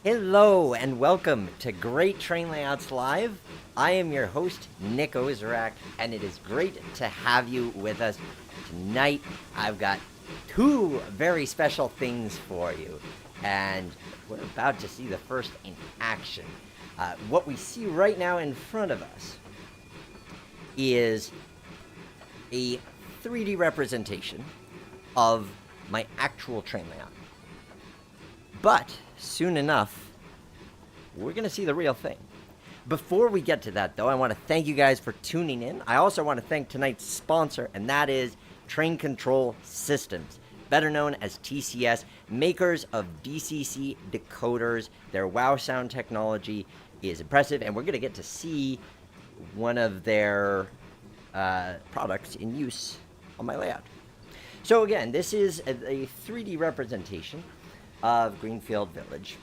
Hello and welcome to Great Train Layouts Live. I am your host, Nick Ozarek, and it is great to have you with us tonight. I've got two very special things for you, and we're about to see the first in action. What we see right now in front of us is a 3D representation of my actual train layout. But soon enough, we're going to see the real thing. Before we get to that, though, I want to thank you guys for tuning in. I also want to thank tonight's sponsor, and that is Train Control Systems, better known as TCS, makers of DCC decoders. Their wow sound technology is impressive, and we're going to get to see one of their products in use on my layout. So again, this is a 3D representation of Greenfield Village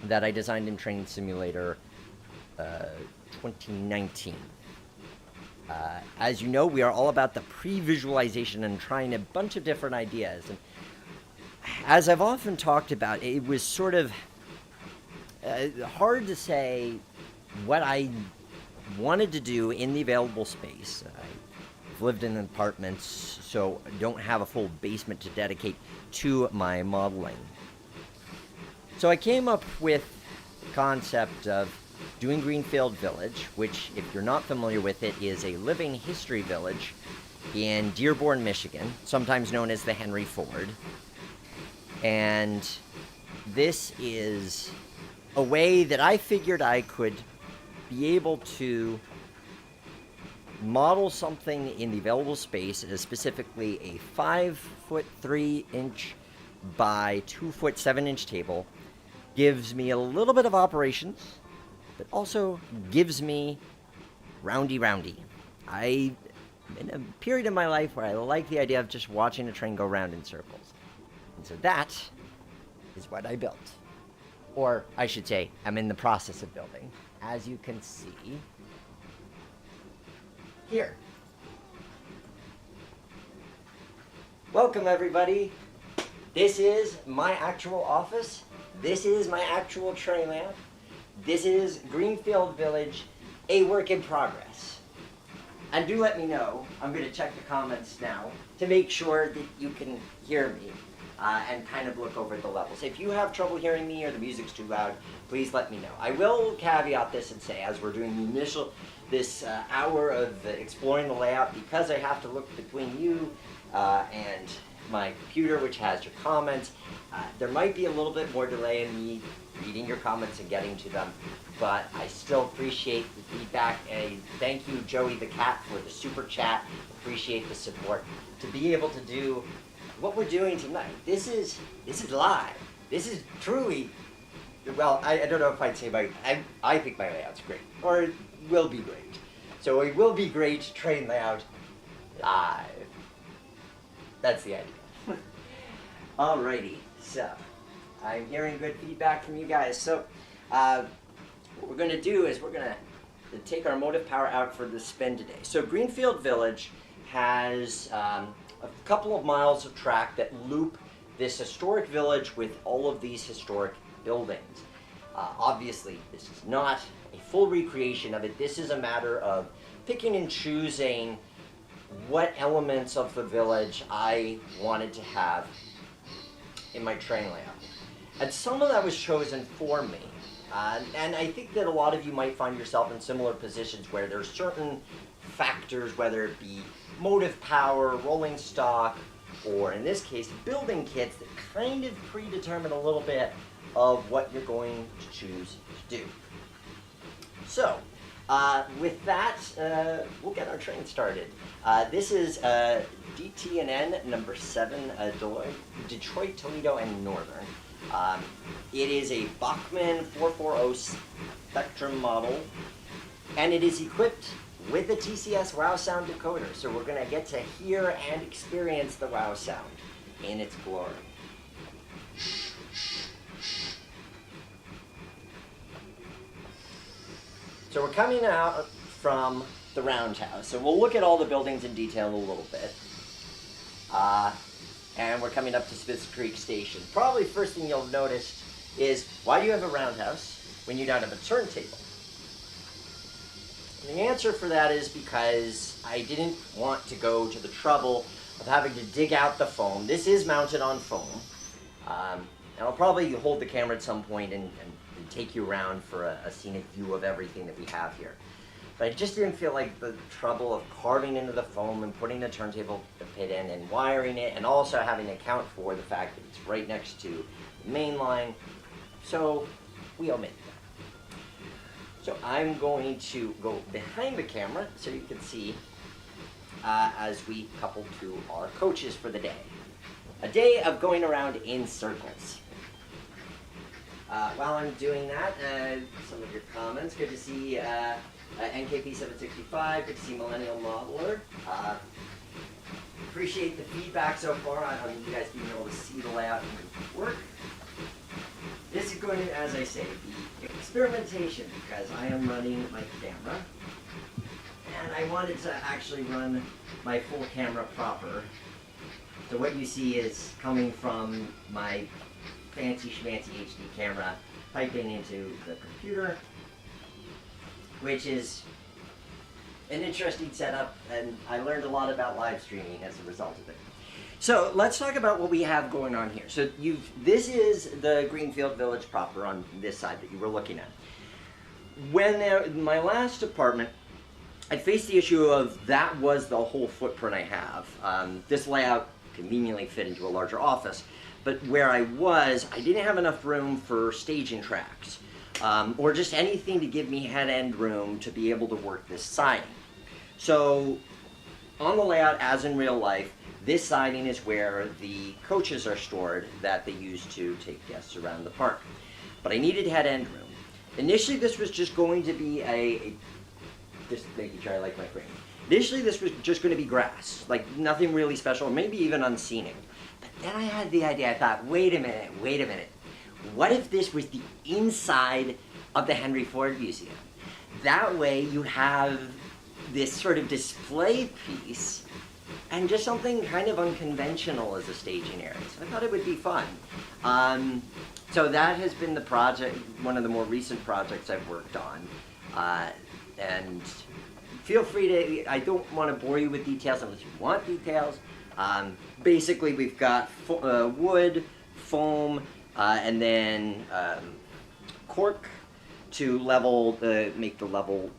that I designed in Trainz Simulator 2019. As you know, we are all about the pre-visualization and trying a bunch of different ideas. And as I've often talked about, it was sort of hard to say what I wanted to do in the available space. I've lived in apartments, so I don't have a full basement to dedicate to my modeling. So I came up with the concept of doing Greenfield Village, which, if you're not familiar with it, is a living history village in Dearborn, Michigan, sometimes known as the Henry Ford. And this is a way that I figured I could be able to model something in the available space, specifically a 5'3" by 2'7" table. Gives me a little bit of operations, but also gives me roundy. I'm in a period in my life where I like the idea of just watching a train go round in circles. And so that is what I built. Or I should say, I'm in the process of building. As you can see here. Welcome, everybody. This is my actual office. This is my actual train layout. This is Greenfield Village, a work in progress. And do let me know, I'm going to check the comments now to make sure that you can hear me and kind of look over the levels. If you have trouble hearing me or the music's too loud, please let me know. I will caveat this and say, as we're doing this hour of exploring the layout, because I have to look between you and my computer, which has your comments, there might be a little bit more delay in me reading your comments and getting to them, but I still appreciate the feedback. And thank you, Joey the Cat, for the super chat. Appreciate the support to be able to do what we're doing tonight. This is live. This is truly, well, I don't know if I'd say I think my layout's great, or it will be great. So it will be great train layout live. That's the idea. Alrighty, so I'm hearing good feedback from you guys. So what we're going to do is we're going to take our motive power out for the spin today. So Greenfield Village has a couple of miles of track that loop this historic village with all of these historic buildings. Obviously, this is not a full recreation of it. This is a matter of picking and choosing what elements of the village I wanted to have in my train layout. And some of that was chosen for me. And I think that a lot of you might find yourself in similar positions where there's certain factors, whether it be motive power, rolling stock, or in this case, building kits that kind of predetermine a little bit of what you're going to choose to do. So, with that, we'll get our train started. This is DTNN number 7, Detroit, Toledo, and Northern. It is a Bachmann 440 Spectrum model, and it is equipped with the TCS wow sound decoder. So we're going to get to hear and experience the wow sound in its glory. So we're coming out from the roundhouse. So we'll look at all the buildings in detail in a little bit. And we're coming up to Spitz Creek Station. Probably first thing you'll notice is, why do you have a roundhouse when you don't have a turntable? And the answer for that is because I didn't want to go to the trouble of having to dig out the foam. This is mounted on foam. And I'll probably hold the camera at some point and take you around for a scenic view of everything that we have here. But I just didn't feel like the trouble of carving into the foam and putting the turntable pit in and wiring it, and also having to account for the fact that it's right next to the main line. So we omitted that. So I'm going to go behind the camera so you can see as we couple to our coaches for the day. A day of going around in circles. While I'm doing that, some of your comments. Good to see NKP765, good to see Millennial Modeler. Appreciate the feedback so far on you guys being able to see the layout and work. This is going to, as I say, be experimentation because I am running my camera. And I wanted to actually run my full camera proper. So what you see is coming from my fancy schmancy HD camera piping into the computer, which is an interesting setup, and I learned a lot about live streaming as a result of it. So let's talk about what we have going on here. So this is the Greenfield Village proper on this side that you were looking at. When my last apartment, I faced the issue of that was the whole footprint I have. This layout conveniently fit into a larger office, but where I was, I didn't have enough room for staging tracks, or just anything to give me head-end room to be able to work this siding. So on the layout, as in real life, this siding is where the coaches are stored that they use to take guests around the park. But I needed head-end room. Initially, this was just going to be just making sure I like my frame. Initially, this was just going to be grass, like nothing really special, maybe even unscenic. But then I had the idea, I thought, wait a minute. What if this was the inside of the Henry Ford Museum? That way you have this sort of display piece and just something kind of unconventional as a staging area. So I thought it would be fun. So that has been the project, one of the more recent projects I've worked on. And feel free to, I don't want to bore you with details unless you want details. Basically, we've got wood, foam, and then cork to level make the level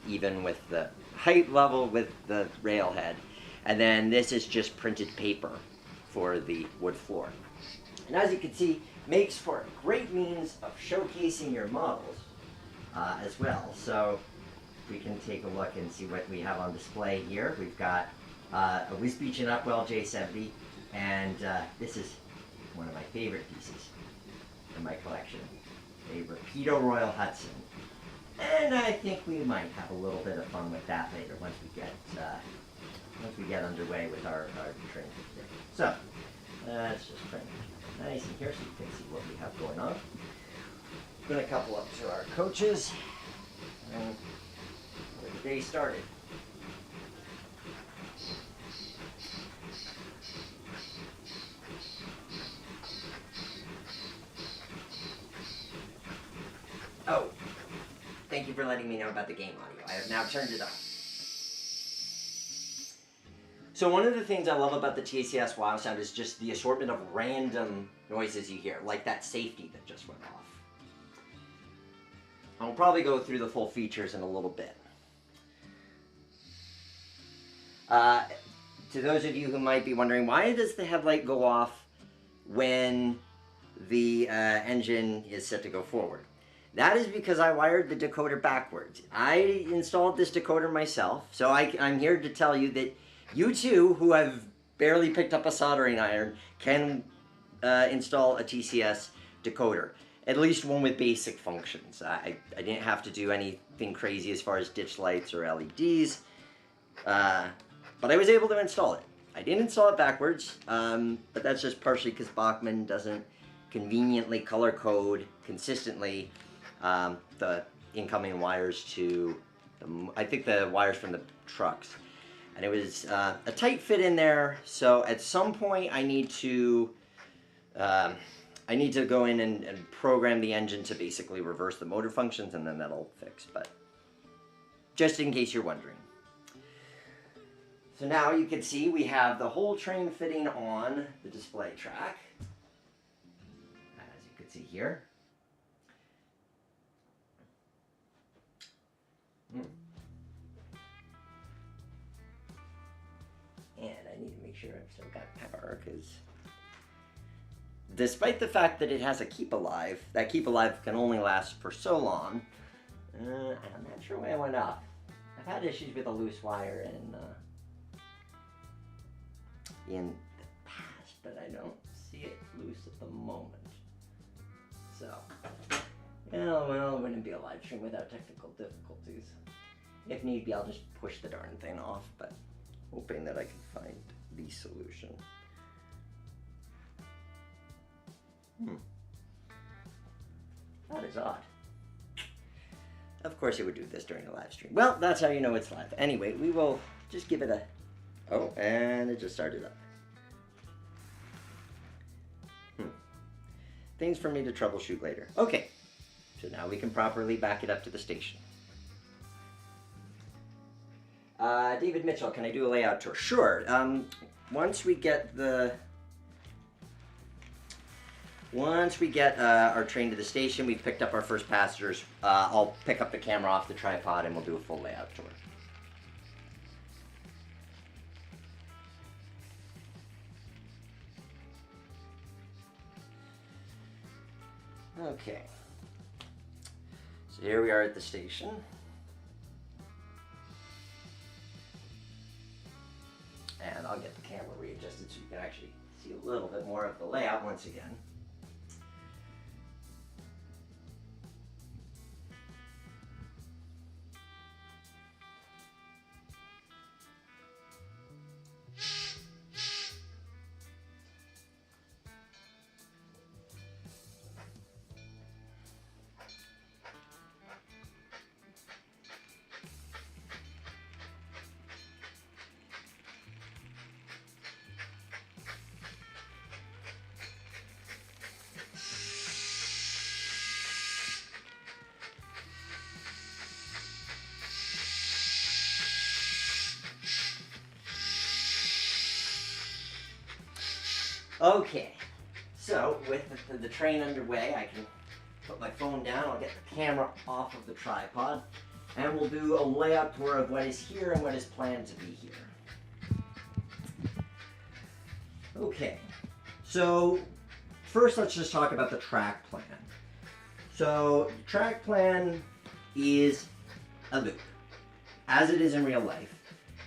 even with the height level with the railhead. And then this is just printed paper for the wood floor. And as you can see, makes for a great means of showcasing your models as well. So we can take a look and see what we have on display here. We've got a Wisbeach and Upwell J70, and this is one of my favorite pieces in my collection, a Rapido Royal Hudson. And I think we might have a little bit of fun with that later once we get underway with our training today. So let's just bring it nice in here so you can see what we have going on. We're going to couple up to our coaches and get the day started. Oh, thank you for letting me know about the game audio. I have now turned it on. So one of the things I love about the TACS Wow Sound is just the assortment of random noises you hear, like that safety that just went off. I'll probably go through the full features in a little bit. To those of you who might be wondering, why does the headlight go off when the engine is set to go forward? That is because I wired the decoder backwards. I installed this decoder myself, so I'm here to tell you that you too, who have barely picked up a soldering iron, can install a TCS decoder. At least one with basic functions. I didn't have to do anything crazy as far as ditch lights or LEDs, but I was able to install it. I didn't install it backwards, but that's just partially because Bachmann doesn't conveniently color code consistently the incoming wires to, I think the wires from the trucks. And it was a tight fit in there, so at some point I need to I need to go in and program the engine to basically reverse the motor functions, and then that'll fix, but just in case you're wondering. So now you can see we have the whole train fitting on the display track, as you can see here. And I need to make sure I've still got power, because despite the fact that it has a keep alive, that keep alive can only last for so long. I'm not sure why it went off. I've had issues with a loose wire in the past, but I don't see it loose at the moment. So, yeah, well, it wouldn't be a live stream without technical difficulties. If need be, I'll just push the darn thing off, but hoping that I can find the solution. That is odd. Of course it would do this during a live stream. Well, that's how you know it's live. Anyway, we will just give it a... Oh, and it just started up. Things for me to troubleshoot later. Okay, so now we can properly back it up to the station. David Mitchell, can I do a layout tour? Sure. Once we get our train to the station, we've picked up our first passengers, I'll pick up the camera off the tripod and we'll do a full layout tour. Okay. So here we are at the station. And I'll get the camera readjusted so you can actually see a little bit more of the layout once again. Okay, so with the train underway, I can put my phone down, I'll get the camera off of the tripod, and we'll do a layout tour of what is here and what is planned to be here. Okay, so first let's just talk about the track plan. So the track plan is a loop, as it is in real life.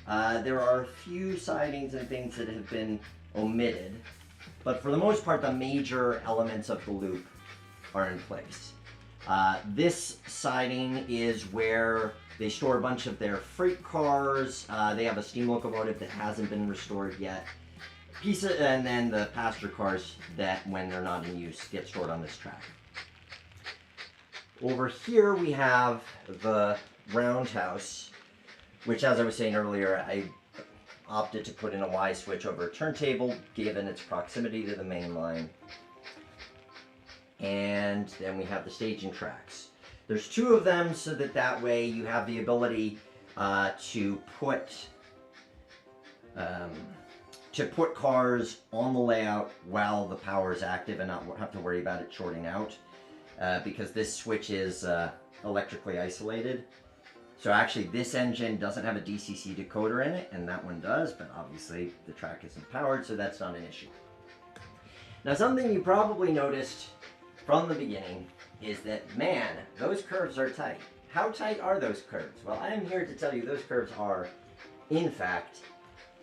There are a few sidings and things that have been omitted, but for the most part, the major elements of the loop are in place. This siding is where they store a bunch of their freight cars. They have a steam locomotive that hasn't been restored yet. And then the passenger cars that, when they're not in use, get stored on this track. Over here we have the roundhouse, which, as I was saying earlier, I opted to put in a Y switch over a turntable, given its proximity to the main line. And then we have the staging tracks. There's two of them, so that way you have the ability to put cars on the layout while the power is active and not have to worry about it shorting out, because this switch is electrically isolated. So actually this engine doesn't have a DCC decoder in it, and that one does, but obviously the track isn't powered, so that's not an issue. Now, something you probably noticed from the beginning is that, man, those curves are tight. How tight are those curves? Well, I'm here to tell you those curves are, in fact,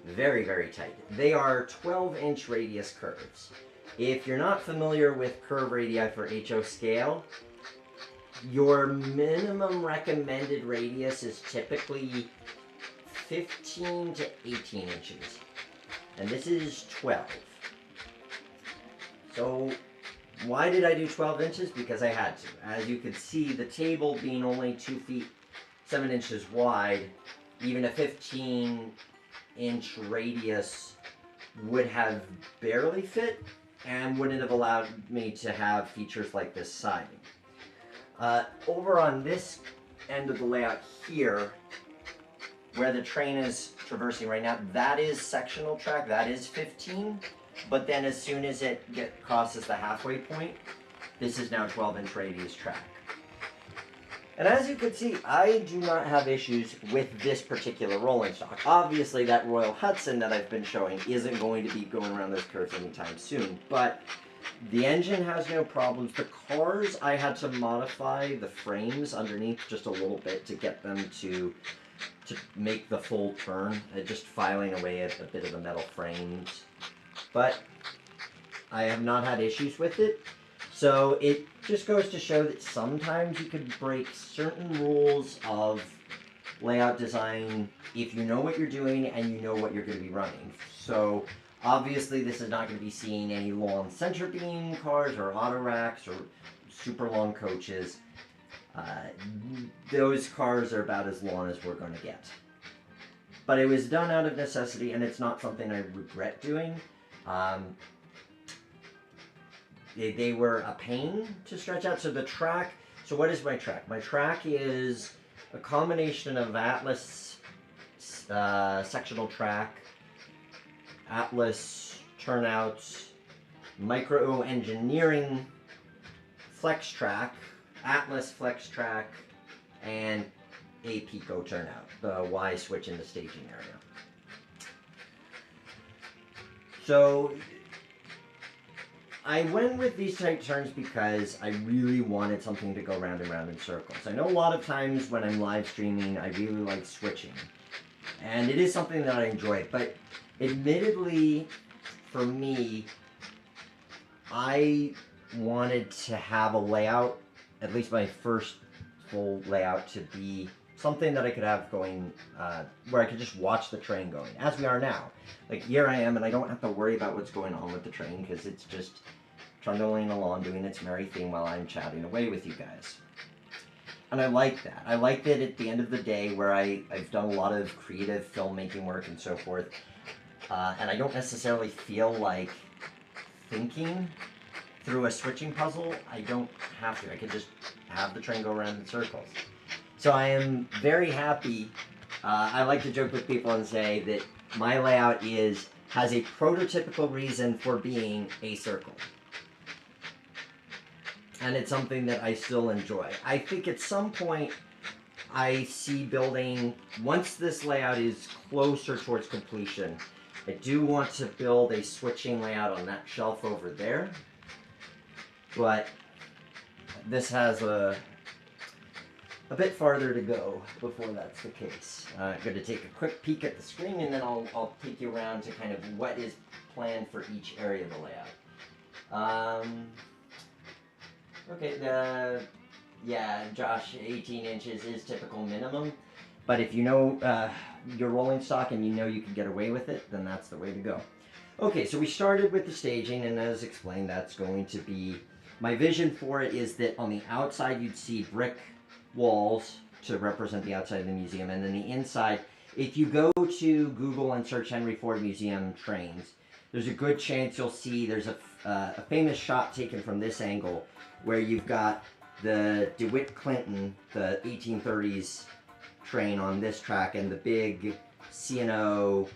very, very tight. They are 12-inch radius curves. If you're not familiar with curve radii for HO scale, your minimum recommended radius is typically 15 to 18 inches, and this is 12. So why did I do 12 inches? Because I had to. As you can see, the table being only 2 feet 7 inches wide, even a 15-inch radius would have barely fit. and wouldn't have allowed me to have features like this siding. Over on this end of the layout here, where the train is traversing right now, that is sectional track, that is 15, but then as soon as it crosses the halfway point, this is now 12-inch radius track. And as you can see, I do not have issues with this particular rolling stock. Obviously, that Royal Hudson that I've been showing isn't going to be going around those curves anytime soon, but the engine has no problems. The cars, I had to modify the frames underneath just a little bit to get them to make the full turn, just filing away at a bit of the metal frames. But I have not had issues with it. So it just goes to show that sometimes you could break certain rules of layout design if you know what you're doing and you know what you're going to be running. So obviously this is not going to be seeing any long center beam cars or auto racks or super long coaches. Those cars are about as long as we're going to get. But it was done out of necessity, and it's not something I regret doing. They were a pain to stretch out. So the track, so what is my track? My track is a combination of Atlas sectional track, Atlas turnouts, micro engineering flex track, Atlas flex track, and a Pico turnout, the Y switch in the staging area. So I went with these type turns because I really wanted something to go round and round in circles. I know a lot of times when I'm live streaming, I really like switching. And it is something that I enjoy, but admittedly, for me, I wanted to have a layout, at least my first full layout, to be something that I could have going, where I could just watch the train going, as we are now. Like, here I am, and I don't have to worry about what's going on with the train, because it's just trundling along, doing its merry thing while I'm chatting away with you guys. And I like that. I like that at the end of the day, where I've done a lot of creative filmmaking work and so forth, and I don't necessarily feel like thinking through a switching puzzle. I don't have to. I can just have the train go around in circles. So I am very happy. I like to joke with people and say that my layout has a prototypical reason for being a circle. And it's something that I still enjoy. I think at some point I see building, once this layout is closer towards completion, I do want to build a switching layout on that shelf over there. But this has a bit farther to go before that's the case. I'm going to take a quick peek at the screen, and then I'll take you around to kind of what is planned for each area of the layout. Okay, yeah, Josh, 18 inches is typical minimum, but if you know your rolling stock and you know you can get away with it, then that's the way to go. Okay, so we started with the staging, and as explained, that's going to be, my vision for it is that on the outside you'd see brick walls to represent the outside of the museum, and then the inside, if you go to Google and search Henry Ford Museum trains, there's a good chance you'll see there's a famous shot taken from this angle where you've got the DeWitt Clinton, the 1830s train on this track, and the big C&O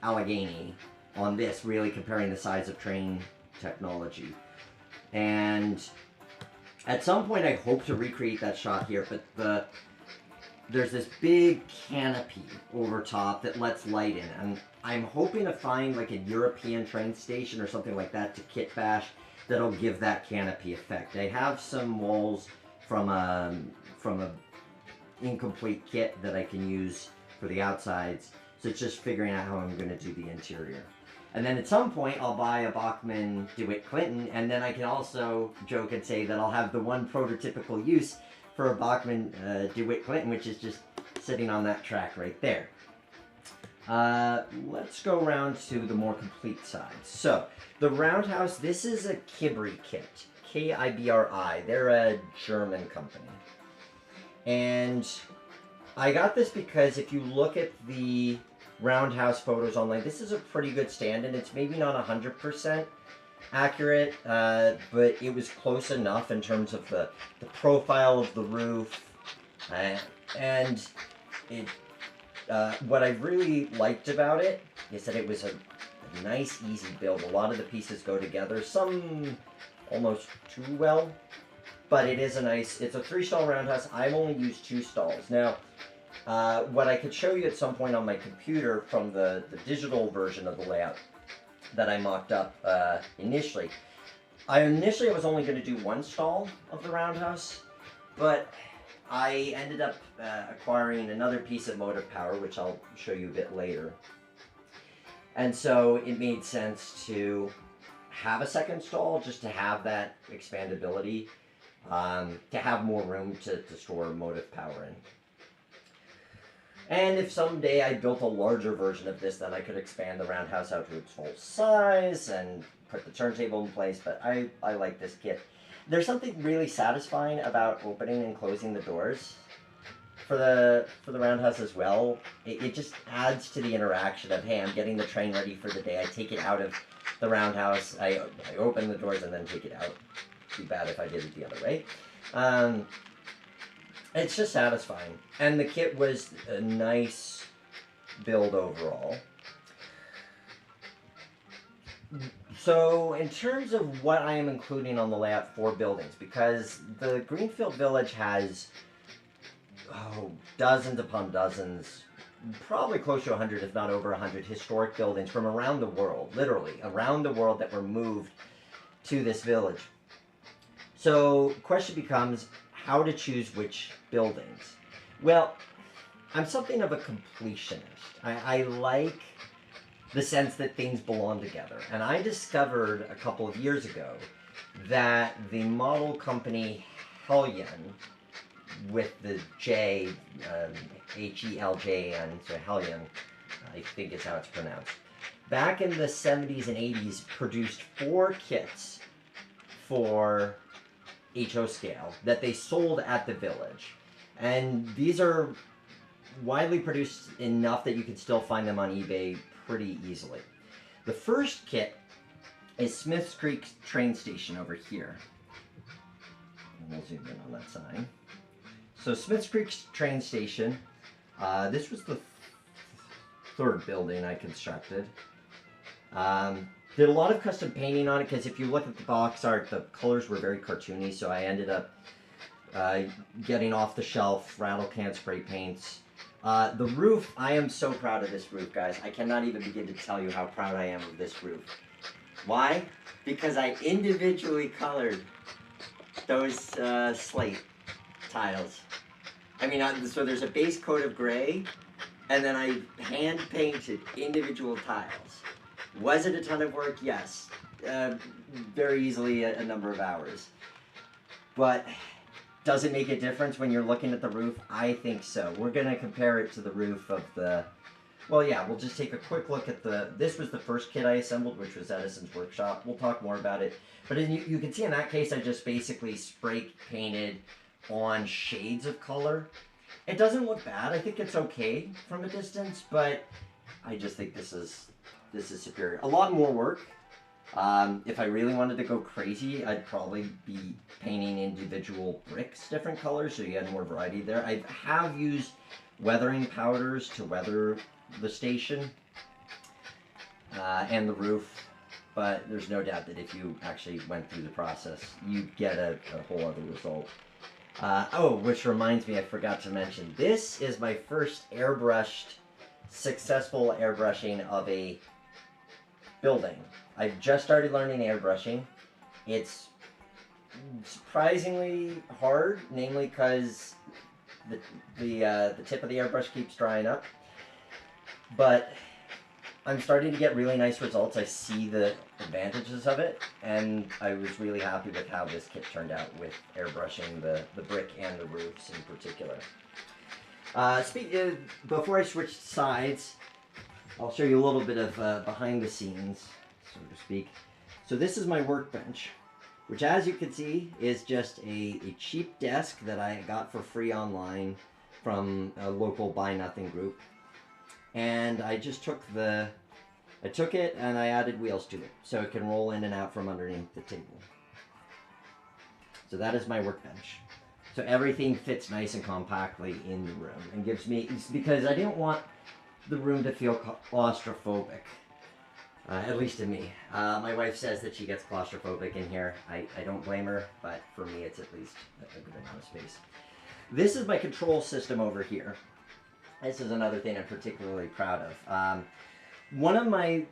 Allegheny on this, really comparing the size of train technology. And at some point I hope to recreate that shot here, but there's this big canopy over top that lets light in, and I'm hoping to find like a European train station or something like that to kit bash that'll give that canopy effect. I have some walls from a incomplete kit that I can use for the outsides, so it's just figuring out how I'm going to do the interior. And then at some point I'll buy a Bachmann DeWitt Clinton, and then I can also joke and say that I'll have the one prototypical use for a Bachmann DeWitt Clinton, which is just sitting on that track right there. Let's go around to the more complete side. So, the roundhouse, this is a Kibri kit. K-I-B-R-I. They're a German company. And I got this because if you look at the roundhouse photos online, this is a pretty good stand, and it's maybe not 100%, accurate, but it was close enough in terms of the profile of the roof, and it. What I really liked about it is that it was a nice, easy build. A lot of the pieces go together, some almost too well, but it is a nice, it's a 3-stall roundhouse. I've only used 2 stalls. Now, what I could show you at some point on my computer from the digital version of the layout that I mocked up initially. I was only going to do 1 stall of the roundhouse, but I ended up acquiring another piece of motive power, which I'll show you a bit later. And so it made sense to have a second stall, just to have that expandability, to have more room to store motive power in. And if someday I built a larger version of this, then I could expand the roundhouse out to its full size and put the turntable in place, but I like this kit. There's something really satisfying about opening and closing the doors for the roundhouse as well. It just adds to the interaction of, hey, I'm getting the train ready for the day. I take it out of the roundhouse, I open the doors and then take it out. Too bad if I did it the other way. It's just satisfying. And the kit was a nice build overall. So in terms of what I am including on the layout for buildings, because the Greenfield Village has dozens upon dozens, probably close to 100, if not over 100, historic buildings from around the world, literally around the world, that were moved to this village. So the question becomes how to choose which buildings. Well, I'm something of a completionist. I like the sense that things belong together. And I discovered a couple of years ago that the model company Heljan, with the J, H-E-L-J-A-N, so Heljan, I think is how it's pronounced, back in the 70s and 80s produced 4 kits for HO scale that they sold at the village. And these are widely produced enough that you can still find them on eBay pretty easily. The first kit is Smith's Creek train station over here. And we'll zoom in on that sign. So Smith's Creek train station, this was the 3rd building I constructed. Did a lot of custom painting on it because if you look at the box art, the colors were very cartoony, so I ended up getting off the shelf rattle can spray paints. The roof, I am so proud of this roof, guys. I cannot even begin to tell you how proud I am of this roof. Why? Because I individually colored those slate tiles. I mean, so there's a base coat of gray, and then I hand painted individual tiles. Was it a ton of work? Yes. Very easily a number of hours. But does it make a difference when you're looking at the roof? I think so. We're going to compare it to the roof of the... Well, yeah, we'll just take a quick look at the... This was the first kit I assembled, which was Edison's workshop. We'll talk more about it. But you can see in that case, I just basically spray painted on shades of color. It doesn't look bad. I think it's okay from a distance, but I just think this is superior. A lot more work. If I really wanted to go crazy, I'd probably be painting individual bricks different colors, so you had more variety there. I have used weathering powders to weather the station and the roof, but there's no doubt that if you actually went through the process, you'd get a whole other result. Which reminds me, I forgot to mention, this is my first successful airbrushing of a building. I've just started learning airbrushing. It's surprisingly hard, namely because the tip of the airbrush keeps drying up. But I'm starting to get really nice results. I see the advantages of it, and I was really happy with how this kit turned out with airbrushing the brick and the roofs in particular. Before I switch sides, I'll show you a little bit of behind the scenes, so to speak. So this is my workbench, which, as you can see, is just a cheap desk that I got for free online from a local Buy Nothing group. And I just took the I took it and I added wheels to it so it can roll in and out from underneath the table. So that is my workbench. So everything fits nice and compactly in the room and gives me, it's because I didn't want the room to feel claustrophobic. At least to me. My wife says that she gets claustrophobic in here. I don't blame her, but for me it's at least a good amount of space. This is my control system over here. This is another thing I'm particularly proud of. One of my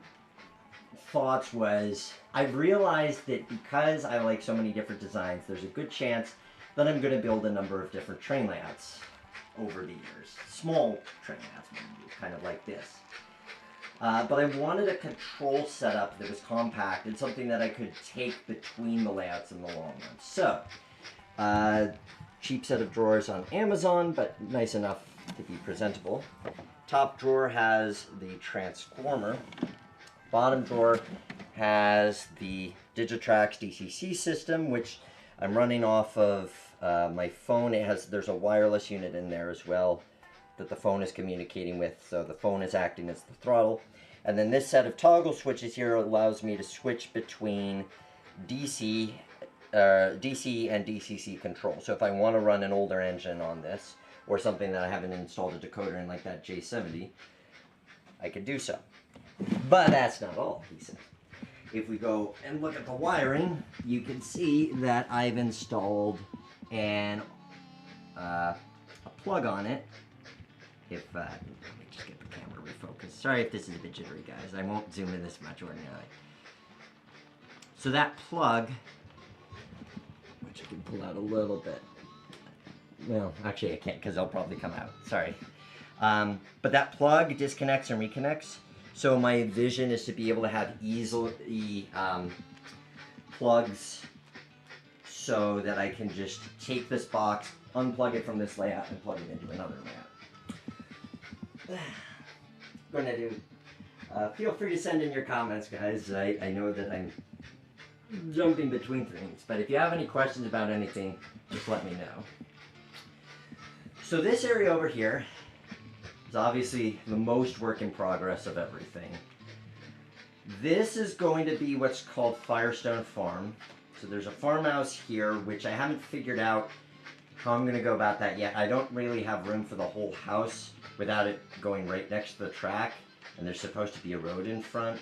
thoughts was, I've realized that because I like so many different designs, there's a good chance that I'm going to build a number of different train layouts over the years. Small train layouts, kind of like this. But I wanted a control setup that was compact and something that I could take between the layouts in the long run. So, cheap set of drawers on Amazon, but nice enough to be presentable. Top drawer has the transformer. Bottom drawer has the Digitrax DCC system, which I'm running off of my phone. There's a wireless unit in there as well that the phone is communicating with, so the phone is acting as the throttle. And then this set of toggle switches here allows me to switch between DC and DCC control. So if I want to run an older engine on this, or something that I haven't installed a decoder in, like that J70, I could do so. But that's not all, he said. If we go and look at the wiring, you can see that I've installed a plug on it. Let me just get the camera refocused. Sorry if this is a bit jittery, guys. I won't zoom in this much ordinarily. So that plug, which I can pull out a little bit. Well, actually I can't because they'll probably come out. Sorry. But that plug disconnects and reconnects. So my vision is to be able to have easily plugs so that I can just take this box, unplug it from this layout, and plug it into another layout. Gonna do. Feel free to send in your comments, guys. I know that I'm jumping between things, but if you have any questions about anything, just let me know. So this area over here is obviously the most work in progress of everything. This is going to be what's called Firestone Farm. So there's a farmhouse here, which I haven't figured out how I'm going to go about that yet. I don't really have room for the whole house without it going right next to the track, and there's supposed to be a road in front.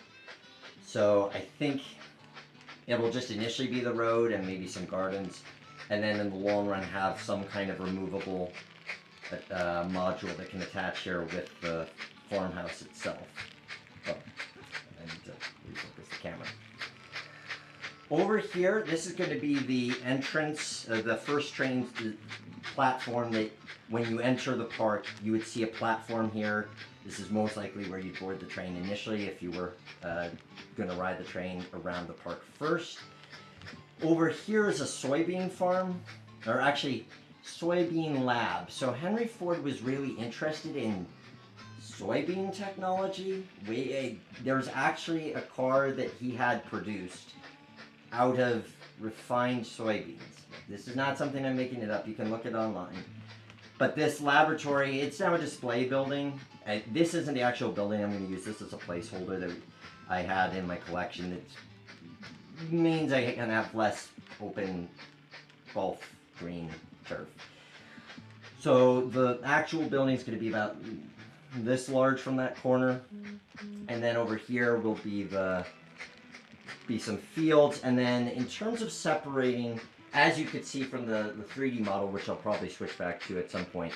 So I think it will just initially be the road and maybe some gardens, and then in the long run have some kind of removable module that can attach here with the farmhouse itself. Oh, I need to refocus the camera. Over here, this is going to be the entrance, the first train platform that when you enter the park, you would see a platform here. This is most likely where you'd board the train initially if you were going to ride the train around the park first. Over here is a soybean farm, or actually soybean lab. So Henry Ford was really interested in soybean technology. There's actually a car that he had produced out of refined soybeans. This is not something I'm making it up. You can look it online. But this laboratory, it's now a display building. This isn't the actual building I'm going to use. This is a placeholder that I had in my collection. It means I can have less open golf green turf. So the actual building is going to be about this large from that corner. And then over here will be some fields. And then in terms of separating, as you could see from the 3D model, which I'll probably switch back to at some point,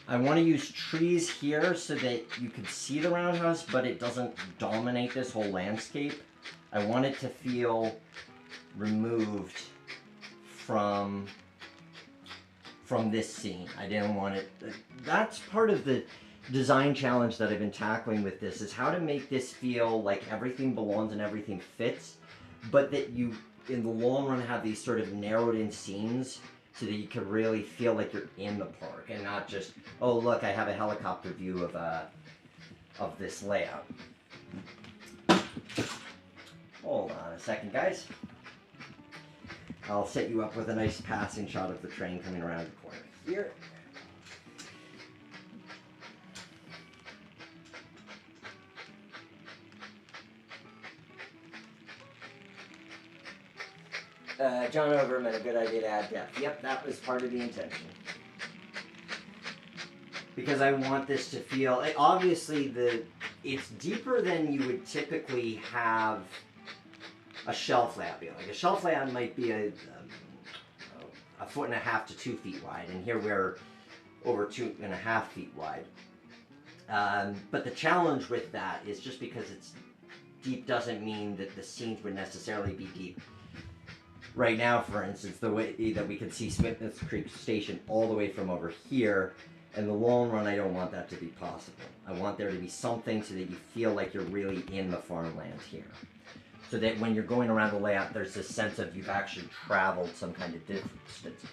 I want to use trees here so that you can see the roundhouse, but it doesn't dominate this whole landscape. I want it to feel removed from this scene. I didn't want it. That's part of the design challenge that I've been tackling with this, is how to make this feel like everything belongs and everything fits, but that you, in the long run, have these sort of narrowed in scenes so that you can really feel like you're in the park and not just, oh look, I have a helicopter view of this layout. Hold on a second, guys. I'll set you up with a nice passing shot of the train coming around the corner here. John Overman, a good idea to add depth. Yep, that was part of the intention. Because I want this to feel, obviously it's deeper than you would typically have a shelf layout be. Like a shelf layout might be a 1.5 to 2 feet wide, and here we're over 2.5 feet wide. But the challenge with that is just because it's deep doesn't mean that the scenes would necessarily be deep. Right now, for instance, the way that we can see Smith's Creek Station all the way from over here, in the long run, I don't want that to be possible. I want there to be something so that you feel like you're really in the farmland here. So that when you're going around the layout, there's this sense of you've actually traveled some kind of distance.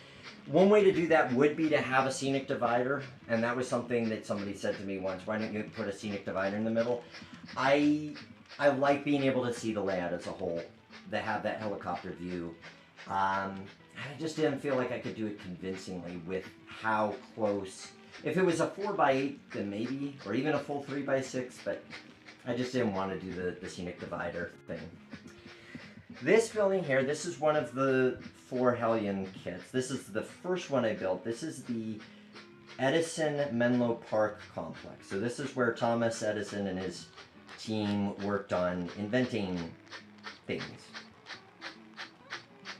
One way to do that would be to have a scenic divider, and that was something that somebody said to me once, why don't you put a scenic divider in the middle? I like being able to see the layout as a whole, to have that helicopter view. I just didn't feel like I could do it convincingly with how close. If it was a 4x8, then maybe, or even a full 3x6, but I just didn't want to do the scenic divider thing. This building here, this is one of the 4 Hellion kits. This is the first one I built. This is the Edison Menlo Park complex. So this is where Thomas Edison and his team worked on inventing things.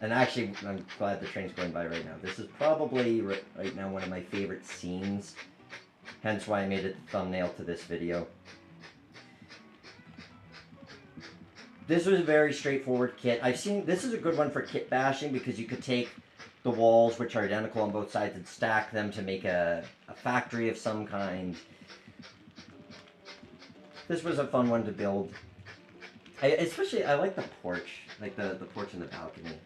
And actually, I'm glad the train's going by right now. This is probably right now one of my favorite scenes. Hence why I made it the thumbnail to this video. This was a very straightforward kit. This is a good one for kit bashing because you could take the walls, which are identical on both sides, and stack them to make a factory of some kind. This was a fun one to build. Especially, I like the porch, like the porch and the balcony.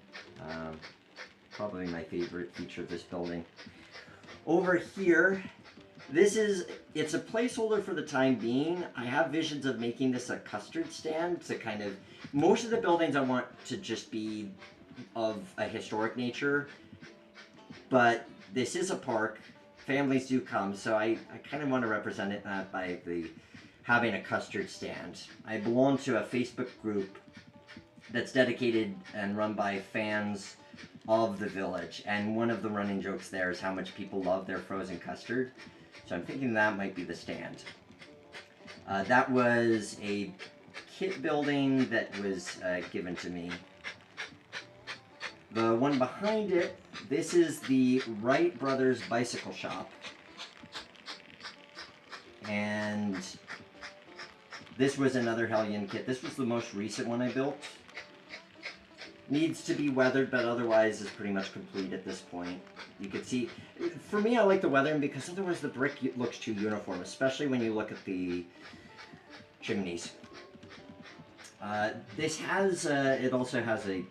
Probably my favorite feature of this building. Over here, it's a placeholder for the time being. I have visions of making this a custard stand to kind of, most of the buildings I want to just be of a historic nature, but this is a park, families do come, so I kind of want to represent it by having a custard stand. I belong to a Facebook group that's dedicated and run by fans of the village, and one of the running jokes there is how much people love their frozen custard. So I'm thinking that might be the stand. That was a kit building that was given to me. The one behind it, this is the Wright Brothers Bicycle Shop. And this was another Hellion kit. This was the most recent one I built. Needs to be weathered, but otherwise is pretty much complete at this point. You can see, for me, I like the weathering because otherwise the brick looks too uniform, especially when you look at the chimneys. This has, it also has a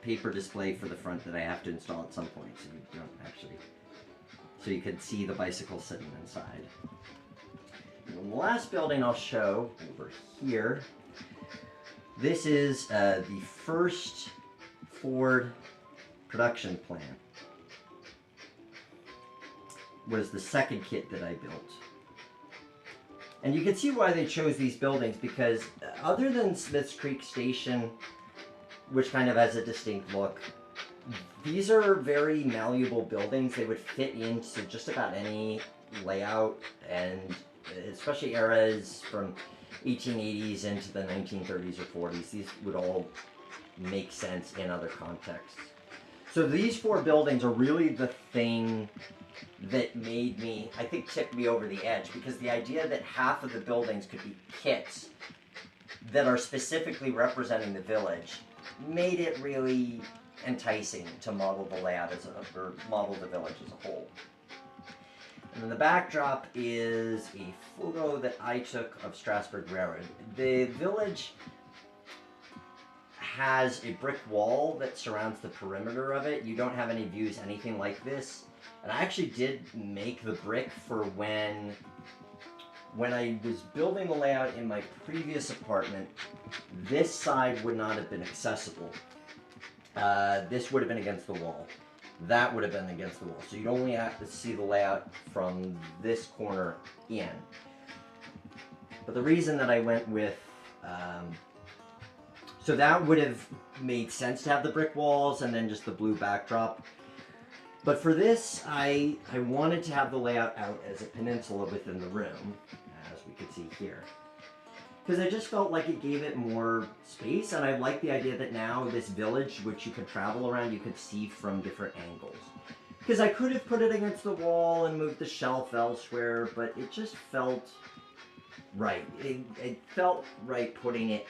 paper display for the front that I have to install at some point, so you don't actually, so you can see the bicycle sitting inside. And the last building I'll show over here, this is the first Ford production plant. Was the second kit that I built. And you can see why they chose these buildings, because other than Smith's Creek Station, which kind of has a distinct look, these are very malleable buildings. They would fit into just about any layout, and especially eras from 1880s into the 1930s or 40s. These would all make sense in other contexts. So these 4 buildings are really the thing that made me, I think, tipped me over the edge, because the idea that half of the buildings could be kits that are specifically representing the village made it really enticing to model the layout or model the village as a whole. And then the backdrop is a photo that I took of Strasburg Railroad. The village has a brick wall that surrounds the perimeter of it. You don't have any views, anything like this. And I actually did make the brick for when I was building the layout in my previous apartment. This side would not have been accessible. This would have been against the wall. That would have been against the wall. So you'd only have to see the layout from this corner in. But the reason that I went with So that would have made sense to have the brick walls and then just the blue backdrop. But for this, I wanted to have the layout out as a peninsula within the room, as we could see here. Because I just felt like it gave it more space, and I like the idea that now this village, which you could travel around, you could see from different angles. Because I could have put it against the wall and moved the shelf elsewhere, but it just felt right. It felt right putting it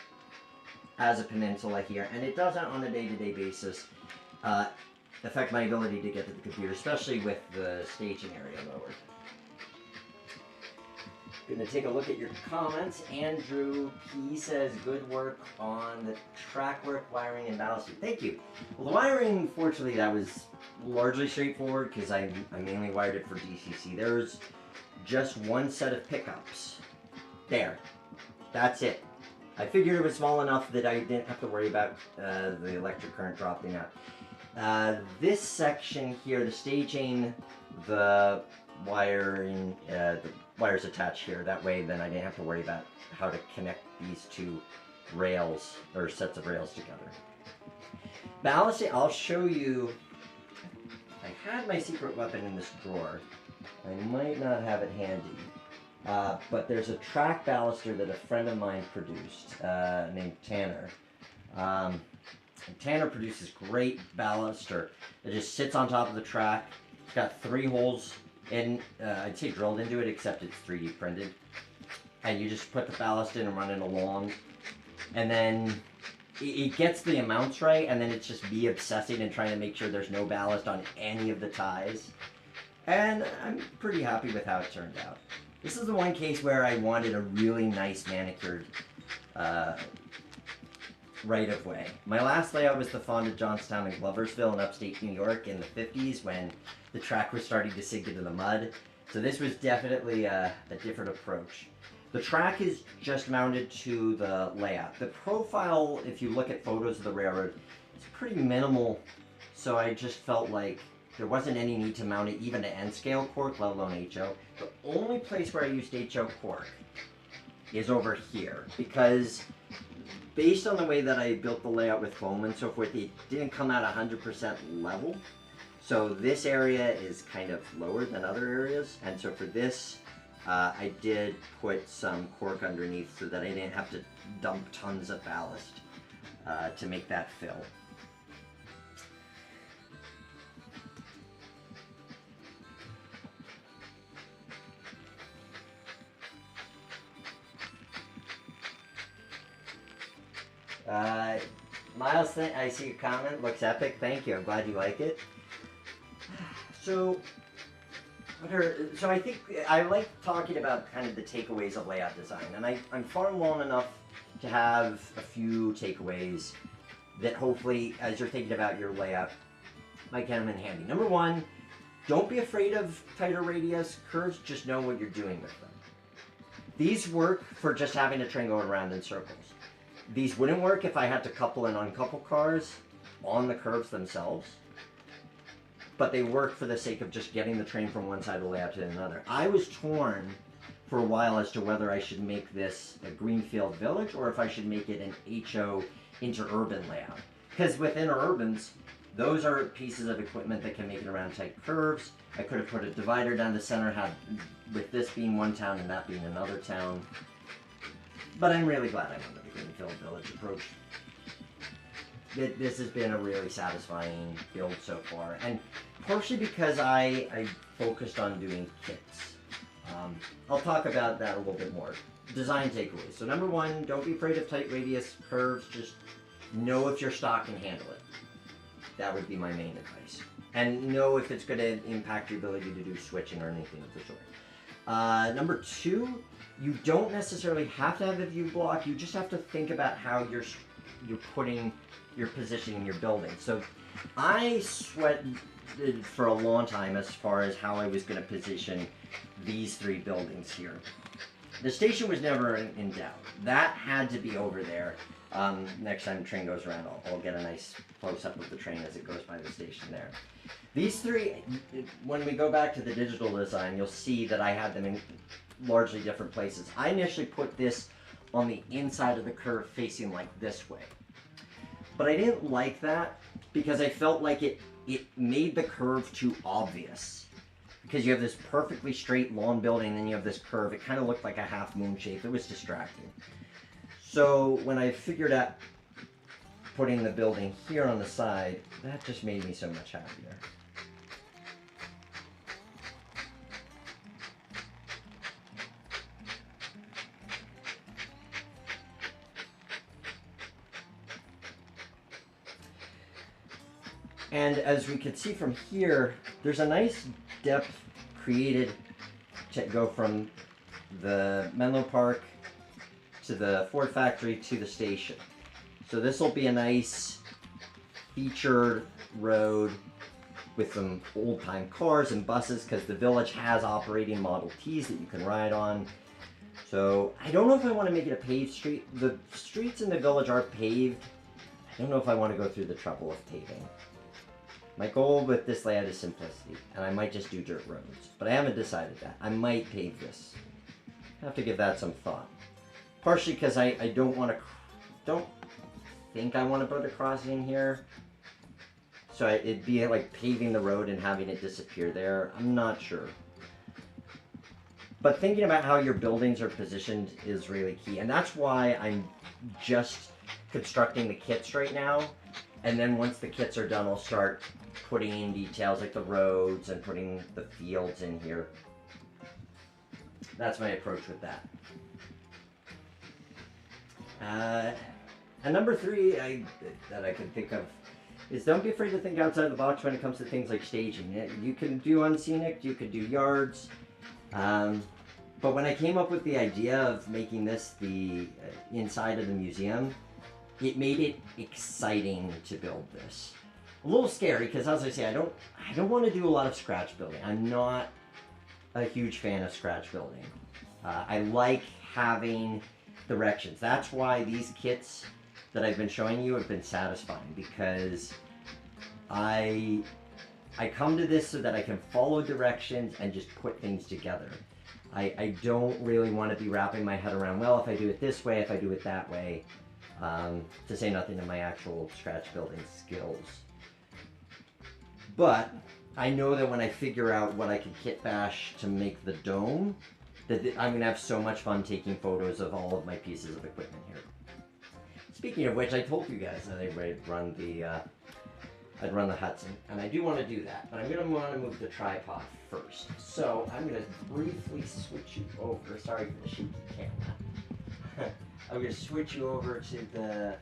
as a peninsula here, and it doesn't on a day-to-day basis affect my ability to get to the computer, especially with the staging area lowered. Going to take a look at your comments. Andrew P says, good work on the track work, wiring, and ballasting. Thank you. Well, the wiring, fortunately, that was largely straightforward because I mainly wired it for DCC. There's just one set of pickups. There. That's it. I figured it was small enough that I didn't have to worry about the electric current dropping out. This section here, the staging, the wiring, the wires attached here. That way, then I didn't have to worry about how to connect these two rails, or sets of rails together. Ballasting, I'll show you. I had my secret weapon in this drawer. I might not have it handy. But there's a track baluster that a friend of mine produced, named Tanner. Tanner produces great baluster that just sits on top of the track. It's got 3 holes in, I'd say drilled into it, except it's 3D printed. And you just put the ballast in and run it along. And then it gets the amounts right, and then it's just me obsessing and trying to make sure there's no ballast on any of the ties. And I'm pretty happy with how it turned out. This is the one case where I wanted a really nice manicured right-of-way. My last layout was the Fonda, Johnstown, and Gloversville in upstate New York in the 50s when the track was starting to sink into the mud. So this was definitely a different approach. The track is just mounted to the layout. The profile, if you look at photos of the railroad, it's pretty minimal. So I just felt like there wasn't any need to mount it even to N-scale cork, let alone HO. The only place where I used HO cork is over here, because based on the way that I built the layout with foam and so forth, it didn't come out 100% level. So this area is kind of lower than other areas, and so for this, I did put some cork underneath so that I didn't have to dump tons of ballast to make that fill. Miles, I see your comment. Looks epic. Thank you. I'm glad you like it. So I think I like talking about kind of the takeaways of layout design, and I'm far along enough to have a few takeaways that hopefully, as you're thinking about your layout, might come in handy. Number 1, don't be afraid of tighter radius curves. Just know what you're doing with them. These work for just having a train going around in circles. These wouldn't work if I had to couple and uncouple cars on the curves themselves, but they work for the sake of just getting the train from one side of the layout to another. I was torn for a while as to whether I should make this a Greenfield Village or if I should make it an HO interurban layout. Because with interurbans, those are pieces of equipment that can make it around tight curves. I could have put a divider down the center, with this being one town and that being another town. But I'm really glad I went with the Greenfield Village approach. This has been a really satisfying build so far, and partially because I focused on doing kits. I'll talk about that a little bit more. Design takeaways. So number 1, don't be afraid of tight radius curves. Just know if your stock can handle it. That would be my main advice. And know if it's going to impact your ability to do switching or anything of the sort. Number 2, you don't necessarily have to have a view block. You just have to think about how you're putting your position in your building. So I sweated for a long time as far as how I was going to position these 3 buildings here. The station was never in doubt. That had to be over there. Next time the train goes around, I'll get a nice close-up of the train as it goes by the station there. These 3, when we go back to the digital design, you'll see that I had them in largely different places. I initially put this on the inside of the curve facing like this way. But I didn't like that because I felt like it made the curve too obvious. Because you have this perfectly straight lawn building, and then you have this curve. It kind of looked like a half moon shape. It was distracting. So when I figured out putting the building here on the side, that just made me so much happier. And as we can see from here, there's a nice depth created to go from the Menlo Park to the Ford factory to the station. So this will be a nice featured road with some old-time cars and buses, because the village has operating Model Ts that you can ride on. So I don't know if I want to make it a paved street. The streets in the village are paved. I don't know if I want to go through the trouble of paving. My goal with this layout is simplicity, and I might just do dirt roads, but I haven't decided that. I might pave this. I have to give that some thought. Partially because I don't think I want to put a crossing here. So it'd be like paving the road and having it disappear there. I'm not sure. But thinking about how your buildings are positioned is really key, and that's why I'm just constructing the kits right now. And then once the kits are done, I'll start putting in details like the roads and putting the fields in here. That's my approach with that. And number 3 that I can think of is don't be afraid to think outside the box when it comes to things like staging. You can do unscenic, you could do yards. But when I came up with the idea of making this the inside of the museum, it made it exciting to build this. A little scary because, as I say, I don't want to do a lot of scratch building. I'm not a huge fan of scratch building. I like having directions. That's why these kits that I've been showing you have been satisfying, because I come to this so that I can follow directions and just put things together. I don't really want to be wrapping my head around, well, if I do it this way, if I do it that way, to say nothing of my actual scratch building skills. But I know that when I figure out what I can kit bash to make the dome, that I'm going to have so much fun taking photos of all of my pieces of equipment here. Speaking of which, I told you guys that I'd run the Hudson, and I do want to do that, but I'm going to want to move the tripod first. So I'm going to briefly switch you over. Sorry for the shaky camera. I'm going to switch you over to the...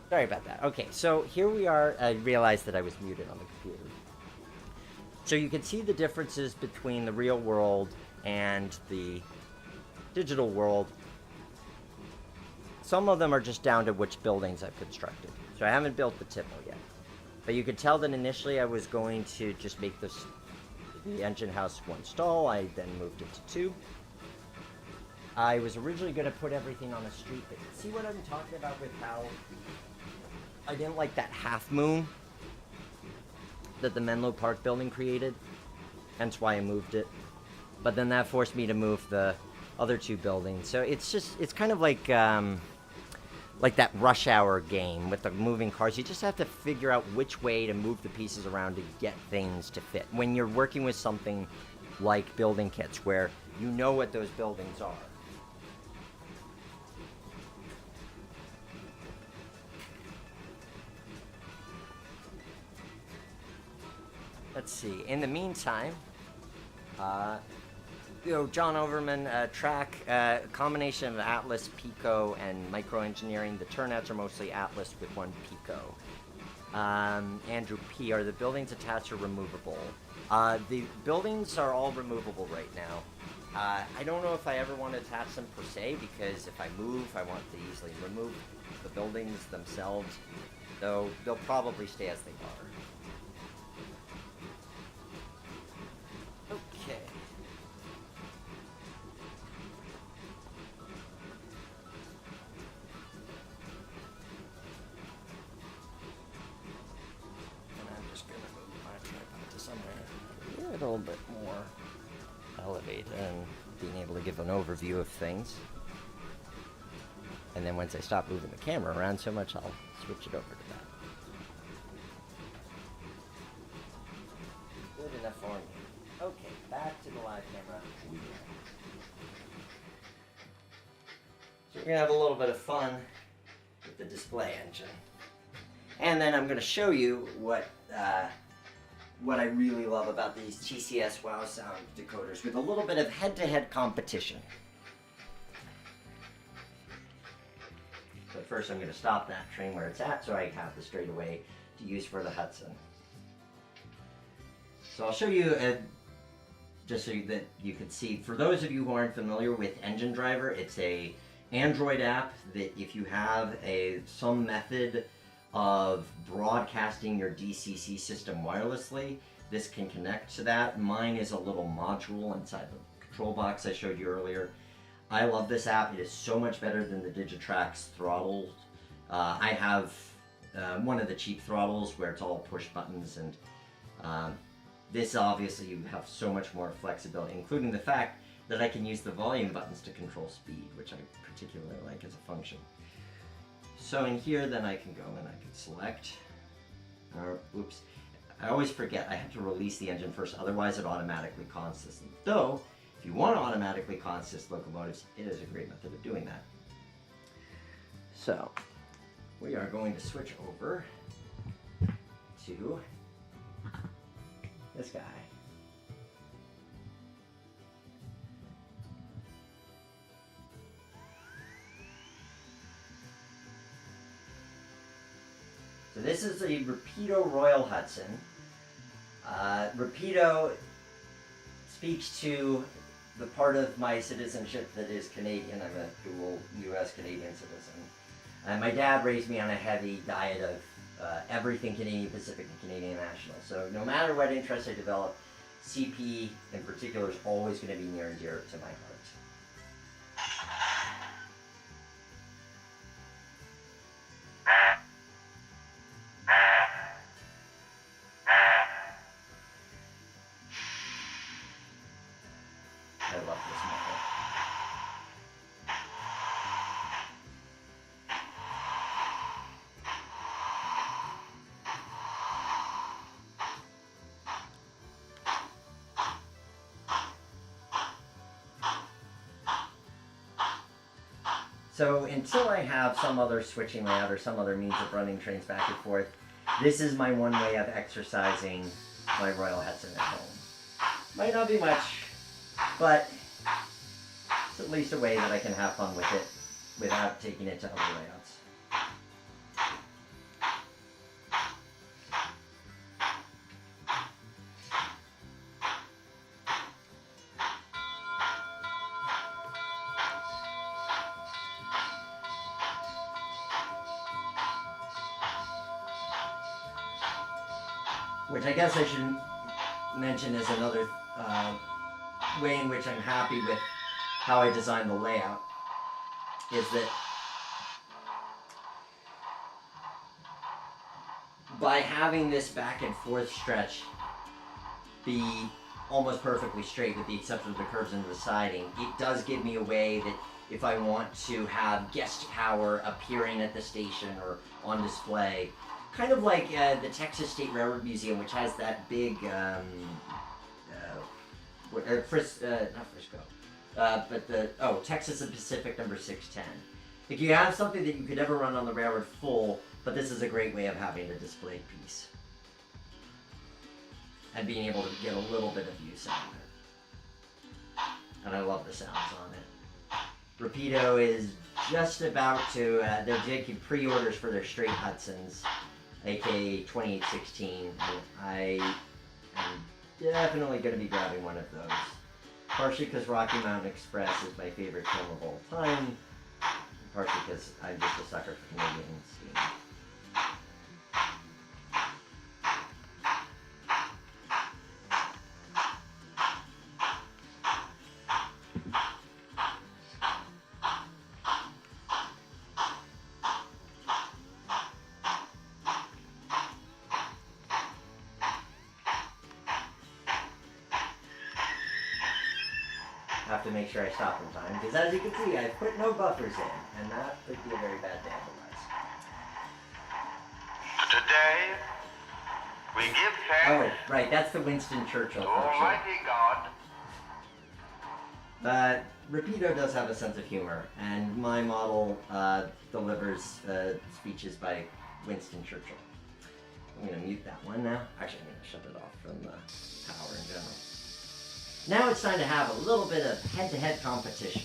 Sorry about that. Okay, so here we are. I realized that I was muted on the computer. So you can see the differences between the real world and the digital world. Some of them are just down to which buildings I've constructed. So I haven't built the Tipple yet. But you could tell that initially I was going to just make the engine house 1 stall. I then moved it to 2. I was originally going to put everything on a street, but see what I'm talking about with how I didn't like that half moon that the Menlo Park building created, hence why I moved it. But then that forced me to move the other 2 buildings. So it's kind of like that Rush Hour game with the moving cars. You just have to figure out which way to move the pieces around to get things to fit. When you're working with something like building kits, where you know what those buildings are. Let's see. In the meantime, John Overman, track, combination of Atlas, Pico, and micro engineering. The turnouts are mostly Atlas with 1 Pico. Andrew P. Are the buildings attached or removable? The buildings are all removable right now. I don't know if I ever want to attach them per se, because if I move, I want to easily remove the buildings themselves, though they'll probably stay as they are. Okay. And I'm just going to move my tripod to somewhere a little bit more elevated and being able to give an overview of things. And then once I stop moving the camera around so much, I'll switch it over to that. Good enough for me. Okay, back to the live camera. So we're going to have a little bit of fun with the display engine. And then I'm going to show you what I really love about these TCS Wow Sound decoders, with a little bit of head-to-head competition. But first I'm going to stop that train where it's at so I have the straightaway to use for the Hudson. So I'll show you, just so that you can see, for those of you who aren't familiar with Engine Driver, it's a Android app that if you have some method of broadcasting your DCC system wirelessly, this can connect to that. Mine is a little module inside the control box I showed you earlier. I love this app. It is so much better than the Digitrax throttle. I have one of the cheap throttles where it's all push buttons, and this obviously you have so much more flexibility, including the fact that I can use the volume buttons to control speed, which I particularly like as a function. So in here then I can go and I can select, oops, I always forget I have to release the engine first, otherwise it automatically consists. Though, if you want to automatically consist locomotives, it is a great method of doing that. So, we are going to switch over to this guy. So this is a Rapido Royal Hudson. Rapido speaks to the part of my citizenship that is Canadian. I'm a dual U.S.-Canadian citizen. My dad raised me on a heavy diet of everything Canadian Pacific and Canadian National. So no matter what interest I develop, CP in particular is always going to be near and dear to my heart. I love this model. So until I have some other switching layout or some other means of running trains back and forth, this is my one way of exercising my Royal Hudson at home. Might not be much, but it's at least a way that I can have fun with it without taking it to other layouts. Which I guess I should mention is another way in which I'm happy with how I designed the layout, is that by having this back and forth stretch be almost perfectly straight with the exception of the curves into the siding, it does give me a way that if I want to have guest power appearing at the station or on display, kind of like the Texas State Railroad Museum, which has that big, not Frisco, but Texas and Pacific number 610. If you have something that you could never run on the railroad full, but this is a great way of having a displayed piece. And being able to get a little bit of use out of it. And I love the sounds on it. Rapido is just about to, they're taking pre-orders for their straight Hudsons. aka 2816, and I am definitely going to be grabbing one of those. Partially because Rocky Mountain Express is my favorite film of all time, partially because I'm just a sucker for Canadian steam. Have to make sure I stop in time, because as you can see, I've put no buffers in, and that would be a very bad day otherwise. Today, we give thanks Oh, right, that's the Winston Churchill to function. Almighty God. Rapido does have a sense of humor, and my model delivers speeches by Winston Churchill. I'm going to mute that one now. Actually, I'm going to shut it off from the power in general. Now it's time to have a little bit of head-to-head competition.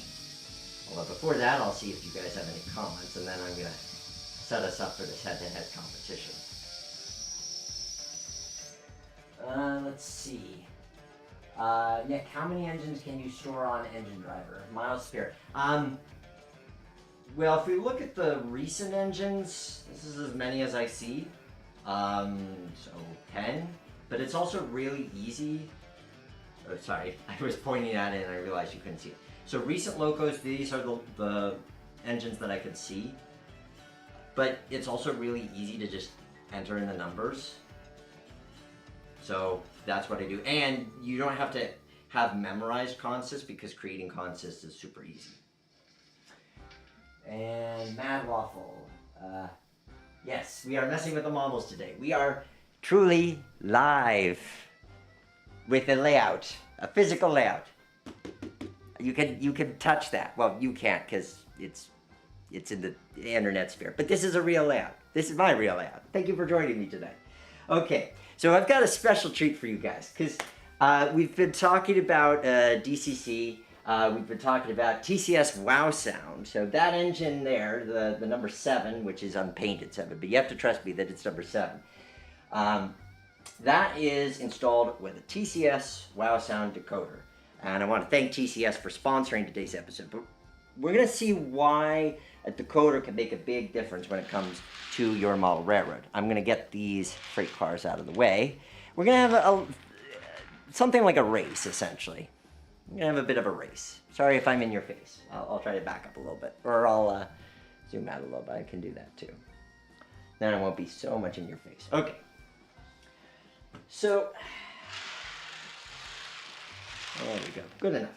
Although before that, I'll see if you guys have any comments, and then I'm going to set us up for this head-to-head competition. Let's see. Nick, how many engines can you store on Engine Driver? Miles Spirit. Well, if we look at the recent engines, this is as many as I see. So 10. But it's also really easy. Oh, sorry, I was pointing at it and I realized you couldn't see it. So recent locos, these are the engines that I could see. But it's also really easy to just enter in the numbers. So that's what I do. And you don't have to have memorized consists because creating consists is super easy. And Mad Waffle. Yes, we are messing with the models today. We are truly live with a layout, a physical layout. You can touch that. Well, you can't because it's in the internet sphere. But this is a real layout. This is my real layout. Thank you for joining me today. Okay, so I've got a special treat for you guys because we've been talking about DCC. We've been talking about TCS Wow Sound. So that engine there, the number 7, which is unpainted 7, but you have to trust me that it's number 7. That is installed with a TCS Wow Sound decoder. And I want to thank TCS for sponsoring today's episode. But we're going to see why a decoder can make a big difference when it comes to your model railroad. I'm going to get these freight cars out of the way. We're going to have something like a race, essentially. We're going to have a bit of a race. Sorry if I'm in your face. I'll try to back up a little bit. Or I'll zoom out a little bit. I can do that too. Then I won't be so much in your face. Okay. So, there we go. Good enough.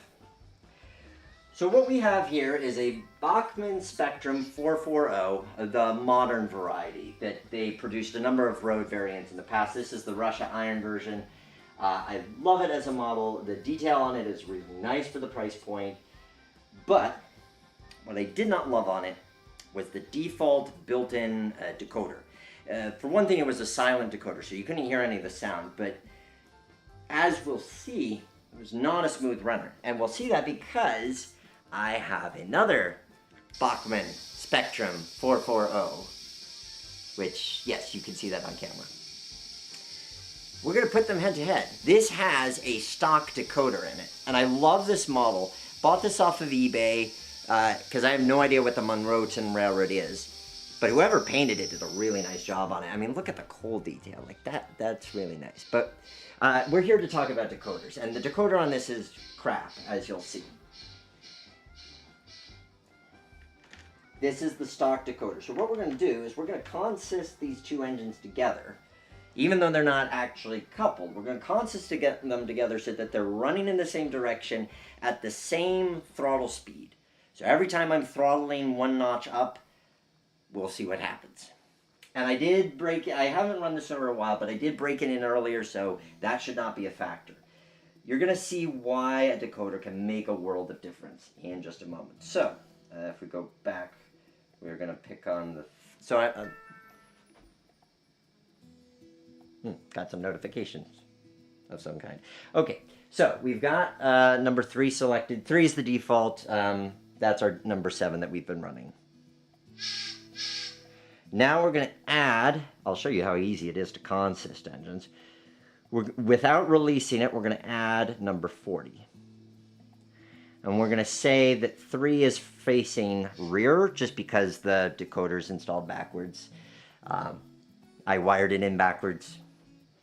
So what we have here is a Bachmann Spectrum 440, the modern variety that they produced a number of road variants in the past. This is the Russia Iron version. I love it as a model. The detail on it is really nice for the price point. But what I did not love on it was the default built-in decoder. For one thing, it was a silent decoder, so you couldn't hear any of the sound. But as we'll see, it was not a smooth runner. And we'll see that because I have another Bachmann Spectrum 440, which, yes, you can see that on camera. We're going to put them head to head. This has a stock decoder in it, and I love this model. Bought this off of eBay because I have no idea what the Monroeton Railroad is. But whoever painted it did a really nice job on it. I mean, look at the coal detail. Like, that's really nice. But we're here to talk about decoders, and the decoder on this is crap, as you'll see. This is the stock decoder. So what we're going to do is we're going to consist these two engines together. Even though they're not actually coupled, we're going to consist to get them together so that they're running in the same direction at the same throttle speed. So every time I'm throttling one notch up, we'll see what happens. And I did break it. I haven't run this over a while, but I did break it in earlier, so that should not be a factor. You're going to see why a decoder can make a world of difference in just a moment. So, if we go back, we're going to pick on the... So got some notifications of some kind. Okay, so we've got number 3 selected. 3 is the default. That's our number 7 that we've been running. Now we're going to add, I'll show you how easy it is to consist engines. Without releasing it, we're going to add number 40. And we're going to say that 3 is facing rear, just because the decoder's installed backwards. I wired it in backwards.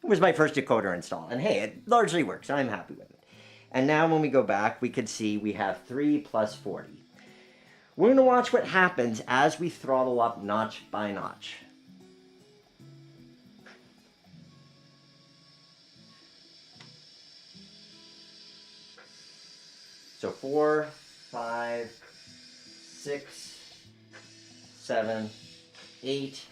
It was my first decoder install. And hey, it largely works. I'm happy with it. And now when we go back, we can see we have 3 plus 40. We're going to watch what happens as we throttle up notch by notch. So 4, 5, 6, 7, 8.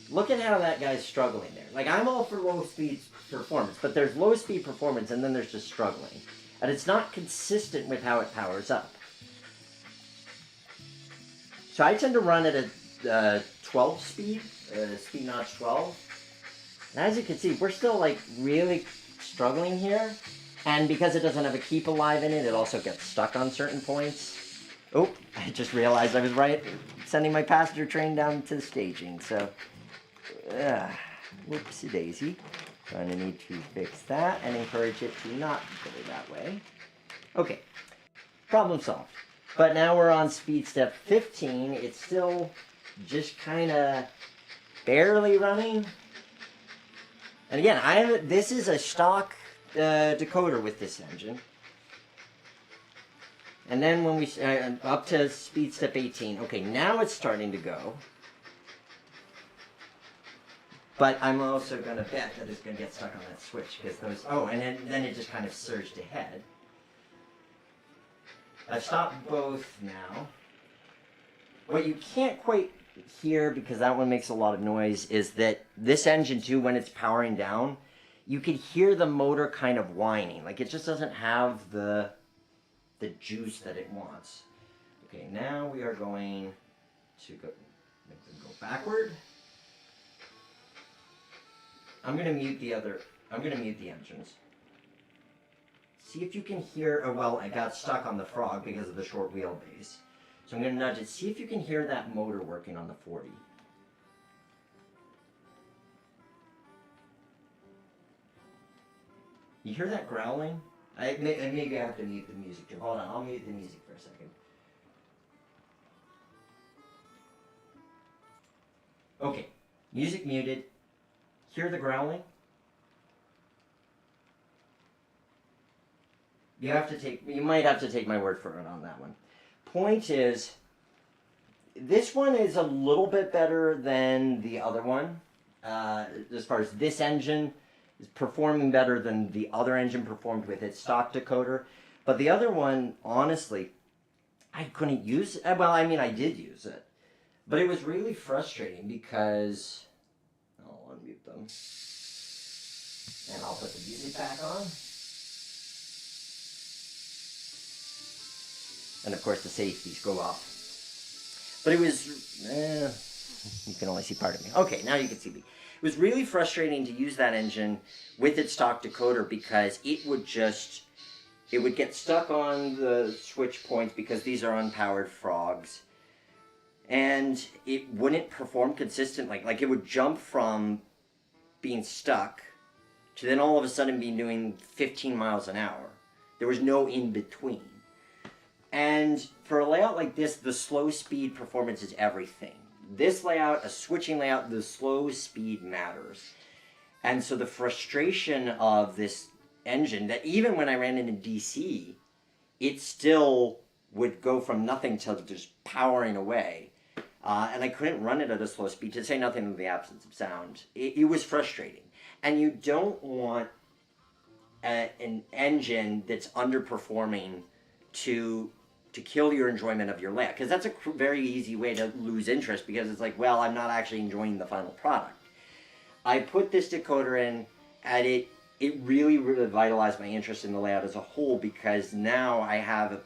Look at how that guy's struggling there. Like, I'm all for low speed performance, but there's low speed performance and then there's just struggling. And it's not consistent with how it powers up. So I tend to run at a 12 speed, speed notch 12. And as you can see, we're still like really struggling here. And because it doesn't have a keep alive in it, it also gets stuck on certain points. Oh, I just realized I was right, sending my passenger train down to the staging. So, whoopsie daisy. Going to need to fix that and encourage it to not go that way. Okay, problem solved. But now we're on speed step 15. It's still just kind of barely running. And again, this is a stock decoder with this engine. And then when we up to speed step 18. Okay, now it's starting to go. But I'm also going to bet that it's going to get stuck on that switch because those. Oh, and then it just kind of surged ahead. I've stopped both now. What you can't quite hear, because that one makes a lot of noise, is that this engine too, when it's powering down, you can hear the motor kind of whining. Like it just doesn't have the juice that it wants. Okay, now we are going to go backward. I'm going to mute the engines. See if you can hear, oh well, I got stuck on the frog because of the short wheelbase. So I'm going to nudge it. See if you can hear that motor working on the 40. You hear that growling? Maybe I have to mute the music too. Hold on, I'll mute the music for a second. Okay, music muted. Hear the growling? You might have to take my word for it on that one. Point is, this one is a little bit better than the other one. As far as this engine is performing better than the other engine performed with its stock decoder. But the other one, honestly, I couldn't use it. Well, I mean, I did use it. But it was really frustrating because... I'll unmute them. And I'll put the music back on. And of course the safeties go off. But it was... you can only see part of me. Okay, now you can see me. It was really frustrating to use that engine with its stock decoder because it would get stuck on the switch points because these are unpowered frogs. And it wouldn't perform consistently. Like it would jump from being stuck to then all of a sudden being doing 15 miles an hour. There was no in between. And for a layout like this, the slow speed performance is everything. This layout, a switching layout, the slow speed matters. And so the frustration of this engine, that even when I ran it in DC, it still would go from nothing to just powering away. And I couldn't run it at a slow speed, to say nothing of the absence of sound. It was frustrating. And you don't want an engine that's underperforming to kill your enjoyment of your layout. Because that's a very easy way to lose interest, because it's like, well, I'm not actually enjoying the final product. I put this decoder in, and it really revitalized my interest in the layout as a whole, because now I have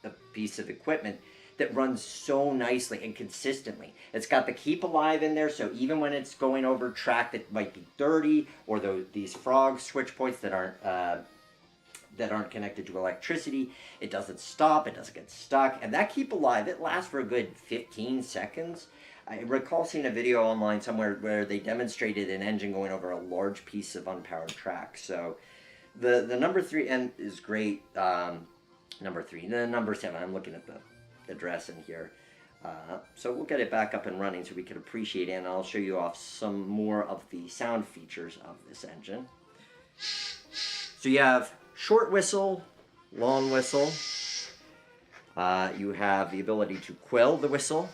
a piece of equipment that runs so nicely and consistently. It's got the keep alive in there, so even when it's going over track that might be dirty, or these frog switch points that aren't that aren't connected to electricity. It doesn't stop, it doesn't get stuck, and that keep alive, it lasts for a good 15 seconds. I recall seeing a video online somewhere where they demonstrated an engine going over a large piece of unpowered track. So the number 3 and is great. Number 3, and then number 7. I'm looking at the address in here. So we'll get it back up and running so we can appreciate it, and I'll show you off some more of the sound features of this engine. So you have short whistle, long whistle. You have the ability to quell the whistle.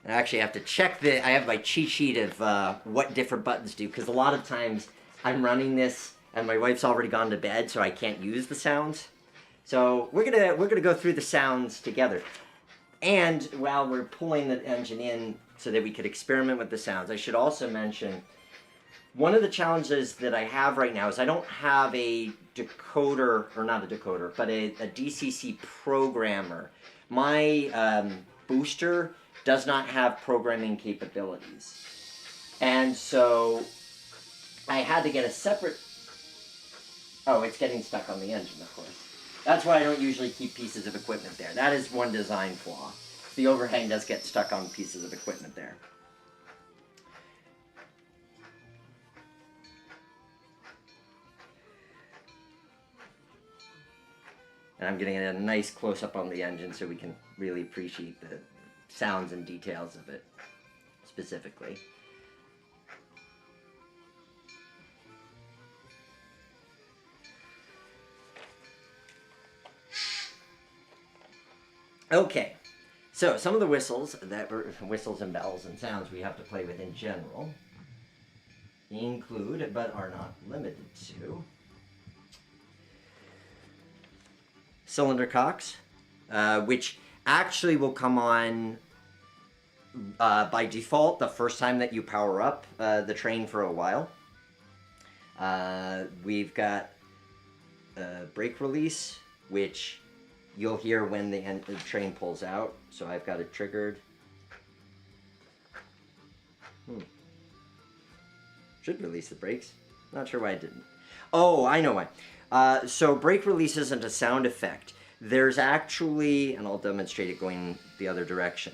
I actually have to check I have my cheat sheet of what different buttons do, because a lot of times I'm running this and my wife's already gone to bed, so I can't use the sounds. So we're gonna go through the sounds together. And while we're pulling the engine in so that we could experiment with the sounds, I should also mention one of the challenges that I have right now is I don't have a decoder, or not a decoder, but a DCC programmer. My booster does not have programming capabilities. And so I had to get a separate... Oh, it's getting stuck on the engine, of course. That's why I don't usually keep pieces of equipment there. That is one design flaw. The overhang does get stuck on pieces of equipment there. And I'm getting a nice close-up on the engine so we can really appreciate the sounds and details of it specifically. Okay, so some of the whistles and bells and sounds we have to play with in general include, but are not limited to, cylinder cocks, which actually will come on by default the first time that you power up the train for a while. We've got brake release, which you'll hear when the train pulls out. So I've got it triggered. Should release the brakes. Not sure why I didn't. Oh, I know why. So brake release isn't a sound effect. There's actually, and I'll demonstrate it going the other direction.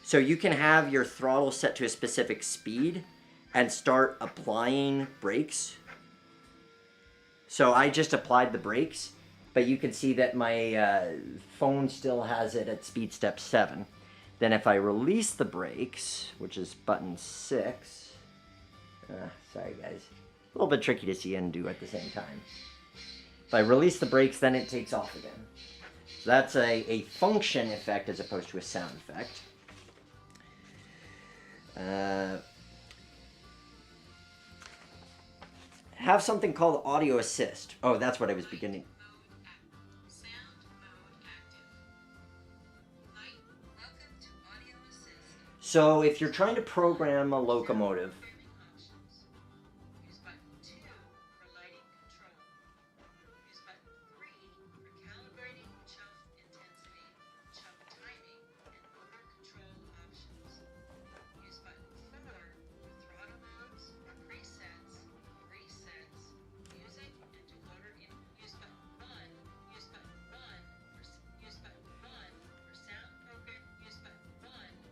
So you can have your throttle set to a specific speed and start applying brakes. So I just applied the brakes, but you can see that my phone still has it at speed step 7. Then if I release the brakes, which is button 6, sorry guys, a little bit tricky to see and do at the same time. If I release the brakes, then it takes off again. So that's a function effect as opposed to a sound effect. Have something called audio assist. Oh, that's what I was beginning. So if you're trying to program a locomotive,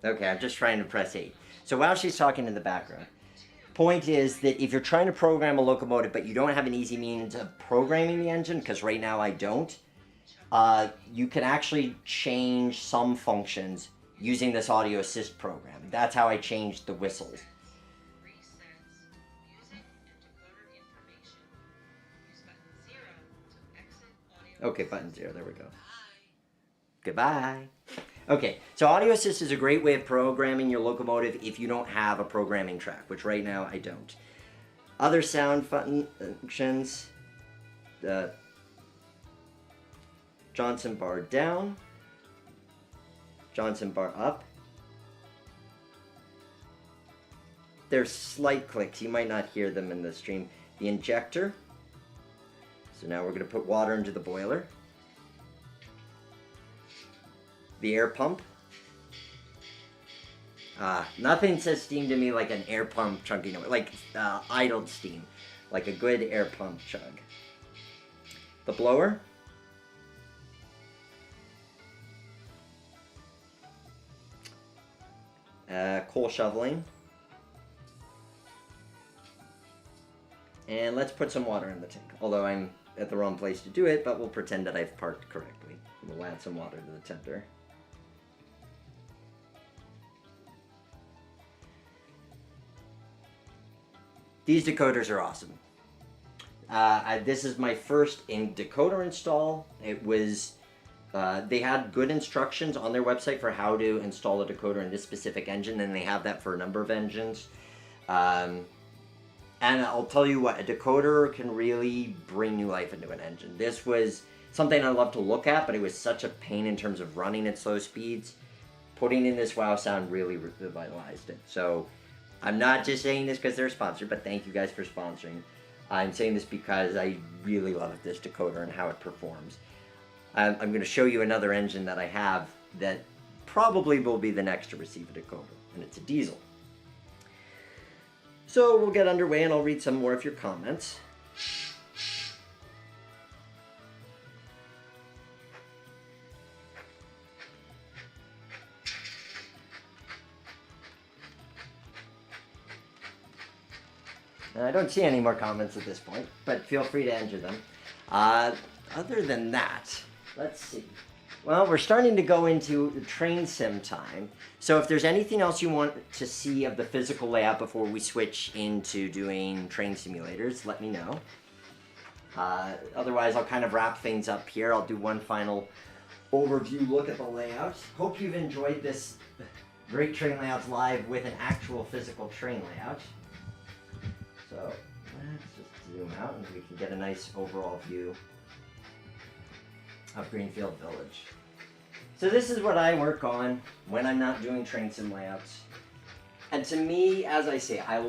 okay, I'm just trying to press 8. So while she's talking in the background, point is that if you're trying to program a locomotive but you don't have an easy means of programming the engine, because right now I don't, you can actually change some functions using this audio assist program. That's how I changed the whistles. Okay, button 0, there we go. Goodbye. Okay, so audio assist is a great way of programming your locomotive if you don't have a programming track, which right now I don't. Other sound functions, Johnson bar down, Johnson bar up. There's slight clicks, you might not hear them in the stream. The injector, so now we're going to put water into the boiler. The air pump. Nothing says steam to me like an air pump chugging, like idled steam, like a good air pump chug. The blower. Coal shoveling. And let's put some water in the tank, although I'm at the wrong place to do it, but we'll pretend that I've parked correctly. We'll add some water to the tender. These decoders are awesome. This is my first decoder install. It was, they had good instructions on their website for how to install a decoder in this specific engine, and they have that for a number of engines. And I'll tell you what, a decoder can really bring new life into an engine. This was something I love to look at, but it was such a pain in terms of running at slow speeds. Putting in this wow sound really revitalized it. So I'm not just saying this because they're sponsored, but thank you guys for sponsoring. I'm saying this because I really love this decoder and how it performs. I'm going to show you another engine that I have that probably will be the next to receive a decoder, and it's a diesel. So we'll get underway and I'll read some more of your comments. I don't see any more comments at this point, but feel free to enter them. Other than that, let's see. Well, we're starting to go into train sim time. So if there's anything else you want to see of the physical layout before we switch into doing train simulators, let me know. Otherwise, I'll kind of wrap things up here. I'll do one final overview look at the layout. Hope you've enjoyed this Great Train Layouts Live with an actual physical train layout. So let's just zoom out and we can get a nice overall view of Greenfield Village. So this is what I work on when I'm not doing train sim layouts. And to me, as I say, I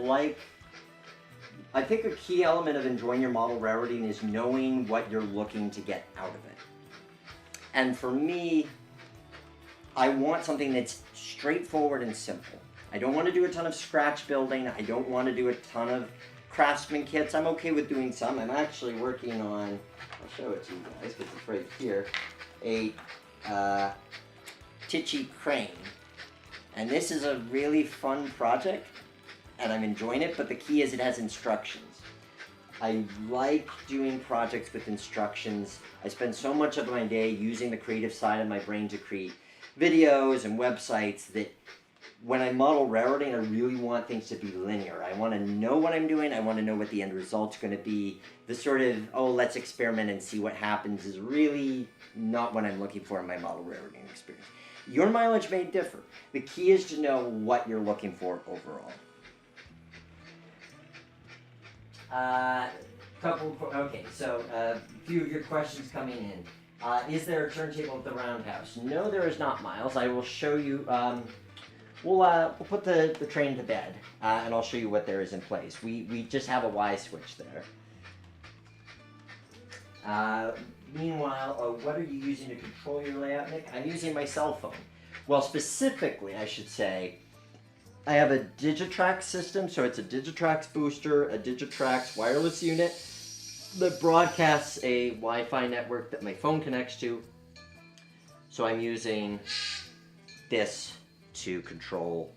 think a key element of enjoying your model railroading is knowing what you're looking to get out of it. And for me, I want something that's straightforward and simple. I don't want to do a ton of scratch building. I don't want to do a ton of craftsman kits. I'm okay with doing some. I'm actually working on, I'll show it to you guys because it's right here, a Titchy crane. And this is a really fun project and I'm enjoying it, but the key is it has instructions. I like doing projects with instructions. I spend so much of my day using the creative side of my brain to create videos and websites that when I model railroading, I really want things to be linear. I want to know what I'm doing. I want to know what the end result's going to be. The sort of, oh, let's experiment and see what happens is really not what I'm looking for in my model railroading experience. Your mileage may differ. The key is to know what you're looking for overall. Okay, so a few of your questions coming in. Is there a turntable at the roundhouse? No, there is not, Miles. I will show you. We'll put the train to bed, and I'll show you what there is in place. We just have a Y switch there. Meanwhile, what are you using to control your layout, Nick? I'm using my cell phone. Well, specifically, I should say, I have a Digitrax system, so it's a Digitrax booster, a Digitrax wireless unit that broadcasts a Wi-Fi network that my phone connects to. So I'm using this to control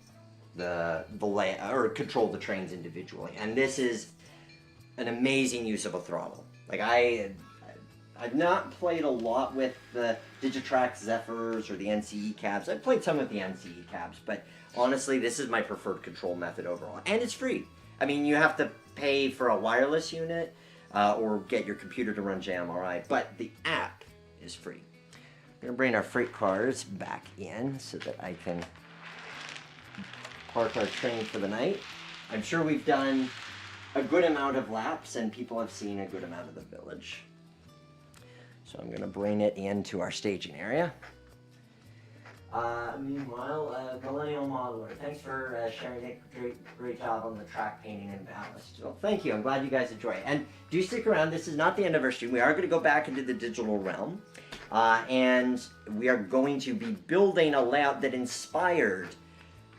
the layout, or control the trains individually. And this is an amazing use of a throttle. Like I've not played a lot with the Digitrax Zephyrs or the NCE cabs. I've played some with the NCE cabs, but honestly, this is my preferred control method overall. And it's free. I mean, you have to pay for a wireless unit or get your computer to run JMRI, but the app is free. We're gonna bring our freight cars back in so that I can park our train for the night. I'm sure we've done a good amount of laps and people have seen a good amount of the village. So I'm gonna bring it into our staging area. Meanwhile, Millennial Modeler, thanks for sharing a great job on the track painting and ballast. Well, thank you. I'm glad you guys enjoy it. And do stick around. This is not the end of our stream. We are going to go back into the digital realm. And we are going to be building a layout that inspired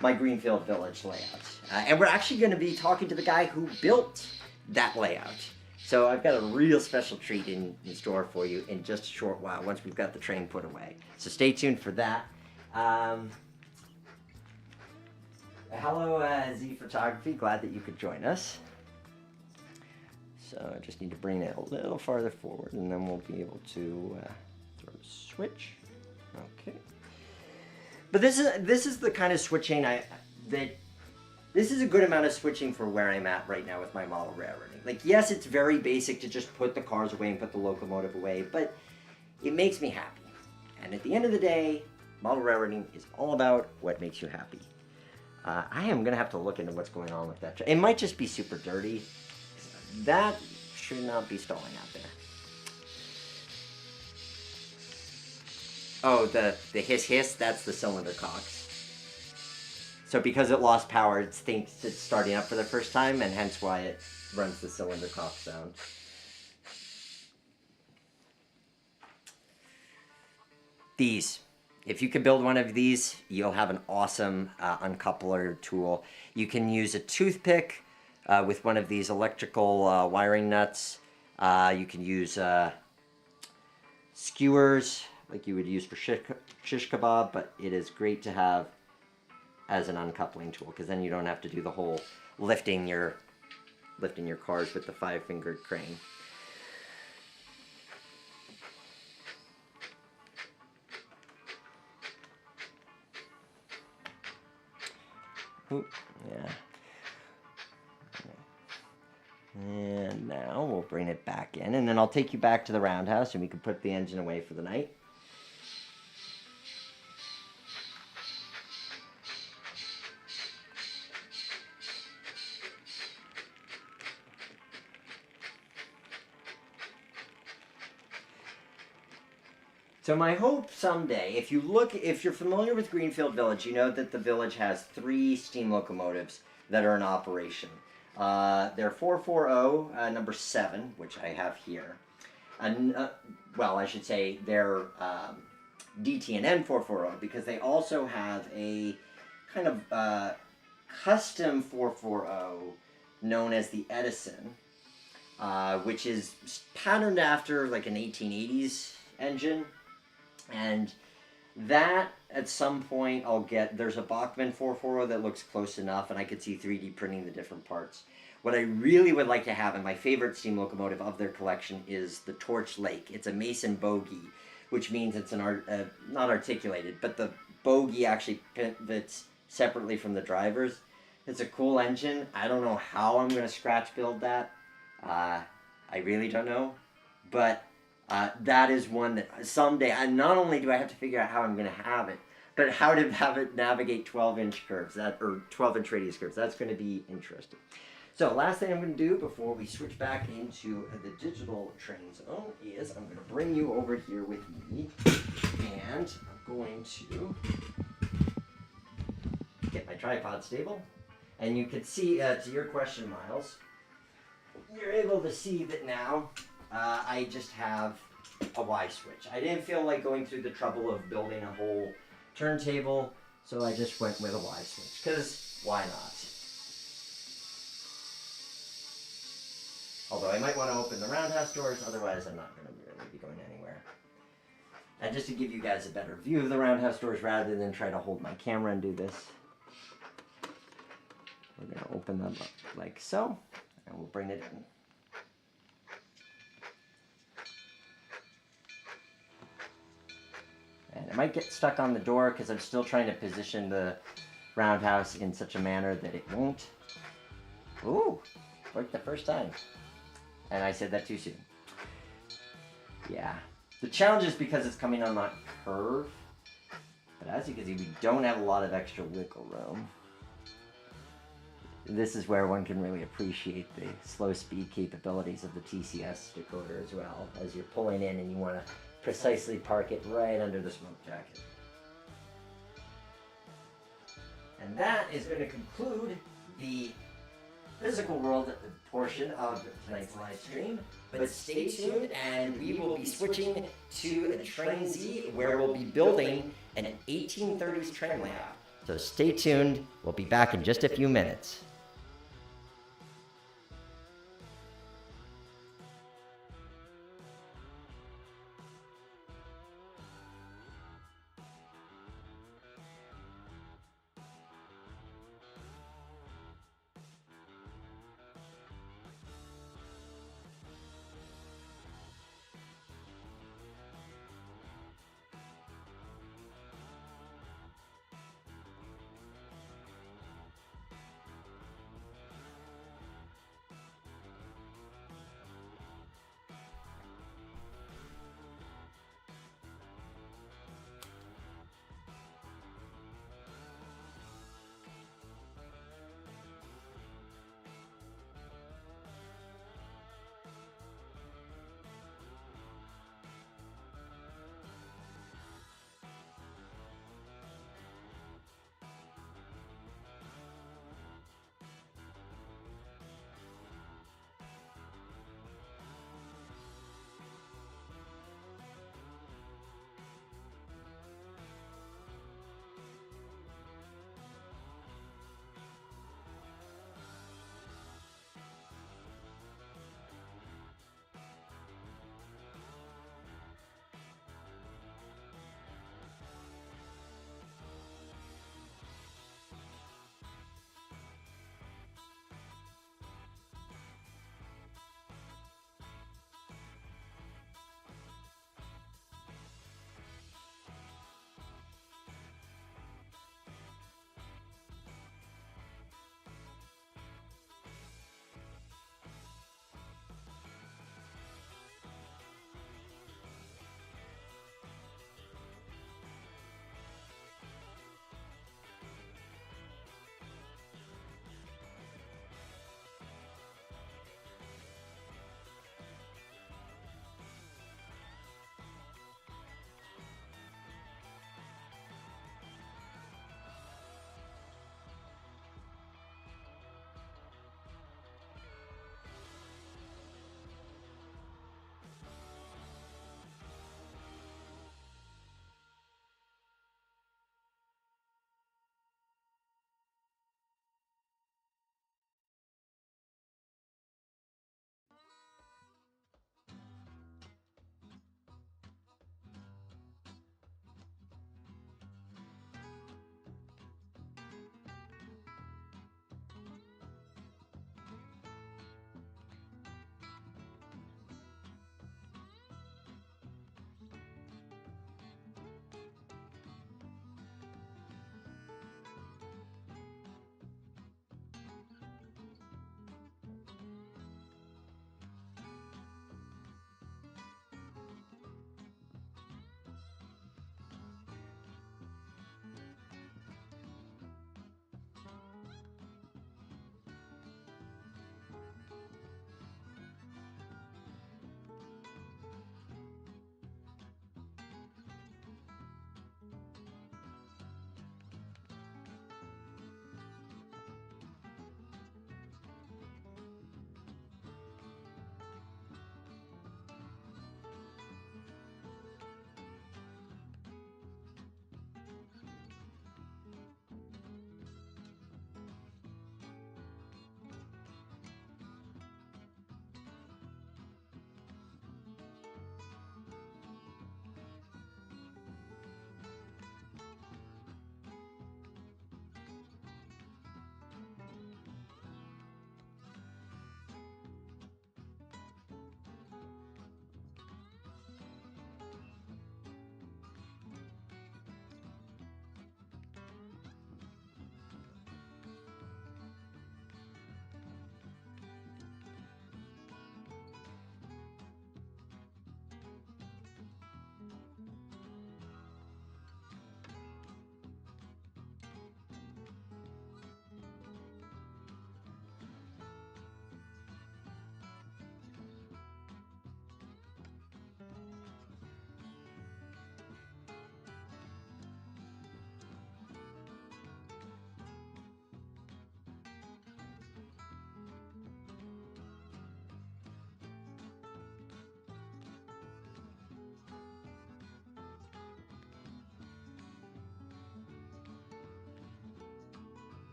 my Greenfield Village layout. And we're actually going to be talking to the guy who built that layout. So I've got a real special treat in store for you in just a short while, once we've got the train put away. So stay tuned for that. Hello, Z Photography. Glad that you could join us. So I just need to bring it a little farther forward, and then we'll be able to throw the switch. Okay. But this is the kind of switching this is a good amount of switching for where I'm at right now with my model railroading. Like, yes, it's very basic to just put the cars away and put the locomotive away, but it makes me happy. And at the end of the day, model railroading is all about what makes you happy. I am going to have to look into what's going on with that. It might just be super dirty. That should not be stalling out there. Oh, the hiss, that's the cylinder cocks. So because it lost power, it thinks it's starting up for the first time, and hence why it runs the cylinder cock sound. These. If you can build one of these, you'll have an awesome uncoupler tool. You can use a toothpick with one of these electrical wiring nuts. You can use skewers like you would use for shish kebab, but it is great to have as an uncoupling tool, because then you don't have to do the whole lifting your cars with the 5-fingered crane. Oop, yeah. And now we'll bring it back in, and then I'll take you back to the roundhouse, and we can put the engine away for the night. So my hope someday, if you're familiar with Greenfield Village, you know that the village has 3 steam locomotives that are in operation. They're 440, number 7, which I have here. And, well, I should say they're DT&N 440, because they also have a kind of custom 440 known as the Edison, which is patterned after like an 1880s engine. And that, at some point, there's a Bachmann 440 that looks close enough, and I could see 3D printing the different parts. What I really would like to have, and my favorite steam locomotive of their collection, is the Torch Lake. It's a Mason bogie, which means it's not articulated, but the bogie actually pivots separately from the drivers. It's a cool engine. I don't know how I'm going to scratch build that. I really don't know, but that is one that someday, and not only do I have to figure out how I'm going to have it, but how to have it navigate 12-inch curves, or 12-inch radius curves. That's going to be interesting. So last thing I'm going to do before we switch back into the digital train zone is I'm going to bring you over here with me, and I'm going to get my tripod stable. And you can see, to your question, Miles, you're able to see that now I just have a Y switch. I didn't feel like going through the trouble of building a whole turntable, so I just went with a Y switch, because why not? Although I might want to open the roundhouse doors, otherwise I'm not going to really be going anywhere. And just to give you guys a better view of the roundhouse doors, rather than try to hold my camera and do this, we're going to open them up like so, and we'll bring it in. And it might get stuck on the door because I'm still trying to position the roundhouse in such a manner that it won't. Ooh, worked the first time. And I said that too soon. Yeah. The challenge is because it's coming on that curve. But as you can see, we don't have a lot of extra wiggle room. This is where one can really appreciate the slow speed capabilities of the TCS decoder as well, as you're pulling in and you want to precisely park it right under the smoke jacket. And that is going to conclude the physical world portion of tonight's live stream. But stay tuned, and we will be switching to Trainz, where we'll be building an 1830s train layout. So stay tuned. We'll be back in just a few minutes.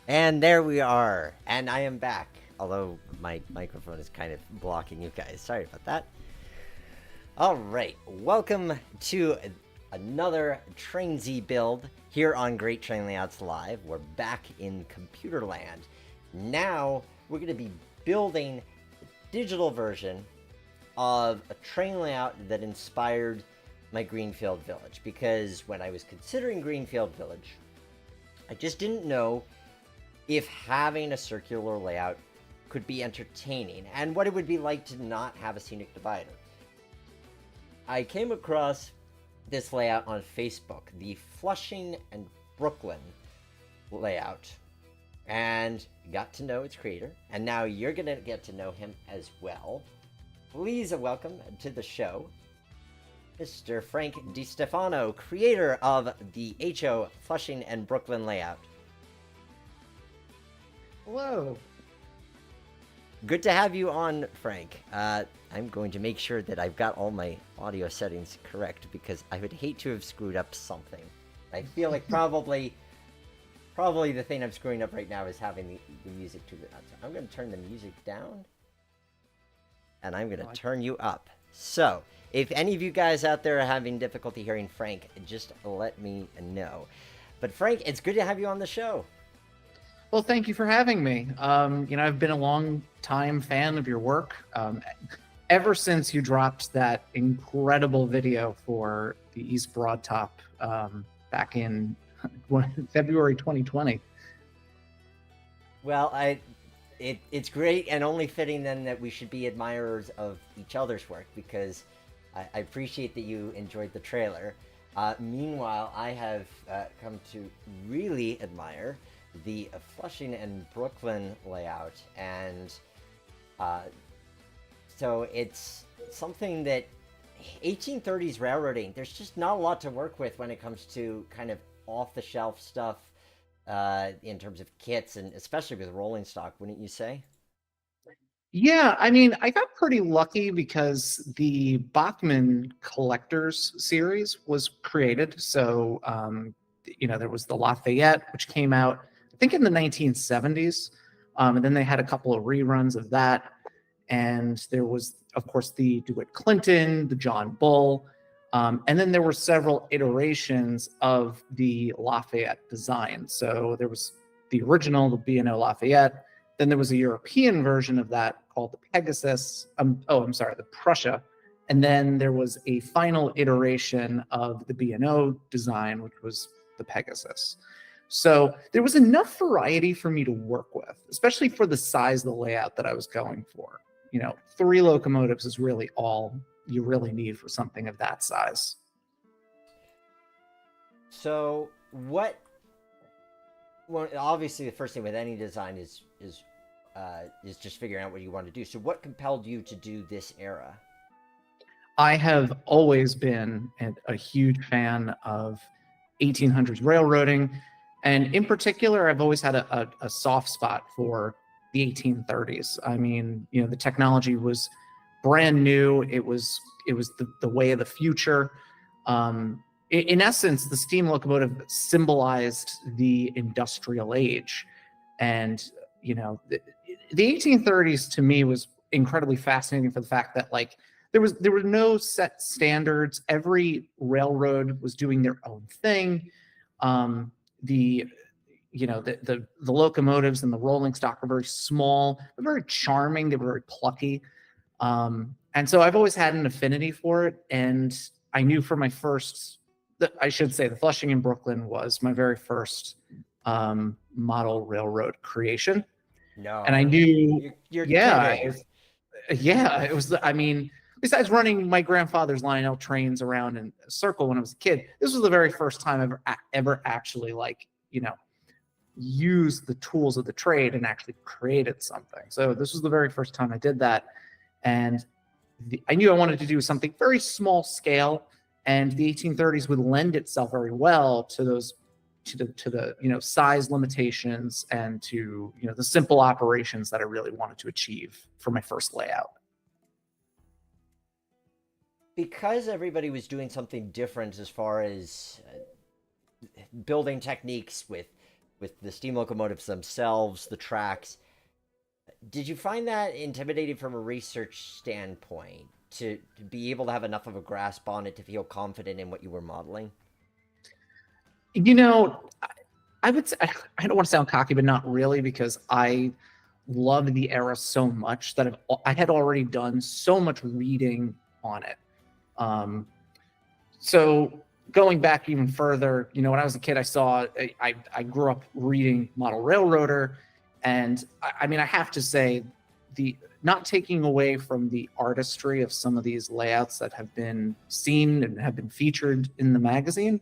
And there we are. And I am back. Although my microphone is kind of blocking you guys. Sorry about that. All right. Welcome to another Trainz build here on Great Train Layouts Live. We're back in computer land. Now we're going to be building a digital version of a train layout that inspired my Greenfield Village. Because when I was considering Greenfield Village, I just didn't know if having a circular layout could be entertaining and what it would be like to not have a scenic divider. I came across this layout on Facebook, the Flushing and Brooklyn layout, and got to know its creator, and now you're going to get to know him as well. Please welcome to the show, Mr. Frank DeStefano, creator of the HO Flushing and Brooklyn layout. Hello. Good to have you on, Frank. I'm going to make sure that I've got all my audio settings correct because I would hate to have screwed up something. I feel like probably the thing I'm screwing up right now is having the music too loud. So I'm going to turn the music down, and I'm going to turn you up. So if any of you guys out there are having difficulty hearing Frank, just let me know. But Frank, it's good to have you on the show. Well, thank you for having me. I've been a long time fan of your work. Ever since you dropped that incredible video for the East Broad Top back in February 2020. Well, it's great and only fitting then that we should be admirers of each other's work because I appreciate that you enjoyed the trailer. Meanwhile, I have come to really admire the Flushing and Brooklyn layout, and so it's something that 1830s railroading, there's just not a lot to work with when it comes to kind of off-the-shelf stuff in terms of kits, and especially with rolling stock, wouldn't you say? Yeah, I mean, I got pretty lucky because the Bachmann Collectors series was created. So, there was the Lafayette, which came out, I think, in the 1970s. And then they had a couple of reruns of that. And there was, of course, the DeWitt Clinton, the John Bull. And then there were several iterations of the Lafayette design. So there was the original, the B&O Lafayette. Then there was a European version of that called the Pegasus. The Prussia. And then there was a final iteration of the B&O design, which was the Pegasus. So there was enough variety for me to work with, especially for the size of the layout that I was going for. 3 locomotives is really all you really need for something of that size. So well, obviously the first thing with any design is just figuring out what you want to do. So what compelled you to do this era? I have always been a huge fan of 1800s railroading. And in particular, I've always had a soft spot for the 1830s. I mean, the technology was brand new. It was the way of the future. In essence, the steam locomotive symbolized the industrial age. And, the 1830s to me was incredibly fascinating for the fact that there were no set standards. Every railroad was doing their own thing. The locomotives and the rolling stock were very small, but very charming. They were very plucky. And so I've always had an affinity for it. And I knew for my first, the Flushing in Brooklyn was my very first model railroad creation. No. And I knew, you're it was, besides running my grandfather's Lionel trains around in a circle when I was a kid, this was the very first time I've ever actually used the tools of the trade and actually created something. So this was the very first time I did that. And I knew I wanted to do something very small scale, and the 1830s would lend itself very well to those, to the size limitations and to the simple operations that I really wanted to achieve for my first layout. Because everybody was doing something different as far as building techniques with with the steam locomotives themselves, the tracks. Did you find that intimidating from a research standpoint to be able to have enough of a grasp on it to feel confident in what you were modeling? You know, I would say, I don't want to sound cocky, but not really, because I love the era so much that I had already done so much reading on it. So going back even further, you know, when I was a kid, I grew up reading Model Railroader, and I mean, I have to say, the not taking away from the artistry of some of these layouts that have been seen and have been featured in the magazine,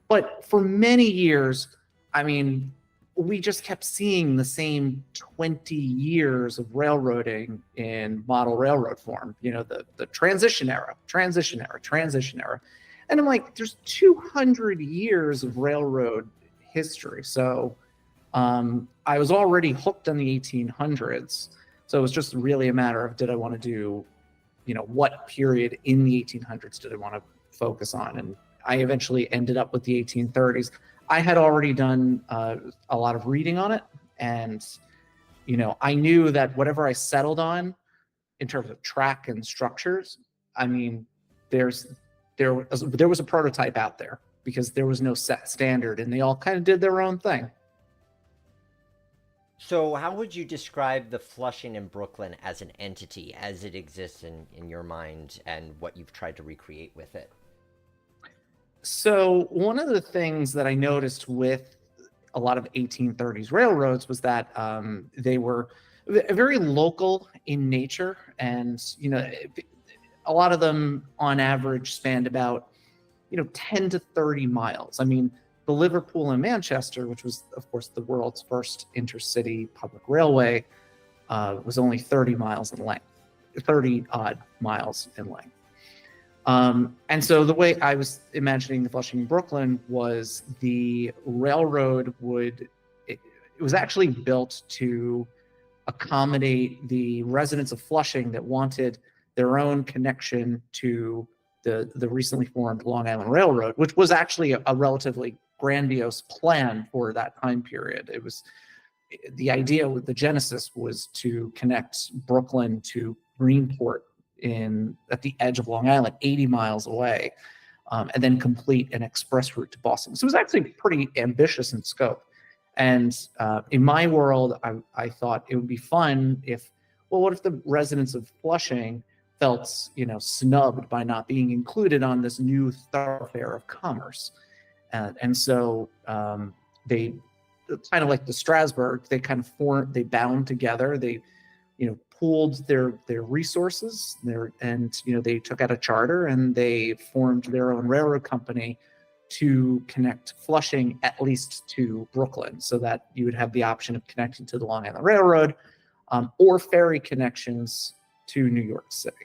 but for many years, I mean, we just kept seeing the same 20 years of railroading in model railroad form, you know, the transition era, transition era, transition era. And I'm like, there's 200 years of railroad history. So I was already hooked on the 1800s. So it was just really a matter of, did I want to do, you know, what period in the 1800s did I want to focus on? And I eventually ended up with the 1830s. I had already done a lot of reading on it, and you know, I knew that whatever I settled on in terms of track and structures, I mean, there was a prototype out there, because there was no set standard, and they all kind of did their own thing. So how would you describe the Flushing in Brooklyn as an entity, as it exists in your mind, and what you've tried to recreate with it? So one of the things that I noticed with a lot of 1830s railroads was that they were very local in nature, and you know, a lot of them on average spanned about, you know, 10 to 30 miles. I mean, the Liverpool and Manchester, which was of course the world's first intercity public railway, was only 30 miles in length, 30 odd miles in length. And so the way I was imagining the Flushing in Brooklyn was the railroad it was actually built to accommodate the residents of Flushing that wanted their own connection to the recently formed Long Island Railroad, which was actually a relatively grandiose plan for that time period. It was, the idea with the genesis was to connect Brooklyn to Greenport at the edge of Long Island, 80 miles away, and then complete an express route to Boston. So it was actually pretty ambitious in scope. And in my world, I thought it would be fun if, well, what if the residents of Flushing felt, you know, snubbed by not being included on this new thoroughfare of commerce? And so they, kind of like the Strasbourg, they bound together. They, you know, pooled their resources and you know, they took out a charter and they formed their own railroad company to connect Flushing at least to Brooklyn, so that you would have the option of connecting to the Long Island Railroad or ferry connections to New York City.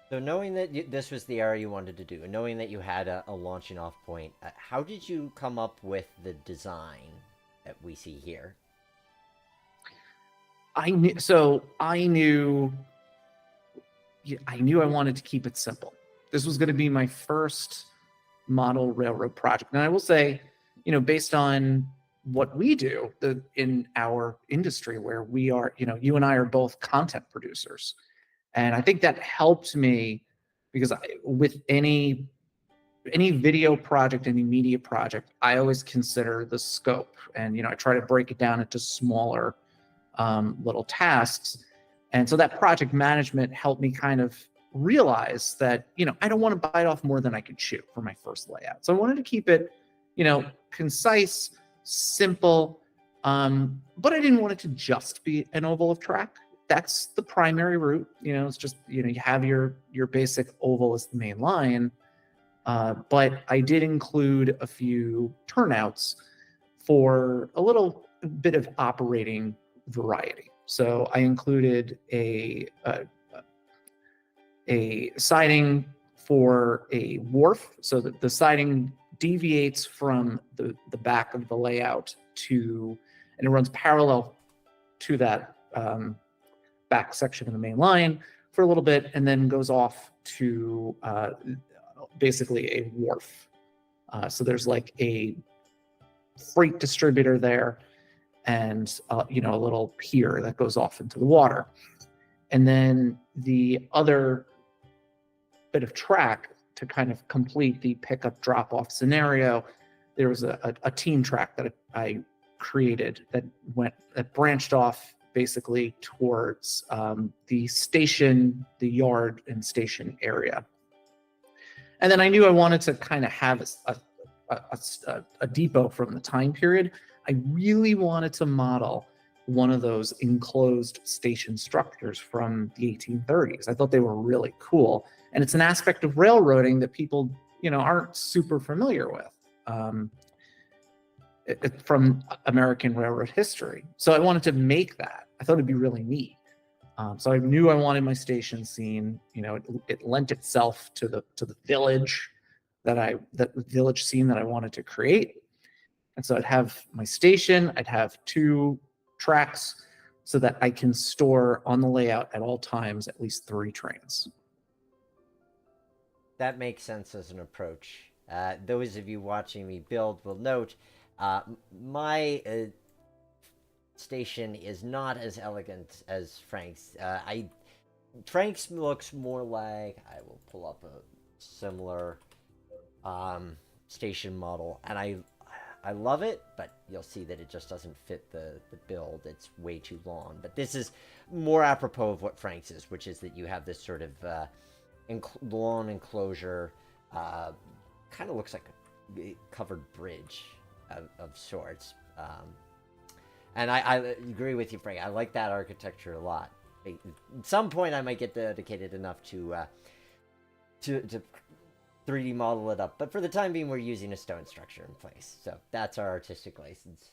So knowing that this was the area you wanted to do, and knowing that you had a launching off point, how did you come up with the design that we see here? I knew I wanted to keep it simple. This was going to be my first model railroad project. And I will say, you know, based on what we do in our industry, where we are, you know, you and I are both content producers. And I think that helped me, because with any video project, any media project, I always consider the scope. And, you know, I try to break it down into smaller little tasks. And so that project management helped me kind of realize that, you know, I don't want to bite off more than I could chew for my first layout. So I wanted to keep it, you know, concise, simple, but I didn't want it to just be an oval of track. That's the primary route. You know, it's just, you know, you have your basic oval as the main line, but I did include a few turnouts for a little bit of operating variety. So I included a siding for a wharf, so that the siding deviates from the back of the layout and it runs parallel to that back section of the main line for a little bit, and then goes off to basically a wharf. So there's like a freight distributor there, and you know, a little pier that goes off into the water. And then the other bit of track to kind of complete the pickup drop-off scenario, there was a team track that I created that branched off basically towards the station, the yard and station area. And then I knew I wanted to kind of have a depot from the time period. I really wanted to model one of those enclosed station structures from the 1830s. I thought they were really cool. And it's an aspect of railroading that people, you know, aren't super familiar with from American railroad history. So I wanted to make that. I thought it'd be really neat. So I knew I wanted my station scene. You know, it lent itself to the village the village scene that I wanted to create. And so I'd have my station. I'd have 2 tracks so that I can store on the layout at all times at least 3 trains. That makes sense as an approach. Those of you watching me build will note my station is not as elegant as Frank's. Frank's looks more like, I will pull up a similar station model, and I love it, but you'll see that it just doesn't fit the build. It's way too long. But this is more apropos of what Frank's is, which is that you have this sort of lawn enclosure, kind of looks like a covered bridge of sorts. And I agree with you, Frank. I like that architecture a lot. At some point, I might get dedicated enough to 3D model it up. But for the time being, we're using a stone structure in place. So that's our artistic license.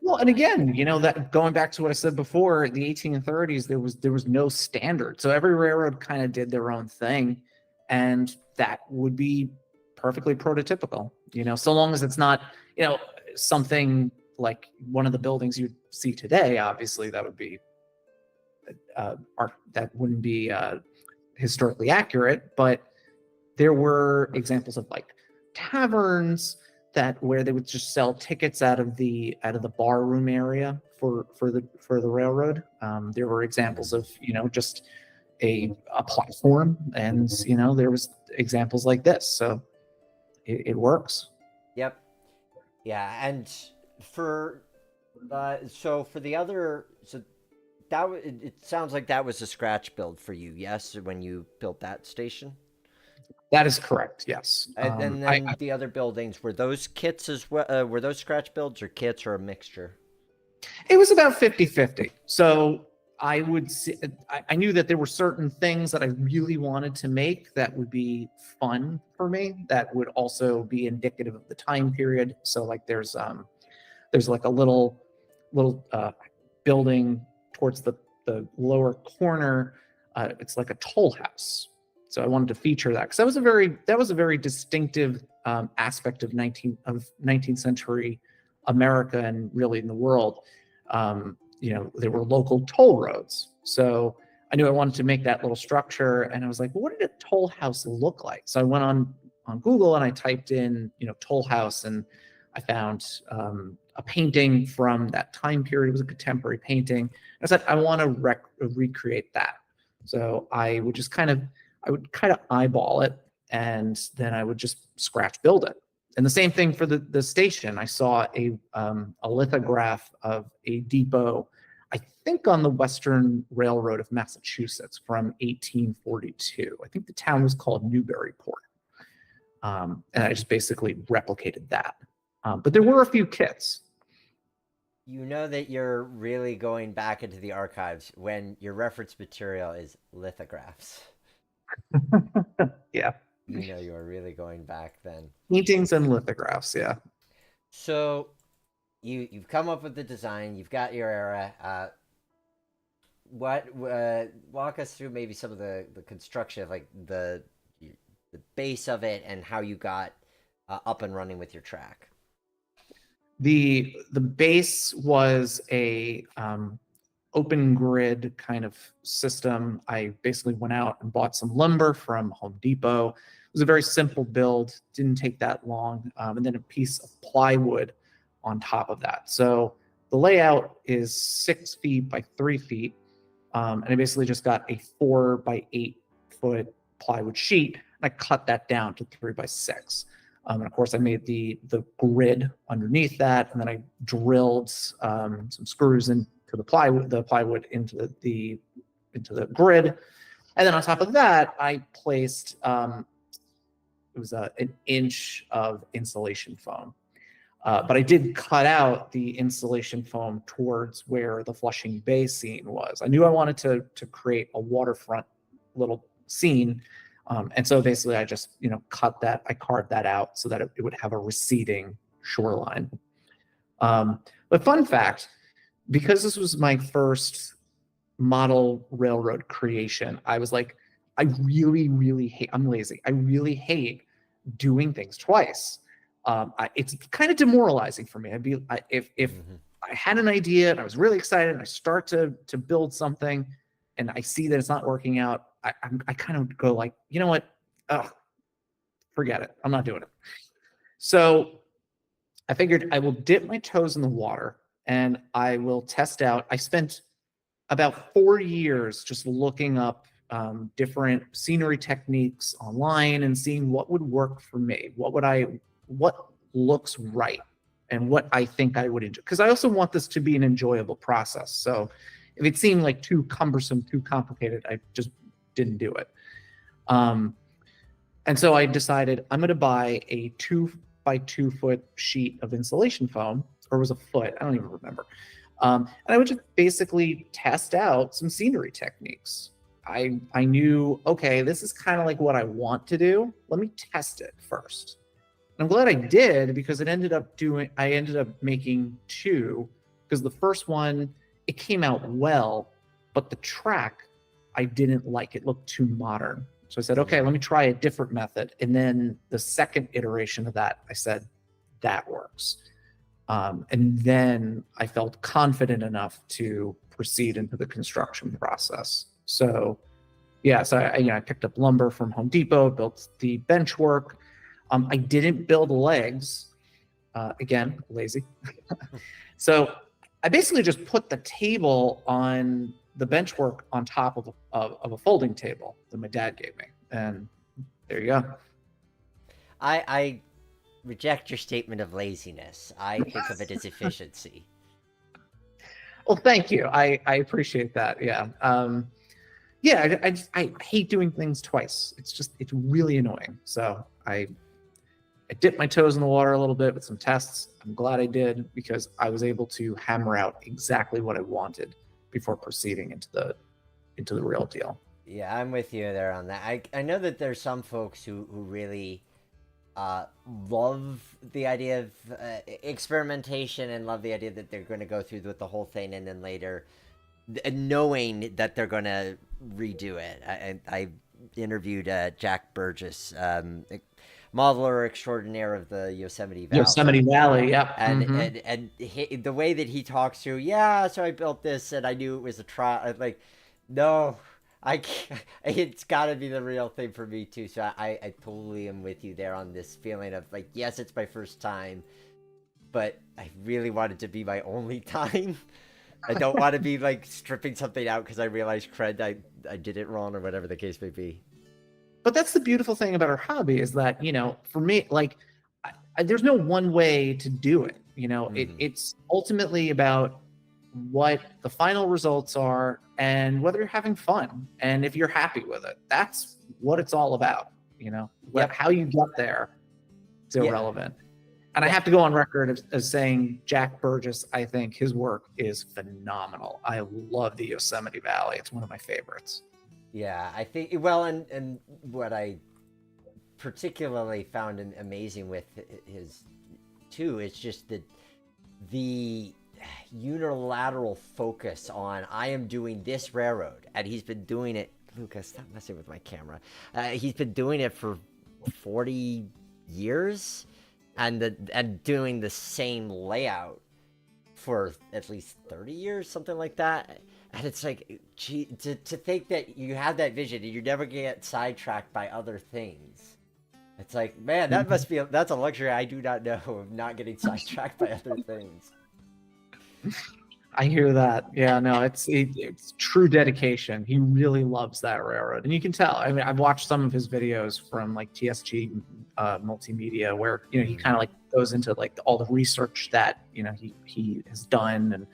Well, and again, you know, that going back to what I said before, the 1830s, there was no standard. So every railroad kind of did their own thing, and that would be perfectly prototypical, you know, so long as it's not, you know, something like one of the buildings you'd see today. Obviously, that would be that wouldn't be historically accurate, but there were examples of like taverns where they would just sell tickets out of the bar room area for the railroad. There were examples of, you know, just a platform, and you know, there was examples like this. So it works. Yep. Yeah, and for the other, so that it sounds like that was a scratch build for you, yes, when you built that station. That is correct. Yes. And then the other buildings, were those kits as well? Were those scratch builds or kits or a mixture? It was about 50-50. So I would say, I knew that there were certain things that I really wanted to make that would be fun for me, that would also be indicative of the time period. So like there's like a little building towards the lower corner. It's like a toll house. So I wanted to feature that because that was a very distinctive aspect of 19th century America, and really in the world. You know, there were local toll roads. So I knew I wanted to make that little structure, and I was like, well, what did a toll house look like? So I went on Google and I typed in, you know, toll house, and I found a painting from that time period. It was a contemporary painting. I said, I want to recreate that. So I would kind of eyeball it, and then I would just scratch build it. And the same thing for the station. I saw a lithograph of a depot, I think on the Western Railroad of Massachusetts from 1842. I think the town was called Newburyport. And I just basically replicated that. But there were a few kits. You know that you're really going back into the archives when your reference material is lithographs. Yeah. You know you're really going back then. Paintings and lithographs, yeah. So you've come up with the design, you've got your era. Walk us through maybe some of the construction of like the base of it and how you got up and running with your track. The base was a open grid kind of system. I basically went out and bought some lumber from Home Depot. It was a very simple build, didn't take that long. And then a piece of plywood on top of that. So the layout is 6 feet by 3 feet. And I basically just got a 4 by 8 foot plywood sheet. And I cut that down to 3 by 6. And of course, I made the grid underneath that, and then I drilled some screws into the plywood into the grid. And then on top of that, I placed it was an inch of insulation foam. But I did cut out the insulation foam towards where the Flushing Bay scene was. I knew I wanted to create a waterfront little scene. And so basically I just, cut that, I carved that out so that it would have a receding shoreline. But fun fact, because this was my first model railroad creation, I was like, I really, really hate, I'm lazy. I really hate doing things twice. It's kind of demoralizing for me. If I had an idea and I was really excited and I start to build something and I see that it's not working out, I kind of go like, you know what? Forget it. I'm not doing it. So I figured I will dip my toes in the water and I will test out. I spent about 4 years just looking up different scenery techniques online and seeing what would work for me. What looks right and what I think I would enjoy. Because I also want this to be an enjoyable process. So if it seemed like too cumbersome, too complicated, I just didn't do it. And so I decided I'm going to buy a 2 by 2 foot sheet of insulation foam, or it was a foot, I don't even remember. And I would just basically test out some scenery techniques. I knew, okay, this is kind of like what I want to do. Let me test it first. And I'm glad I did, because I ended up making 2, because the first one, it came out well, but the track, I didn't like. It looked too modern. So I said, okay, let me try a different method. And then the second iteration of that, I said, that works. And then I felt confident enough to proceed into the construction process. So yeah, so I picked up lumber from Home Depot, built the bench work. I didn't build legs. Again, lazy. So I basically just put the table on the bench work on top of a folding table that my dad gave me. And there you go. I reject your statement of laziness. I think of it as efficiency. Well, thank you. I appreciate that. Yeah. I hate doing things twice. It's really annoying. So I dipped my toes in the water a little bit with some tests. I'm glad I did, because I was able to hammer out exactly what I wanted before proceeding into the real deal. Yeah, I'm with you there on that. I know that there's some folks who really love the idea of experimentation and love the idea that they're going to go through with the whole thing and then later knowing that they're going to redo it. I interviewed Jack Burgess, modeler extraordinaire of the Yosemite Valley. Yosemite Valley, yeah. And the way that he talks through, yeah, so I built this and I knew it was a trial. Like, no, I can't, it's got to be the real thing for me too. So I totally am with you there on this feeling of like, yes, it's my first time, but I really want it to be my only time. I don't want to be like stripping something out because I realized I did it wrong or whatever the case may be. But that's the beautiful thing about our hobby is that, for me, like, there's no one way to do it. It's ultimately about what the final results are and whether you're having fun and if you're happy with it. That's what it's all about. How you get there is irrelevant. And I have to go on record as saying Jack Burgess, I think his work is phenomenal. I love the Yosemite Valley. It's one of my favorites. Yeah, I think, well, and what I particularly found amazing with his too is just the unilateral focus on, I am doing this railroad, and he's been doing it, Lucas, stop messing with my camera. He's been doing it for 40 years and doing the same layout for at least 30 years, something like that. And it's like, gee, to think that you have that vision and you never get sidetracked by other things It's like, man, that must be that's a luxury I do not know, of not getting sidetracked by other things. I hear that. Yeah, no, it's true dedication. He really loves that railroad, and you can tell. I mean, I've watched some of his videos from like TSG Multimedia, where he kind of like goes into like all the research that he has done, and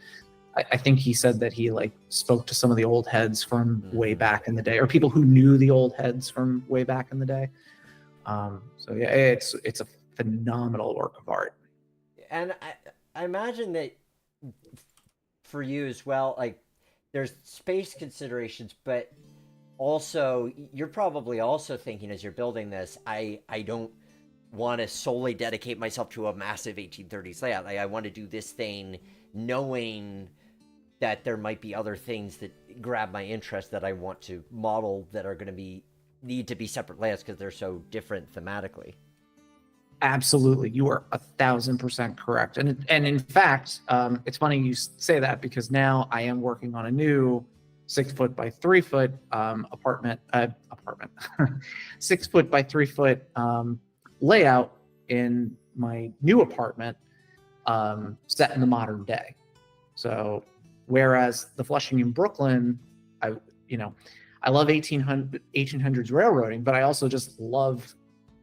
I think he said that he like spoke to some of the old heads from way back in the day, or people who knew the old heads from way back in the day. So yeah, it's a phenomenal work of art. And I imagine that for you as well, like there's space considerations, but also you're probably also thinking as you're building this, I don't want to solely dedicate myself to a massive 1830s layout. Like I want to do this thing knowing that there might be other things that grab my interest that I want to model that are going to need to be separate layouts because they're so different thematically. Absolutely, you are 1,000% correct. And in fact, it's funny you say that, because now I am working on a new 6 foot by 3 foot apartment 6 foot by 3 foot layout in my new apartment, set in the modern day. So whereas the Flushing in Brooklyn, I love 1800s railroading, but I also just love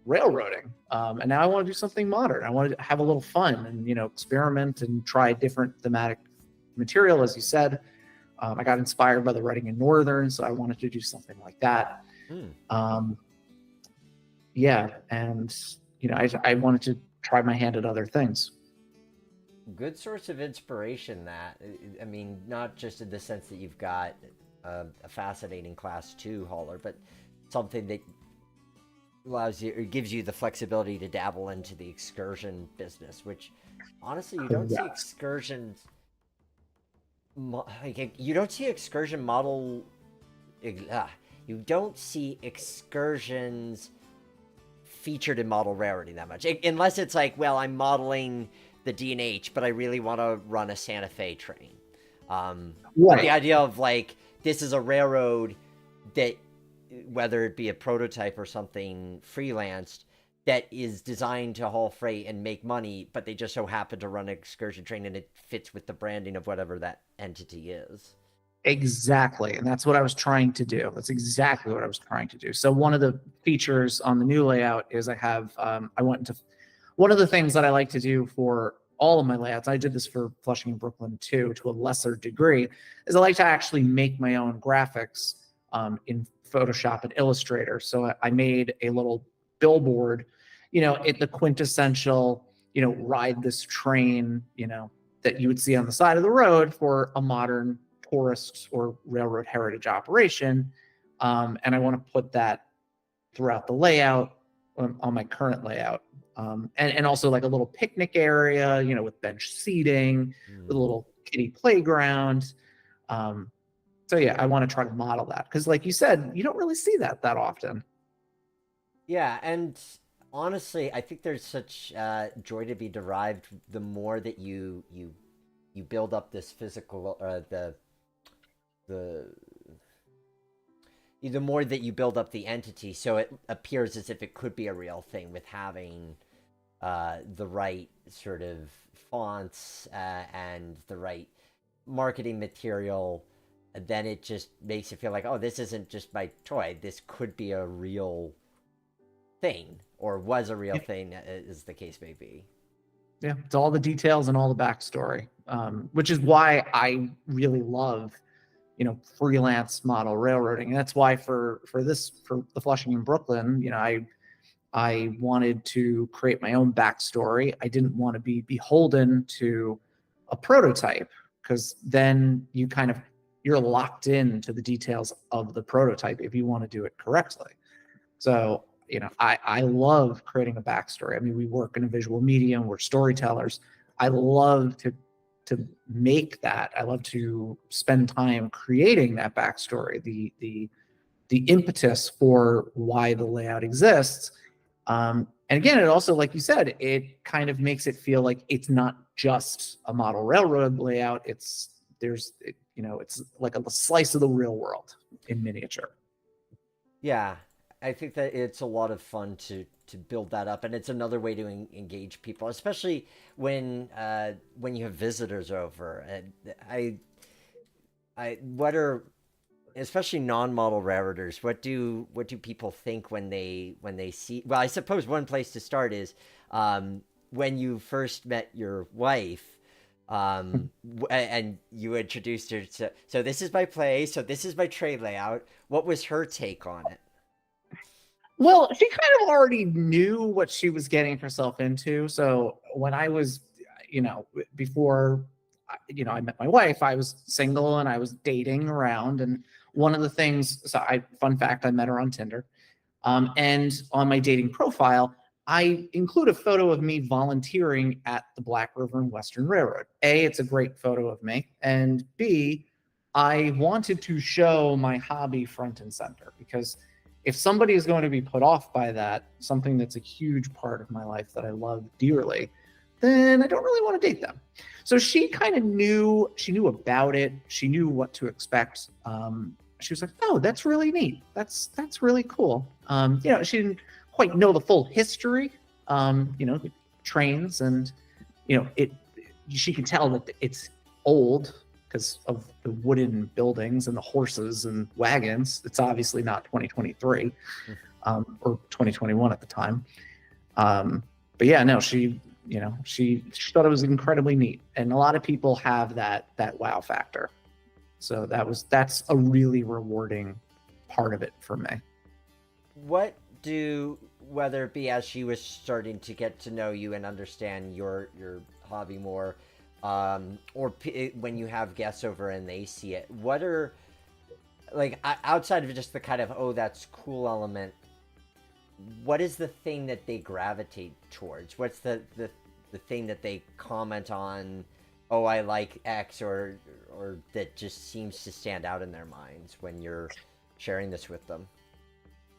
railroading. And now I want to do something modern. I want to have a little fun and, experiment and try different thematic material. As you said, I got inspired by the writing in Northern, so I wanted to do something like that. Yeah. And, I wanted to try my hand at other things. Good source of inspiration, that. I mean, not just in the sense that you've got a fascinating Class 2 hauler, but something that allows you, or gives you the flexibility to dabble into the excursion business, which honestly you don't see excursions you don't see excursions featured in model railroading that much, unless it's like, well, I'm modeling the D&H, but I really want to run a Santa Fe train. But the idea of like, this is a railroad that, whether it be a prototype or something freelanced, that is designed to haul freight and make money, but they just so happen to run an excursion train and it fits with the branding of whatever that entity is. Exactly. And that's what I was trying to do. That's exactly what I was trying to do. So one of the features on the new layout is I have, I went into one of the things that I like to do for all of my layouts. I did this for Flushing in Brooklyn too, to a lesser degree, is I like to actually make my own graphics in Photoshop and Illustrator. So I made a little billboard, the quintessential, ride this train, that you would see on the side of the road for a modern tourist or railroad heritage operation. And I want to put that throughout the layout on my current layout. And also like a little picnic area, with bench seating, with a little kiddie playground. So yeah, I want to try to model that, because like you said, you don't really see that often. Yeah, and honestly, I think there's such joy to be derived the more that you build up this physical, the more that you build up the entity, so it appears as if it could be a real thing, with having the right sort of fonts and the right marketing material. Then it just makes it feel like, oh, this isn't just my toy. This could be a real thing, or was a real thing, as the case may be. Yeah, it's all the details and all the backstory, which is why I really love, freelance model railroading. And that's why for the Flushing in Brooklyn, I wanted to create my own backstory. I didn't want to be beholden to a prototype, because then you're locked into the details of the prototype if you want to do it correctly. So, I love creating a backstory. I mean, we work in a visual medium, we're storytellers. I love to make that. I love to spend time creating that backstory, the impetus for why the layout exists. And again, it also, like you said, it kind of makes it feel like it's not just a model railroad layout. It's like a slice of the real world in miniature. Yeah, I think that it's a lot of fun to build that up, and it's another way to engage people, especially when you have visitors over. And what are, especially non-model railroaders, what do people think when they see? Well, I suppose one place to start is when you first met your wife, and you introduced her to, so this is my place, so this is my tray layout. What was her take on it? Well, she kind of already knew what she was getting herself into. So when I was, before, I met my wife, I was single and I was dating around. And one of the things, fun fact, I met her on Tinder. And on my dating profile, I include a photo of me volunteering at the Black River and Western Railroad. A, it's a great photo of me. And B, I wanted to show my hobby front and center, because if somebody is going to be put off by that, something that's a huge part of my life that I love dearly, then I don't really want to date them. So she kind of knew, she knew about it. She knew what to expect. She was like, "Oh, that's really neat. That's really cool." She didn't quite know the full history, the trains, and she can tell that it's old because of the wooden buildings and the horses and wagons. It's obviously not 2023 or 2021 at the time. But yeah, no, she thought it was incredibly neat, and a lot of people have that wow factor. So that's a really rewarding part of it for me. Whether it be as she was starting to get to know you and understand your hobby more, or when you have guests over and they see it, what are, like, outside of just the kind of, oh, that's cool element, what is the thing that they gravitate towards? What's the thing that they comment on, oh, I like X, or that just seems to stand out in their minds when you're sharing this with them?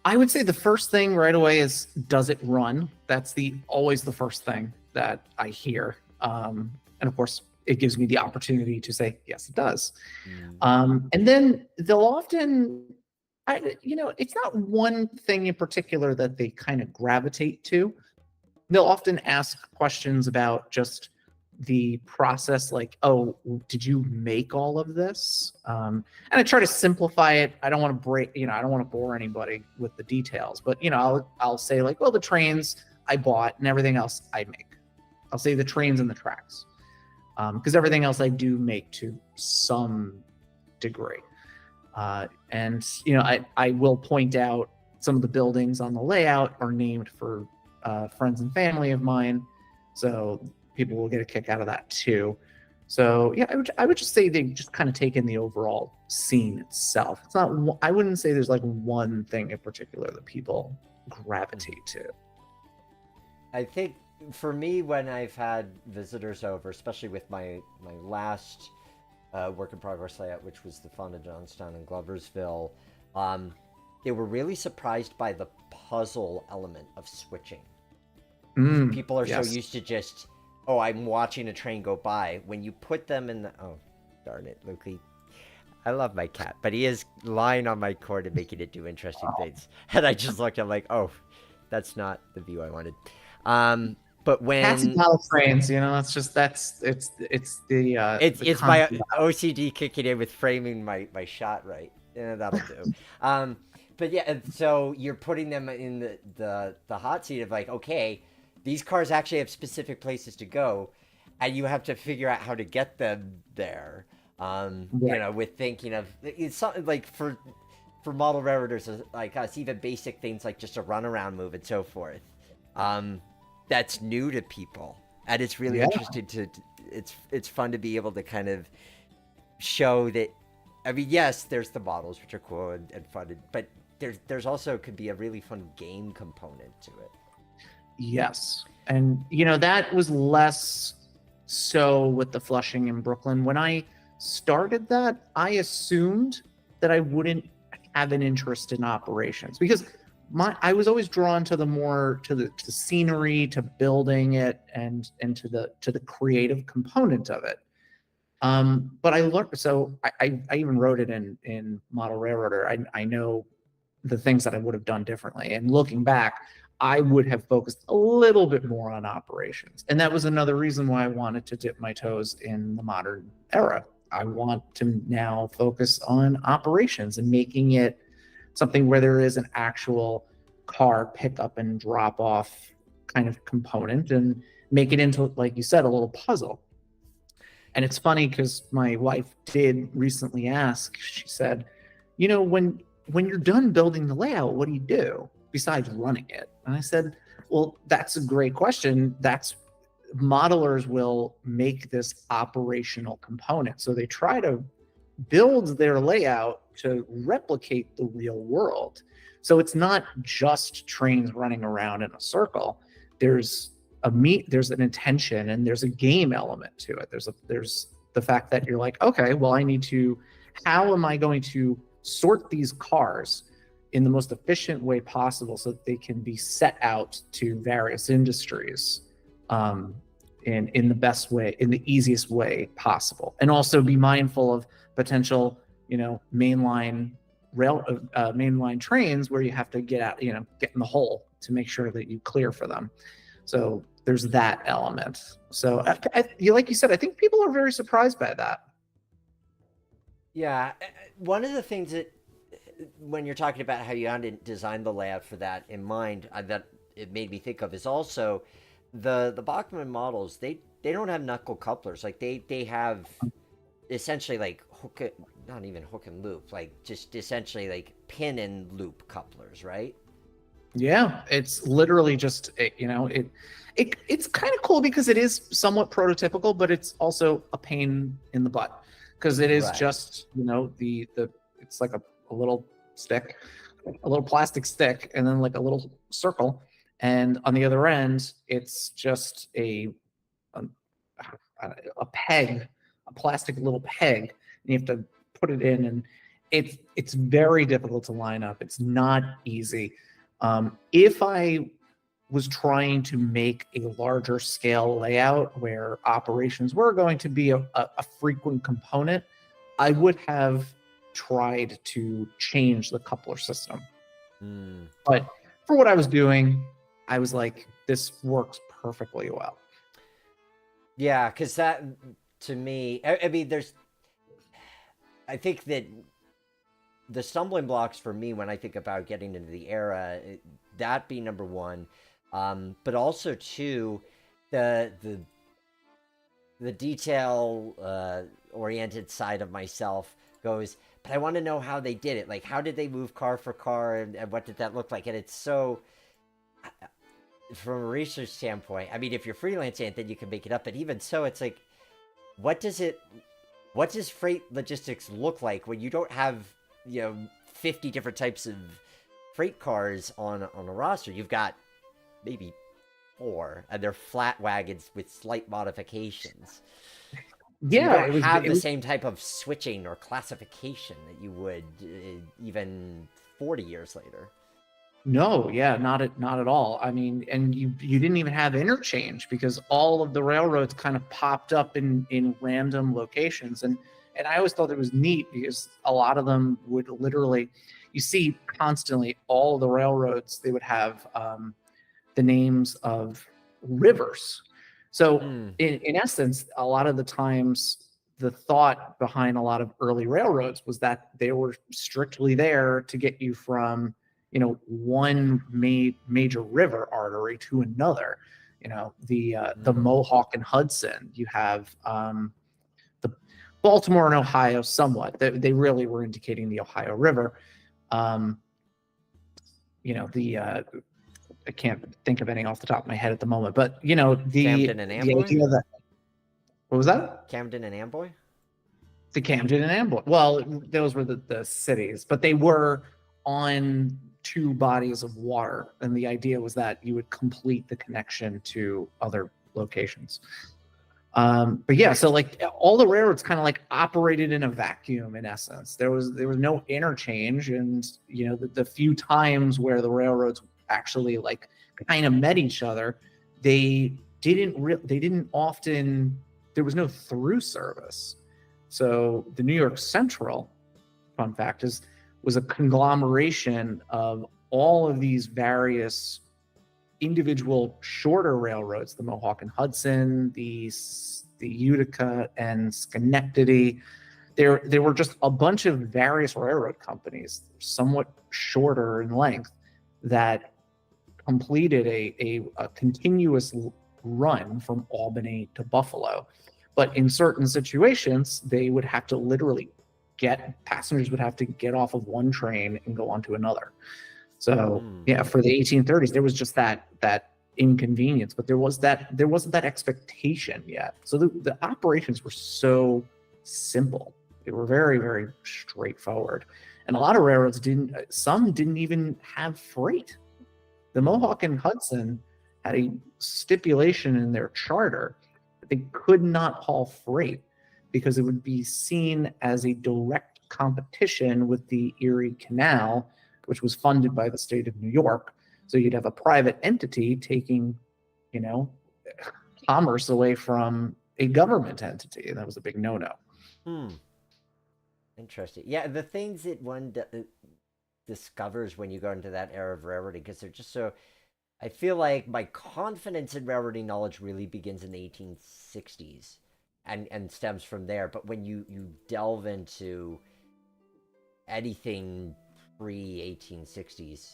I would say the first thing right away is, does it run? That's always the first thing that I hear. And of course, it gives me the opportunity to say, yes, it does. And then they'll often, it's not one thing in particular that they kind of gravitate to. They'll often ask questions about just the process, like, oh, did you make all of this? And I try to simplify it. I don't want to I don't want to bore anybody with the details, but I'll say, like, well, the trains I bought and everything else I make. I'll say the trains and the tracks, because everything else I do make to some degree. And I will point out some of the buildings on the layout are named for friends and family of mine, so people will get a kick out of that too. So yeah, I would just say they just kind of take in the overall scene itself. It's not, I wouldn't say there's like one thing in particular that people gravitate to. I think for me, when I've had visitors over, especially with my last work in progress layout, which was the Fonda Johnstown in Gloversville, they were really surprised by the puzzle element of switching. People are so used to just, oh, I'm watching a train go by. When you put them in the, oh, darn it, Lukey. I love my cat, but he is lying on my cord and making it do interesting things. And I just looked, I'm like, oh, that's not the view I wanted. But when cats and model trains, it's just, it's my OCD kicking in with framing my shot right. Yeah, that'll do. But yeah, so you're putting them in the hot seat of like, okay, these cars actually have specific places to go, and you have to figure out how to get them there. With thinking of, it's something like for model railroaders like us, even basic things like just a runaround move and so forth. That's new to people, and it's really interesting to. It's fun to be able to kind of show that. I mean, yes, there's the models, which are cool and fun, but there's also could be a really fun game component to it. Yes. And, that was less so with the Flushing in Brooklyn. When I started that, I assumed that I wouldn't have an interest in operations, because I was always drawn to the scenery, to building it, and to the creative component of it. But I learned, so I even wrote it in Model Railroader. I know the things that I would have done differently. And looking back, I would have focused a little bit more on operations. And that was another reason why I wanted to dip my toes in the modern era. I want to now focus on operations and making it something where there is an actual car pick up and drop off kind of component, and make it into, like you said, a little puzzle. And it's funny because my wife did recently ask, she said, you know, when you're done building the layout, what do you do besides running it? And I said, well, that's a great question. Modelers will make this operational component. So they try to build their layout to replicate the real world. So it's not just trains running around in a circle. There's an intention, and there's a game element to it. There's the fact that you're like, okay, well, how am I going to sort these cars in the most efficient way possible so that they can be set out to various industries in the best way, in the easiest way possible, and also be mindful of potential, mainline trains where you have to get out, get in the hole to make sure that you clear for them. So there's that element. So like you said, I think people are very surprised by that. Yeah, one of the things that, when you're talking about how you had to design the layout for that in mind, that it made me think of is also the Bachmann models. They don't have knuckle couplers. Like they have essentially like not even hook and loop, like just essentially like pin and loop couplers, right? Yeah, it's literally just it's kind of cool because it is somewhat prototypical, but it's also a pain in the butt because it is Right. just it's like a little stick, a little plastic stick, and then like a little circle, and on the other end it's just a peg, a plastic little peg, and you have to put it in, and it's very difficult to line up. It's not easy. If I was trying to make a larger scale layout where operations were going to be a frequent component, I would have tried to change the coupler system. But for what I was doing, I was like, this works perfectly well. Yeah, because that, to me, I mean, I think that the stumbling blocks for me when I think about getting into the era, that being number one, but also two, the detail oriented side of myself goes, but I want to know how they did it. Like, how did they move car for car, and what did that look like? And it's so, from a research standpoint, I mean, if you're freelancing, then you can make it up. But even so, it's like, what does freight logistics look like when you don't have 50 different types of freight cars on a roster? You've got maybe 4, and they're flat wagons with slight modifications. Yeah, you don't have the same type of switching or classification that you would even 40 years later. No, yeah, not at all. I mean, and you didn't even have interchange because all of the railroads kind of popped up in random locations, and I always thought it was neat because a lot of them would literally, you see constantly all the railroads, they would have the names of rivers. So in essence, a lot of the times the thought behind a lot of early railroads was that they were strictly there to get you from one major river artery to another. The Mohawk and Hudson. You have the Baltimore and Ohio somewhat. They really were indicating the Ohio River. I can't think of any off the top of my head at the moment, but Camden and Amboy? The idea that, what was that? Camden and Amboy? The Camden and Amboy. Well, those were the cities, but they were on 2 bodies of water, and the idea was that you would complete the connection to other locations. But yeah, so like all the railroads kind of like operated in a vacuum in essence. There was no interchange, and the few times where the railroads actually like kind of met each other, they didn't often, there was no through service. So the New York Central, fun fact, was a conglomeration of all of these various individual shorter railroads, the Mohawk and Hudson, the Utica and Schenectady. There were just a bunch of various railroad companies, somewhat shorter in length, that completed a continuous run from Albany to Buffalo. But in certain situations, they would have to literally passengers would have to get off of one train and go onto another. So yeah, for the 1830s, there was just that inconvenience, but there wasn't that expectation yet. So the operations were so simple. They were very, very straightforward. And a lot of railroads some didn't even have freight. The Mohawk and Hudson had a stipulation in their charter that they could not haul freight because it would be seen as a direct competition with the Erie Canal, which was funded by the state of New York. So you'd have a private entity taking, commerce away from a government entity, and that was a big no-no. Interesting. Yeah, the things that one discovers when you go into that era of railroading, because they're just so. I feel like my confidence in railroading knowledge really begins in the 1860s, and stems from there. But when you delve into anything pre-1860s,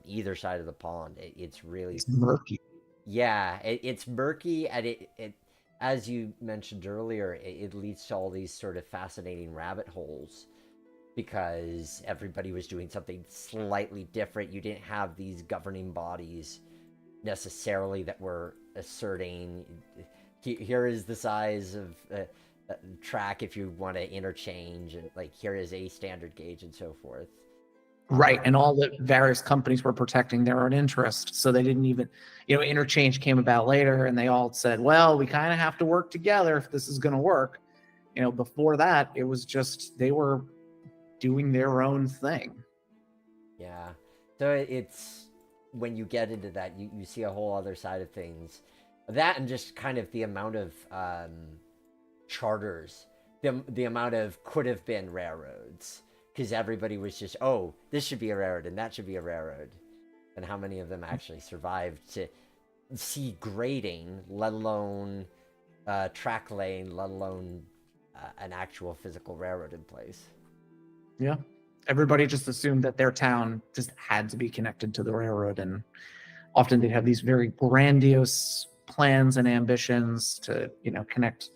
either side of the pond, it's really murky. Yeah, it's murky, and it as you mentioned earlier, it leads to all these sort of fascinating rabbit holes because everybody was doing something slightly different. You didn't have these governing bodies necessarily that were asserting, here is the size of track if you want to interchange, and like here is a standard gauge and so forth. Right, and all the various companies were protecting their own interest, so they didn't even, interchange came about later, and they all said, well, we kind of have to work together if this is going to work. Before that, it was just, they were doing their own thing. Yeah, so it's, when you get into that, you see a whole other side of things. That and just kind of the amount of charters, the amount of could have been railroads. Because everybody was just, oh, this should be a railroad and that should be a railroad. And how many of them actually survived to see grading, let alone track lane, let alone an actual physical railroad in place. Yeah. Everybody just assumed that their town just had to be connected to the railroad. And often they'd have these very grandiose plans and ambitions to, connect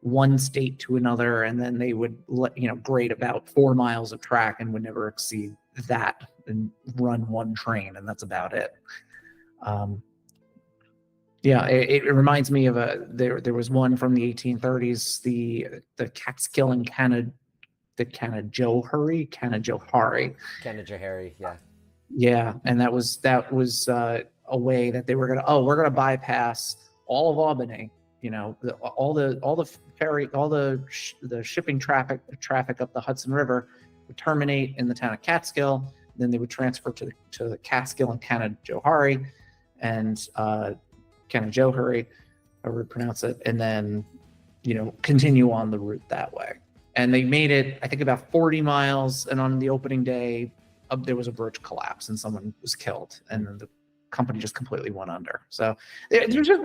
one state to another, and then they would grade about 4 miles of track and would never exceed that and run one train, and that's about it. It reminds me of there was one from the 1830s, the Catskill and Canajoharie, yeah, and that was a way that they were we're gonna bypass all of Albany, all the ferry, all the shipping traffic up the Hudson River would terminate in the town of Catskill. Then they would transfer to the Catskill and Canajoharie, however you pronounce it, and then continue on the route that way. And they made it, I think, about 40 miles. And on the opening day, there was a bridge collapse and someone was killed, and the company just completely went under. So there's just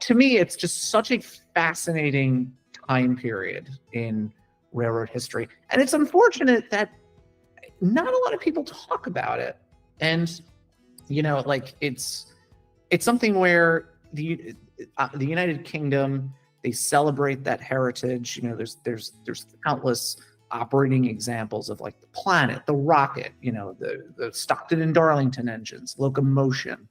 to me, it's just such a fascinating time period in railroad history, and it's unfortunate that not a lot of people talk about it. And it's something where the United Kingdom, they celebrate that heritage. There's countless operating examples of the Planet, the Rocket, the Stockton and Darlington engines, locomotion.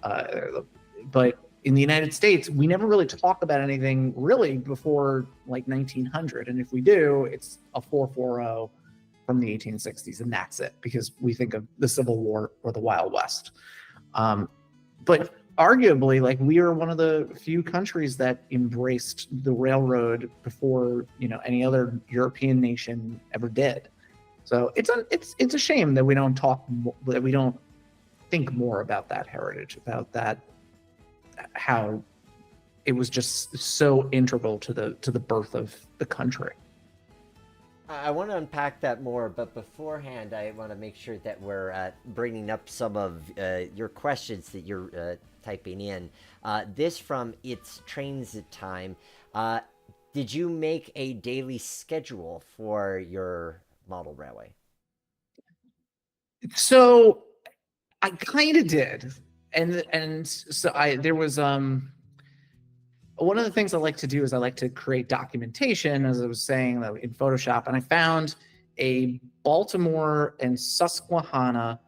But in the United States, we never really talk about anything really before 1900. And if we do, it's a 440 from the 1860s, and that's it, because we think of the Civil War or the Wild West. But arguably, we are one of the few countries that embraced the railroad before any other European nation ever did. So it's a shame that we don't think more about that heritage, about that, how it was just so integral to the birth of the country. I want to unpack that more, but beforehand, I want to make sure that we're bringing up some of your questions that you're typing in. This from It's Trainz Time. Did you make a daily schedule for your model railway? So I kind of did, and so there was one of the things I like to do is I like to create documentation, as I was saying, in Photoshop, and I found a Baltimore and Susquehanna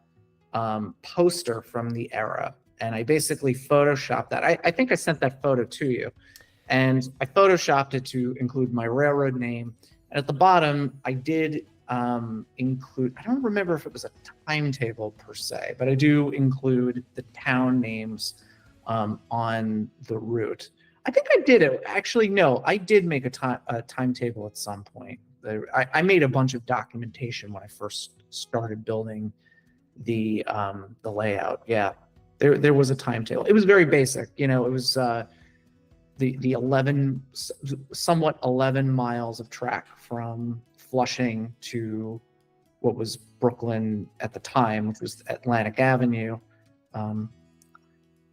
poster from the era, and I basically photoshopped that. I think I sent that photo to you, and I photoshopped it to include my railroad name. And at the bottom, I did include, I don't remember if it was a timetable per se, but I do include the town names on the route. I think I did it. Actually, no, I did make a timetable at some point. I made a bunch of documentation when I first started building the layout. Yeah, there was a timetable. It was very basic. You know, it was the somewhat 11 miles of track from Flushing to what was Brooklyn at the time, which was Atlantic Avenue,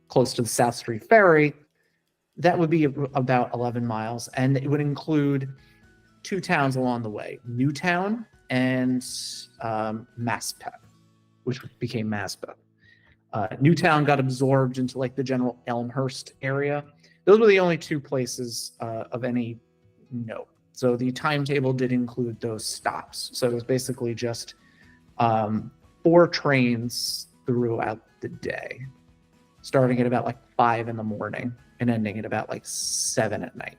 close to the South Street Ferry. That would be about 11 miles, and it would include two towns along the way, Newtown and Maspeth, which became Maspeth. Newtown got absorbed into like the general Elmhurst area. Those were the only two places of any note. So the timetable did include those stops. So it was basically just 4 trains throughout the day, starting at about like 5 in the morning and ending at about like 7 at night.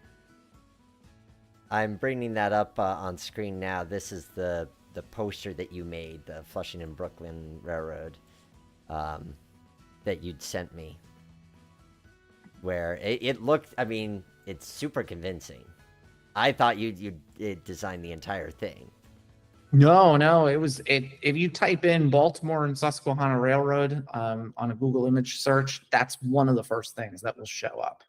I'm bringing that up on screen now. This is the poster that you made, the Flushing and Brooklyn Railroad, that you'd sent me. Where it looked, I mean, it's super convincing. I thought you'd design the entire thing. No, it was it. If you type in Baltimore and Susquehanna Railroad on a Google image search, that's one of the first things that will show up.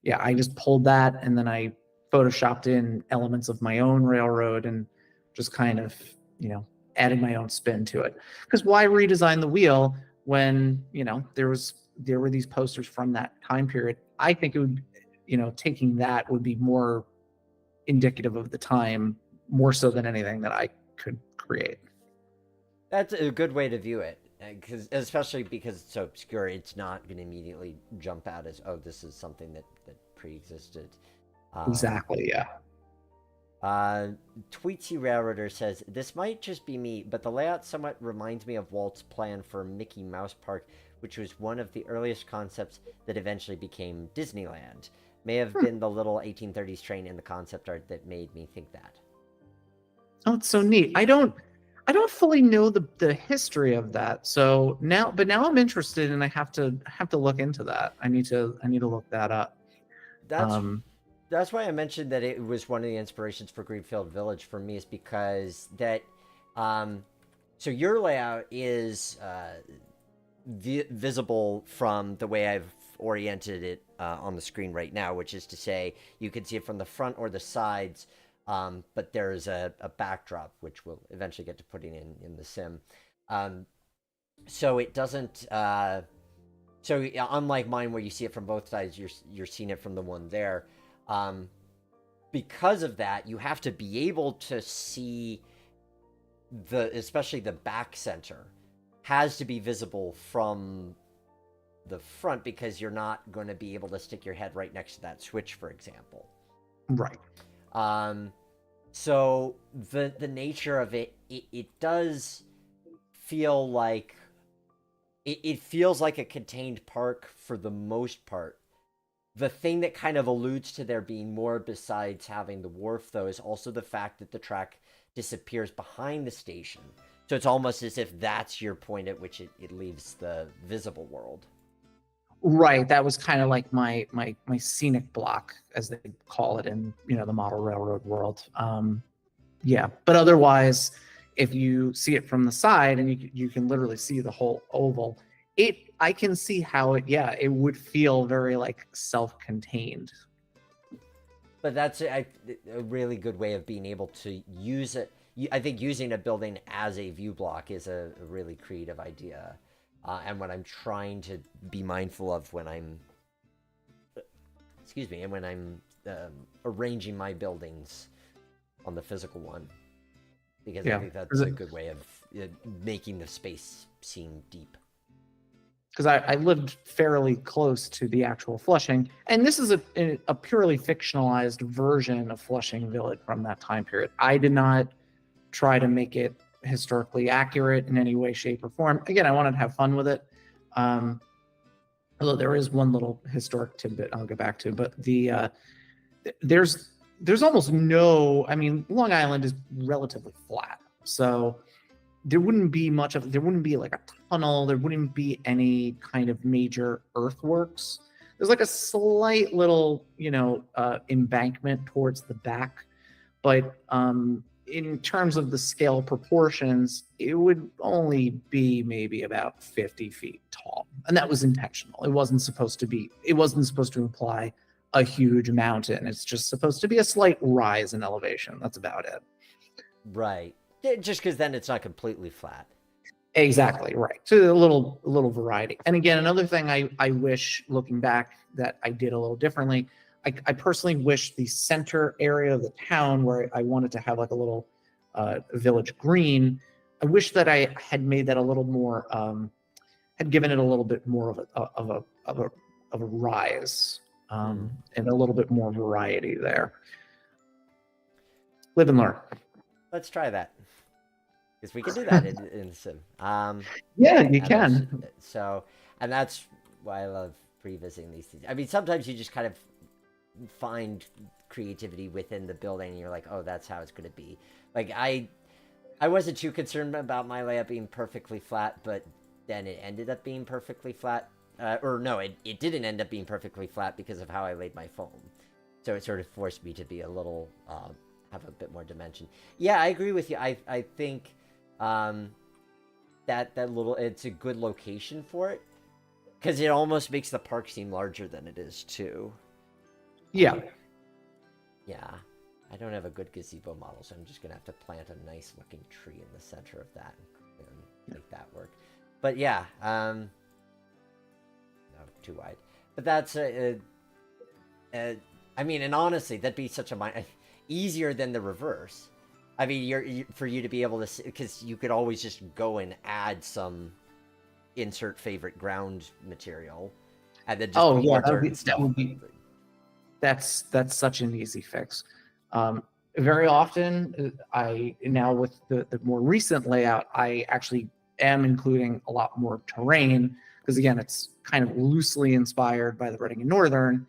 Yeah, I just pulled that and then I photoshopped in elements of my own railroad and just kind of, you know, added my own spin to it. Because why redesign the wheel when, you know, there were these posters from that time period? I think it would, you know, taking that would be more indicative of the time, more so than anything that I could create. That's a good way to view it, especially because it's so obscure. It's not going to immediately jump out as, oh, this is something that pre-existed. Exactly, yeah. Tweetsy Railroader says, this might just be me, but the layout somewhat reminds me of Walt's plan for Mickey Mouse Park, which was one of the earliest concepts that eventually became Disneyland. May have been the little 1830s train in the concept art that made me think that. Oh, it's so neat. I don't fully know the history of that. So now I'm interested, and I have to look into that. I need to look that up. That's why I mentioned that it was one of the inspirations for Greenfield Village for me, is because that so your layout is visible from the way I've oriented it on the screen right now, which is to say you can see it from the front or the sides, but there's a backdrop, which we'll eventually get to putting in the sim. So it doesn't so unlike mine where you see it from both sides, you're seeing it from the one there. Because of that, you have to be able to see especially the back center has to be visible from the front, because you're not going to be able to stick your head right next to that switch, for example. Right. So the nature of it does feel like it feels like a contained park for the most part. The thing that kind of alludes to there being more besides having the wharf, though, is also the fact that the track disappears behind the station. So it's almost as if that's your point at which it leaves the visible world. Right. That was kind of like my scenic block, as they call it in, you know, the model railroad world. Yeah. But otherwise, if you see it from the side and you can literally see the whole oval, I can see how it would feel very like self-contained. But that's a really good way of being able to use it. I think using a building as a view block is a really creative idea, and what I'm trying to be mindful of when I'm, excuse me, and when I'm arranging my buildings on the physical one, because I think that's a good way of making the space seem deep. Because I lived fairly close to the actual Flushing, and this is a purely fictionalized version of Flushing Village from that time period. I did not try to make it historically accurate in any way, shape, or form. Again, I wanted to have fun with it. Although there is one little historic tidbit I'll get back to, but there's almost no. I mean, Long Island is relatively flat, so there wouldn't be much of. There wouldn't be like a tunnel. There wouldn't be any kind of major earthworks. There's like a slight little, embankment towards the back, but in terms of the scale proportions, it would only be maybe about 50 feet tall, and that was intentional. It wasn't supposed to be. It wasn't supposed to imply a huge mountain. It's just supposed to be a slight rise in elevation. That's about it. Right. Just because then it's not completely flat. Exactly right. So a little variety. And again, another thing I wish, looking back, that I did a little differently. I personally wish the center area of the town, where I wanted to have like a little village green, I wish that I had made that a little more, had given it a little bit more of a rise, and a little bit more variety there. Live and learn. Let's try that. Because we can do that in Sim. Yeah, you can. And that's why I love revisiting these things. I mean, sometimes you just kind of find creativity within the building, and you're like, oh, that's how it's going to be. Like, I wasn't too concerned about my layout being perfectly flat, but then it ended up being perfectly flat. It didn't end up being perfectly flat because of how I laid my foam. So it sort of forced me to be a little, have a bit more dimension. Yeah, I agree with you. I think that little, it's a good location for it, because it almost makes the park seem larger than it is too. Yeah. Yeah. I don't have a good gazebo model, so I'm just gonna have to plant a nice looking tree in the center of that and make that work. But yeah, no, too wide. But that's I mean, and honestly, that'd be such a easier than the reverse. I mean, for you to be able to, because you could always just go and add some insert favorite ground material, and then just that would be. That's such an easy fix. Very often, now with the more recent layout, I actually am including a lot more terrain, because again, it's kind of loosely inspired by the Reading and Northern,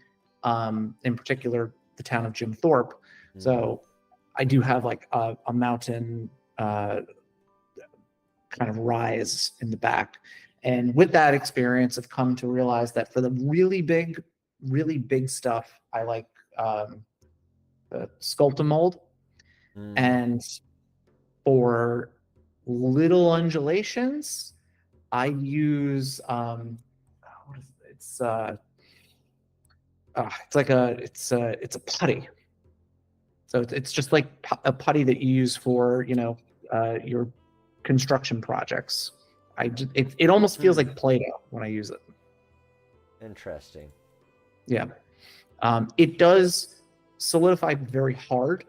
in particular the town of Jim Thorpe. Mm-hmm. So I do have like a mountain kind of rise in the back. And with that experience, I've come to realize that for the really big stuff, I like the sculpt and mold. And for little undulations, I use what is it? It's a putty. So it's just like a putty that you use for your construction projects. It almost feels like Play-Doh when I use it. Interesting. Yeah. It does solidify very hard,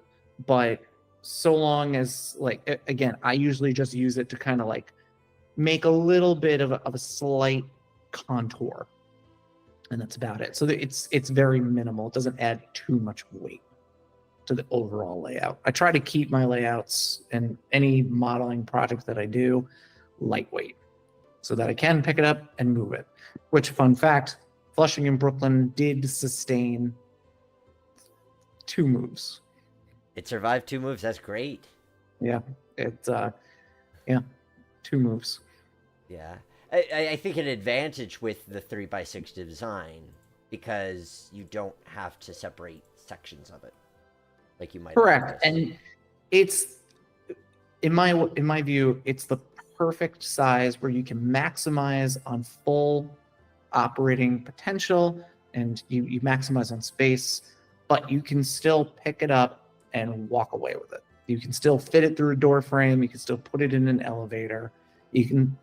but so long as, like, again, I usually just use it to kind of like make a little bit of a slight contour, and that's about it. So it's very minimal. It doesn't add too much weight to the overall layout. I try to keep my layouts and any modeling project that I do lightweight, so that I can pick it up and move it. Which, fun fact, Flushing in Brooklyn did sustain 2 moves. It survived 2 moves. That's great. Yeah, it's 2 moves. Yeah, I think an advantage with the 3x6 design, because you don't have to separate sections of it like you might. Correct, and it's in my view, it's the perfect size where you can maximize on full operating potential, and you maximize on space, but you can still pick it up and walk away with it. You can still fit it through a door frame. You can still put it in an elevator. You can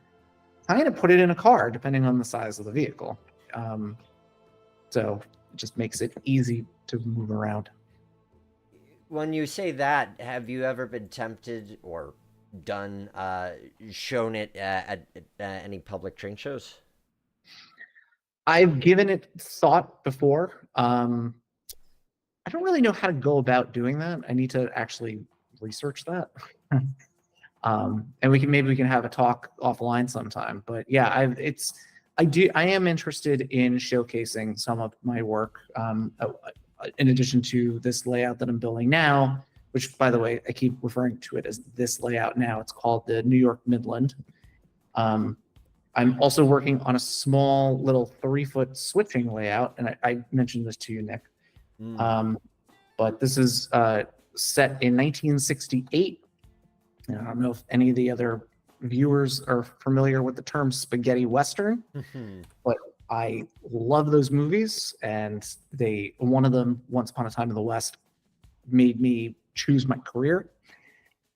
kind of put it in a car, depending on the size of the vehicle. So it just makes it easy to move around. When you say that, have you ever been tempted or done shown it at any public train shows? I've given it thought before. I don't really know how to go about doing that. I need to actually research that. And maybe we can have a talk offline sometime. But yeah, I am interested in showcasing some of my work. In addition to this layout that I'm building now, which, by the way, I keep referring to it as this layout now. It's called the New York Midland. I'm also working on a small little 3-foot switching layout, and I mentioned this to you, Nick. But this is set in 1968. And I don't know if any of the other viewers are familiar with the term spaghetti western, but I love those movies, and one of them, Once Upon a Time in the West, made me choose my career.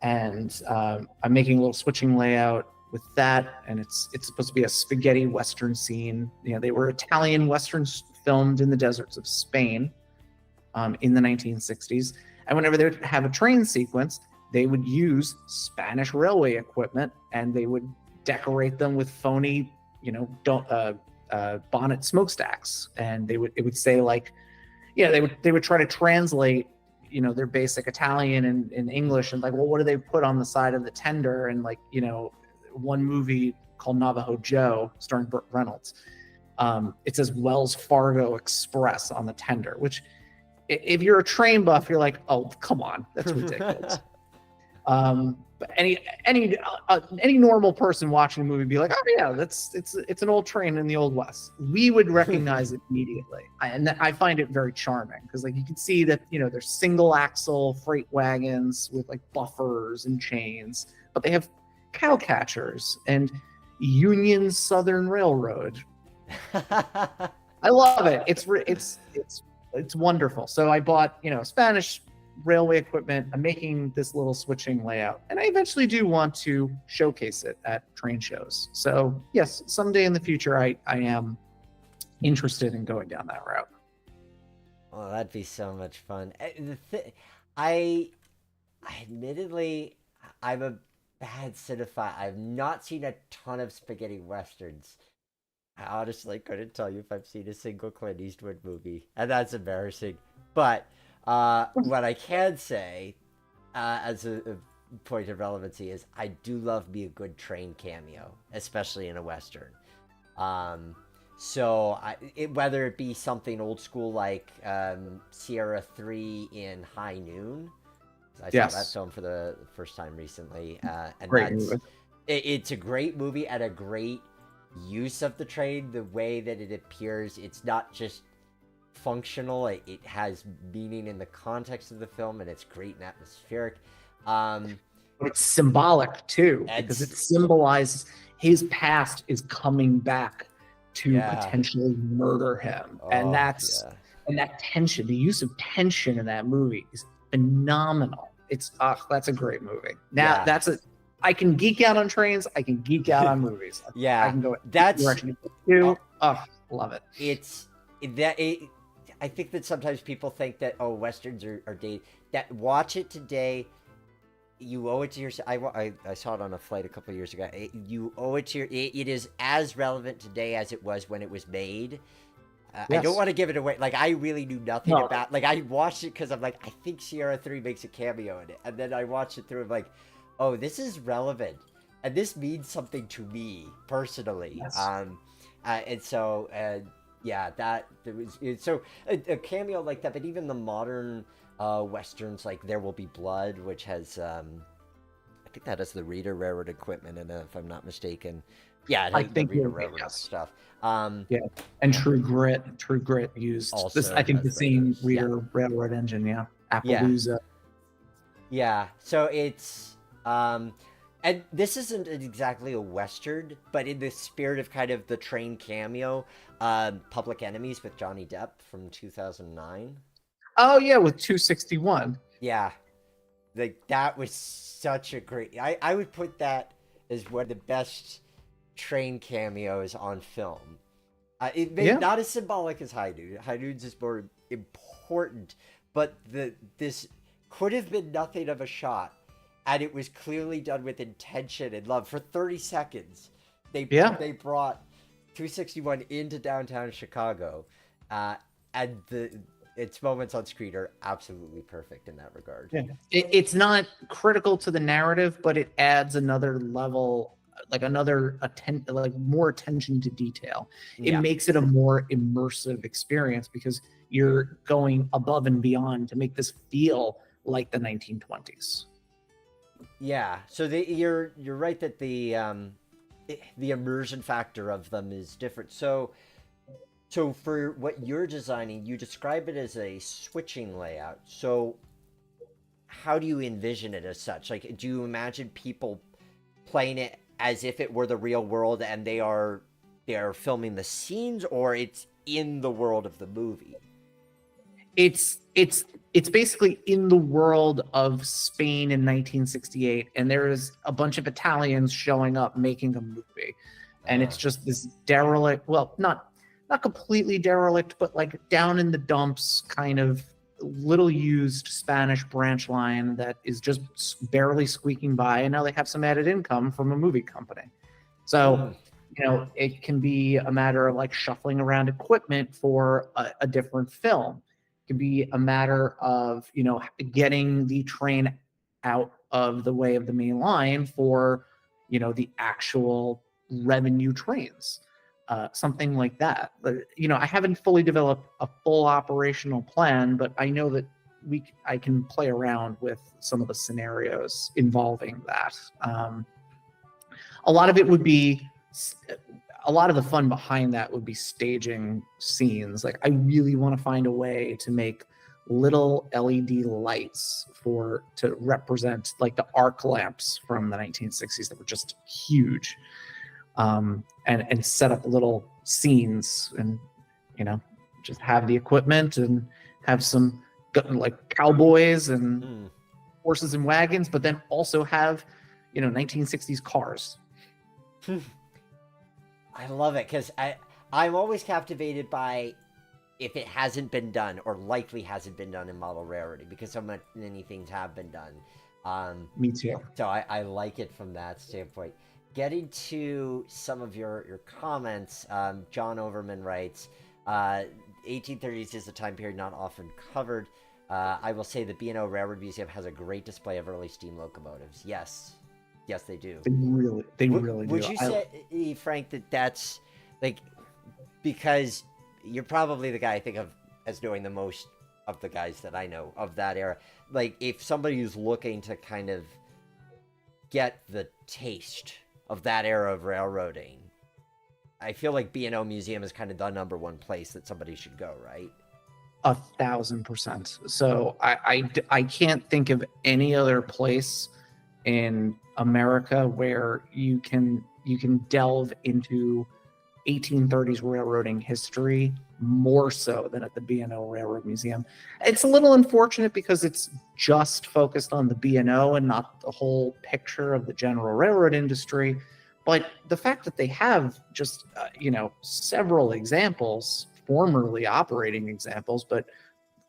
And I'm making a little switching layout with that, and it's supposed to be a spaghetti western scene. They were Italian westerns filmed in the deserts of Spain in the 1960s, and whenever they would have a train sequence, they would use Spanish railway equipment, and they would decorate them with phony, bonnet smokestacks, and it would say, like, they would try to translate, their basic Italian and English, and like, well, what do they put on the side of the tender? And like, one movie called Navajo Joe, starring Burt Reynolds, it says Wells Fargo Express on the tender, which, if you're a train buff, you're like, oh, come on, that's ridiculous. But any normal person watching a movie would be like, oh yeah, it's an old train in the Old West. We would recognize it immediately, and I find it very charming because, like, you can see that there's single axle freight wagons with like buffers and chains, but they have cow catchers and Union Southern Railroad. I love it. It's wonderful. So I bought Spanish railway equipment. I'm making this little switching layout, and I eventually do want to showcase it at train shows. So yes, someday in the future, I am interested in going down that route. Oh, that'd be so much fun. I admittedly, I'm a bad cinephile. I've not seen a ton of spaghetti westerns. I honestly couldn't tell you if I've seen a single Clint Eastwood movie, and that's embarrassing. But what I can say, as a point of relevancy, is I do love me a good train cameo, especially in a western. So whether it be something old school like Sierra 3 in High Noon, I saw that film for the first time recently, and great movie. It's a great movie and a great use of the train. The way that it appears, it's not just functional, it has meaning in the context of the film, and it's great and atmospheric. But it's symbolic too, because it symbolizes his past is coming back to potentially murder him. And that tension, the use of tension in that movie is phenomenal. That's a great movie. Now I can geek out on trains, I can geek out on movies. I can go direction too. Love it. I think that sometimes people think that, westerns are dated. That watch it today, you owe it to yourself. I saw it on a flight a couple of years ago. You owe it to it is as relevant today as it was when it was made. I don't want to give it away. Like, I really knew nothing about. Like, I watched it because I'm like, I think Sierra 3 makes a cameo in it, and then I watched it through. I'm like, oh, this is relevant, and this means something to me personally. Yes. And so. So a cameo like that, but even the modern westerns like There Will Be Blood, which has I think that has the Reader Railroad equipment in it, if I'm not mistaken. Yeah, it has the Reader Railroad stuff. And True Grit used also this. I think the same Reader Railroad engine. Yeah, Appaloosa. Yeah, so it's and this isn't exactly a western, but in the spirit of kind of the train cameo, Public Enemies with Johnny Depp from 2009. Oh yeah, with 261. Yeah, like that was such a great. I would put that as one of the best train cameos on film. It may Yeah. not as symbolic as High Noon. High Noon's is more important, but this could have been nothing of a shot, and it was clearly done with intention and love. For 30 seconds, they brought 261 into downtown Chicago, and its moments on screen are absolutely perfect in that regard. Yeah. It's not critical to the narrative, but it adds another level, like more attention to detail. It makes it a more immersive experience because you're going above and beyond to make this feel like the 1920s. Yeah, so you're right that the immersion factor of them is different. So for what you're designing, you describe it as a switching layout. So how do you envision it as such? Like, do you imagine people playing it as if it were the real world and they are filming the scenes, or it's in the world of the movie? It's basically in the world of Spain in 1968, and there's a bunch of Italians showing up making a movie, and it's just this derelict, well, not completely derelict, but like down in the dumps kind of little used Spanish branch line that is just barely squeaking by, and now they have some added income from a movie company. So it can be a matter of like shuffling around equipment for a different film. It can be a matter of getting the train out of the way of the main line for the actual revenue trains. Something like that. But, I haven't fully developed a full operational plan, but I know that I can play around with some of the scenarios involving that. A lot of the fun behind that would be staging scenes. Like, I really want to find a way to make little LED lights to represent like the arc lamps from the 1960s that were just huge. And set up little scenes and just have the equipment and have some like cowboys and horses and wagons, but then also have 1960s cars. I love it because I'm always captivated by if it hasn't been done or likely hasn't been done in model rarity, because so many things have been done. Me too. So I like it from that standpoint. Getting to some of your comments, John Overman writes, 1830s is a time period not often covered. I will say the B&O Railroad Museum has a great display of early steam locomotives. Yes, they do. They really do. Would you say, Frank, that's like, because you're probably the guy I think of as knowing the most of the guys that I know of that era. Like, if somebody who's looking to kind of get the taste of that era of railroading, I feel like B&O Museum is kind of the number one place that somebody should go, right? 1,000%. So I can't think of any other place in America where you can delve into 1830s railroading history more so than at the B&O Railroad Museum. It's a little unfortunate because it's just focused on the B&O and not the whole picture of the general railroad industry. But the fact that they have just, several examples, formerly operating examples, but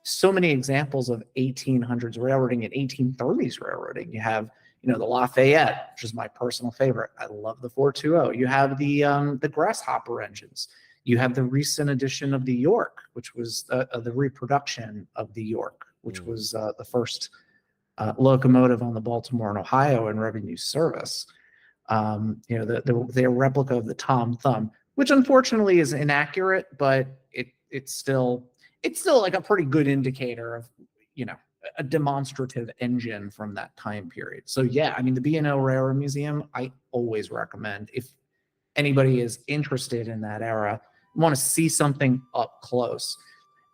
so many examples of 1800s railroading and 1830s railroading. You have, the Lafayette, which is my personal favorite. I love the 420. You have the Grasshopper engines. You have the recent edition of the York, which was the reproduction of the York, which was the first locomotive on the Baltimore and Ohio in revenue service. Their replica of the Tom Thumb, which unfortunately is inaccurate, but it's still like a pretty good indicator of a demonstrative engine from that time period. So yeah, I mean, the B&O Railroad Museum, I always recommend if anybody is interested in that era, want to see something up close.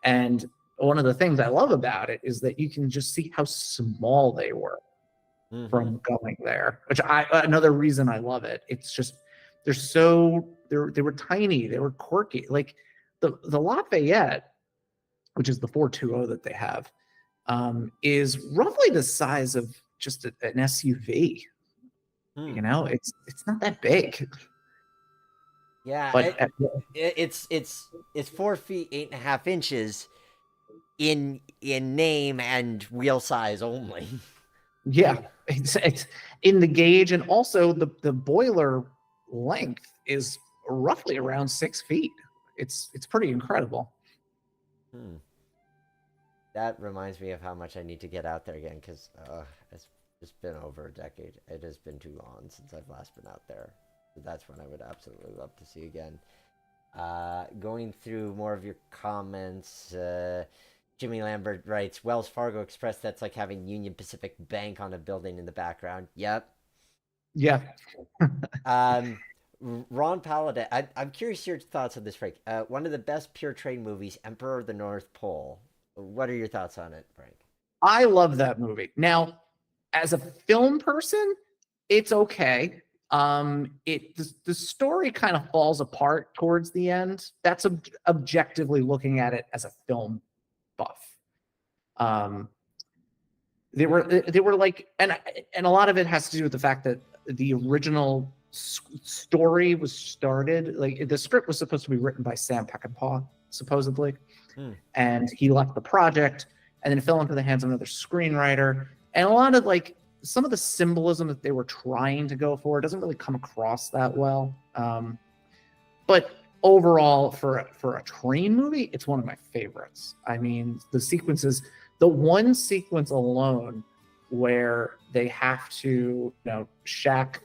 And one of the things I love about it is that you can just see how small they were from going there, which another reason I love it. It's just they were tiny, they were quirky. Like the Lafayette, which is the 420 that they have, is roughly the size of just an SUV. You know, it's not that big. Yeah, But it's 4 feet 8.5 inches in name and wheel size only. yeah, it's in the gauge, and also the boiler length is roughly around 6 feet. It's pretty incredible. That reminds me of how much I need to get out there again, because it's been over a decade. It has been too long since I've last been out there. So that's when I would absolutely love to see again. Going through more of your comments, Jimmy Lambert writes, Wells Fargo Express, that's like having Union Pacific Bank on a building in the background. Yep. Yeah. Ron Paladin, I'm curious your thoughts on this, Frank. One of the best pure train movies, Emperor of the North Pole. What are your thoughts on it, Frank? I love that movie. Now, as a film person, it's okay. The story kind of falls apart towards the end. That's objectively looking at it as a film buff. They were like, and a lot of it has to do with the fact that the original story was started, like the script was supposed to be written by Sam Peckinpah, supposedly, and he left the project, and then it fell into the hands of another screenwriter, and a lot of like some of the symbolism that they were trying to go for doesn't really come across that well. But overall, for a train movie, it's one of my favorites. I mean, the one sequence alone where they have to, Shaq,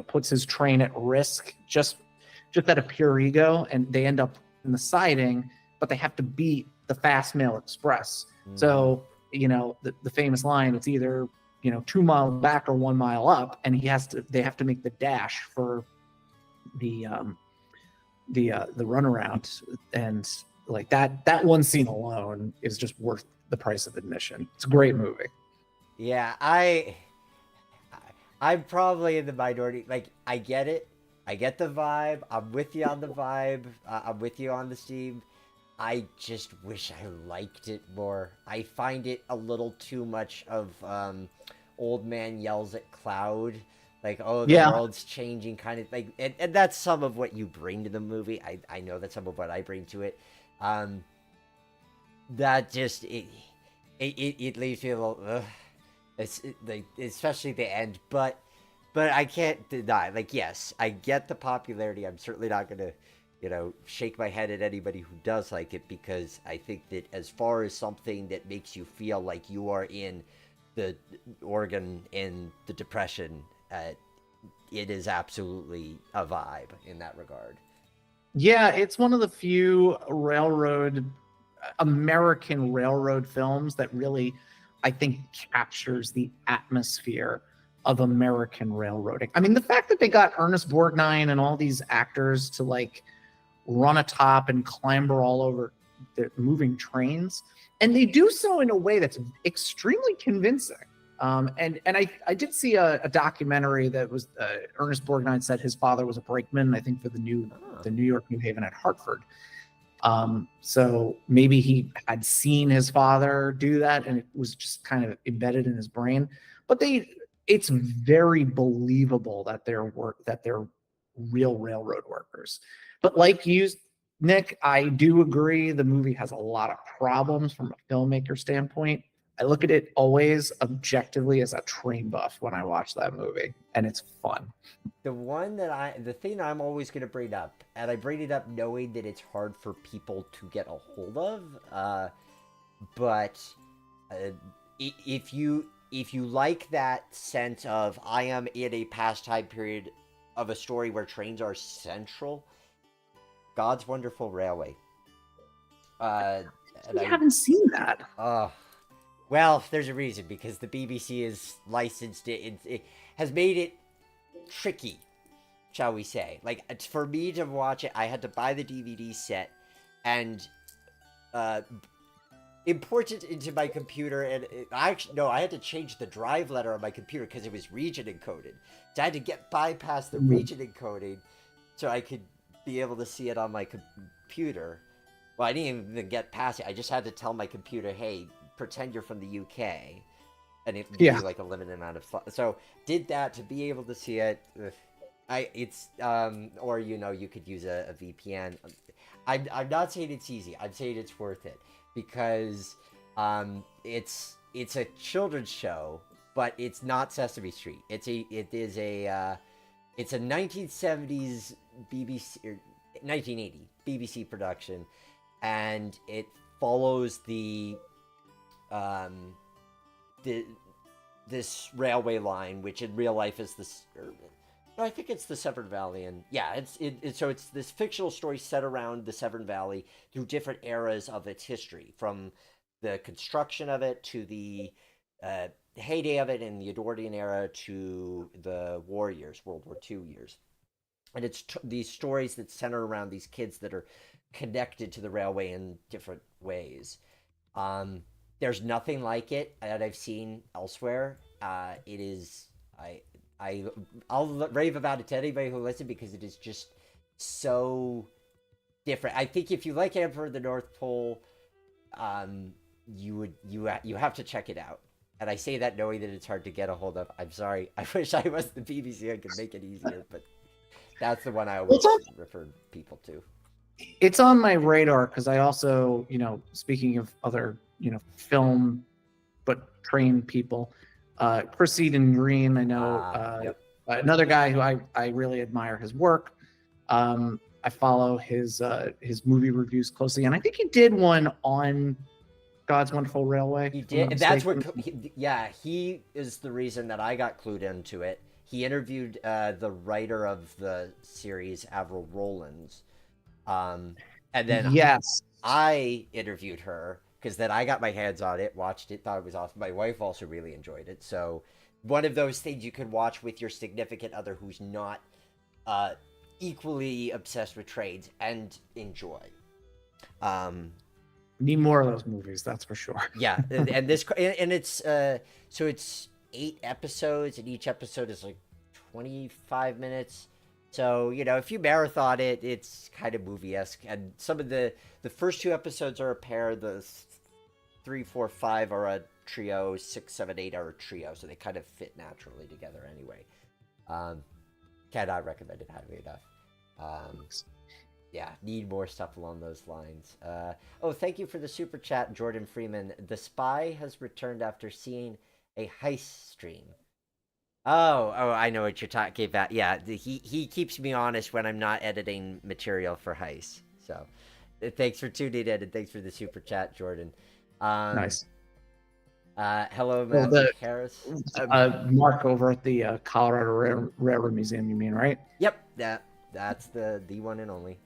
puts his train at risk just out of pure ego, and they end up in the siding, but they have to beat the fast mail express. So, the famous line, it's either 2 miles back or 1 mile up, and they have to make the dash for the runaround, and like that one scene alone is just worth the price of admission. It's a great movie. Yeah, I'm probably in the minority. Like, I get it. I get the vibe. I'm with you on the vibe. I'm with you on the Steve. I just wish I liked it more. I find it a little too much of old man yells at cloud. Like, oh, the world's changing, kind of like, and that's some of what you bring to the movie. I know that's some of what I bring to it. That just it leaves me a little, like, especially the end. But I can't deny, like, yes, I get the popularity. I'm certainly not gonna, shake my head at anybody who does like it, because I think that as far as something that makes you feel like you are in the Oregon in the Depression, it is absolutely a vibe in that regard. Yeah, it's one of the few American railroad films that really, I think, captures the atmosphere of American railroading. I mean, the fact that they got Ernest Borgnine and all these actors to like run atop and clamber all over the moving trains, and they do so in a way that's extremely convincing. And I did see a documentary that was Ernest Borgnine said his father was a brakeman, I think, for the New York New Haven at Hartford. So maybe he had seen his father do that, and it was just kind of embedded in his brain. But it's very believable that they're real railroad workers. But like you, Nick, I do agree the movie has a lot of problems from a filmmaker standpoint. I look at it always objectively as a train buff when I watch that movie, and it's fun. The thing I'm always going to bring up, and I bring it up knowing that it's hard for people to get a hold of, but if you like that sense of I am in a past time period of a story where trains are central, God's Wonderful Railway. I haven't seen that. Well, there's a reason, because the BBC has licensed it. It has made it tricky, shall we say. Like, for me to watch it, I had to buy the DVD set and import it into my computer. And I had to change the drive letter on my computer because it was region encoded. So I had to bypass the region encoding so I could be able to see it on my computer. Well, I didn't even get past it. I just had to tell my computer, hey, pretend you're from the UK. And it gives you like a limited amount of so did that to be able to see it. Or you could use a VPN. I'm not saying it's easy. I'm saying it's worth it because it's a children's show, but it's not Sesame Street. It's a 1970s BBC or 1980 BBC production, and it follows this railway line, which in real life is this. No, I think it's the Severn Valley, and yeah, so it's this fictional story set around the Severn Valley through different eras of its history, from the construction of it to the heyday of it in the Edwardian era to the war years, World War II years, and it's these stories that center around these kids that are connected to the railway in different ways. There's nothing like it that I've seen elsewhere. It is I'll rave about it to anybody who listens because it is just so different. I think if you like Emperor of the North Pole, you have to check it out. And I say that knowing that it's hard to get a hold of. I'm sorry. I wish I was the BBC. I could make it easier, but that's the one I always refer people to. It's on my radar because I also, speaking of other, film but trained people, Chris Eden Green, I know, Yep. Another guy who I really admire his work. I follow his movie reviews closely, and I think he did one on God's Wonderful Railway. He did. That's what. He is the reason that I got clued into it. He interviewed the writer of the series, Avril Rowlands, and then yes, I interviewed her because then I got my hands on it, watched it, thought it was awesome. My wife also really enjoyed it. So one of those things you could watch with your significant other who's not equally obsessed with trades and enjoy. Need more of those movies, that's for sure. Yeah, and it's so it's 8 episodes, and each episode is like 25 minutes. So, if you marathon it, it's kind of movie-esque. And some of the first 2 episodes are a pair, the 3, 4, 5 are a trio, 6, 7, 8 are a trio, so they kind of fit naturally together anyway. Cannot recommend it highly enough. Yeah, need more stuff along those lines. Thank you for the super chat, Jordan Freeman. The Spy has returned after seeing a heist stream. Oh, I know what you're talking about. Yeah, he keeps me honest when I'm not editing material for heist. So, thanks for tuning in, and thanks for the super chat, Jordan. Nice. Hello, Matthew Harris. Mark over at the Colorado Railroad Museum, you mean, right? Yep, that's the one and only.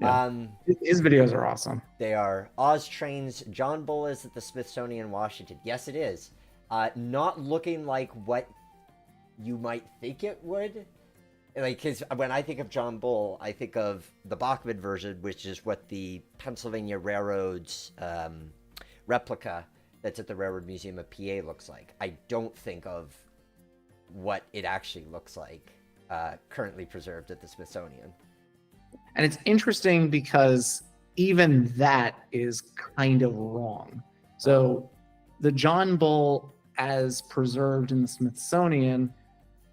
Yeah. His videos are awesome. They are. Oz Trainz John Bull is at the Smithsonian, Washington. Yes, it is. Not looking like what you might think it would. Because when I think of John Bull, I think of the Bachman version, which is what the Pennsylvania Railroad's replica that's at the Railroad Museum of PA looks like. I don't think of what it actually looks like currently preserved at the Smithsonian. And it's interesting because even that is kind of wrong. So the John Bull as preserved in the Smithsonian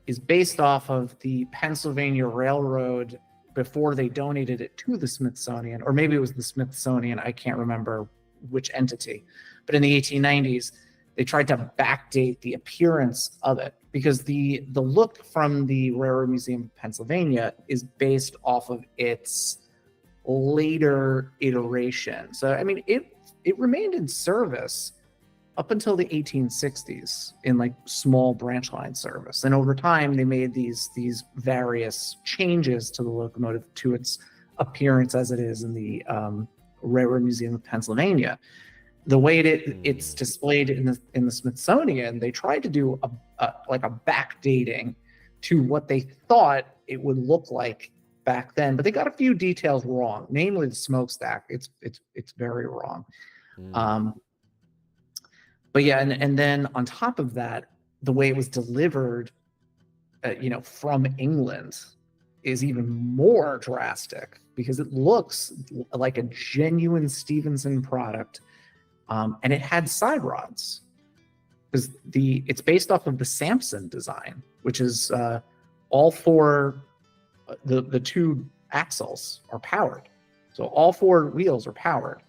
is based off of the Pennsylvania Railroad before they donated it to the Smithsonian, or maybe it was the Smithsonian, I can't remember which entity. But in the 1890s, they tried to backdate the appearance of it because the look from the Railroad Museum of Pennsylvania is based off of its later iteration. So, I mean, it remained in service up until the 1860s in like small branch line service. And over time, they made these various changes to the locomotive to its appearance as it is in the Railroad Museum of Pennsylvania. The way it's displayed in the Smithsonian, they tried to do a backdating to what they thought it would look like back then, but they got a few details wrong, namely the smokestack. It's very wrong. But yeah, and then on top of that, the way it was delivered, from England, is even more drastic. because it looks like a genuine Stevenson product, and it had side rods. Because it's based off of the Samson design, which is all four the two axles are powered, so all four wheels are powered.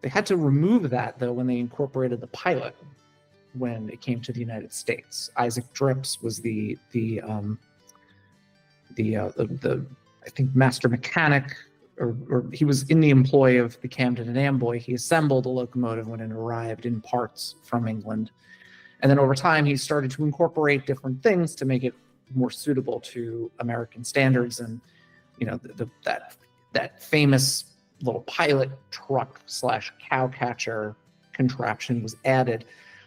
They had to remove that though when they incorporated the pilot when it came to the United States. Isaac Drips was the I think master mechanic, or he was in the employ of the Camden and Amboy. He assembled a locomotive when it arrived in parts from England. And then over time, he started to incorporate different things to make it more suitable to American standards. And, you know, that famous little pilot truck / cowcatcher contraption was added,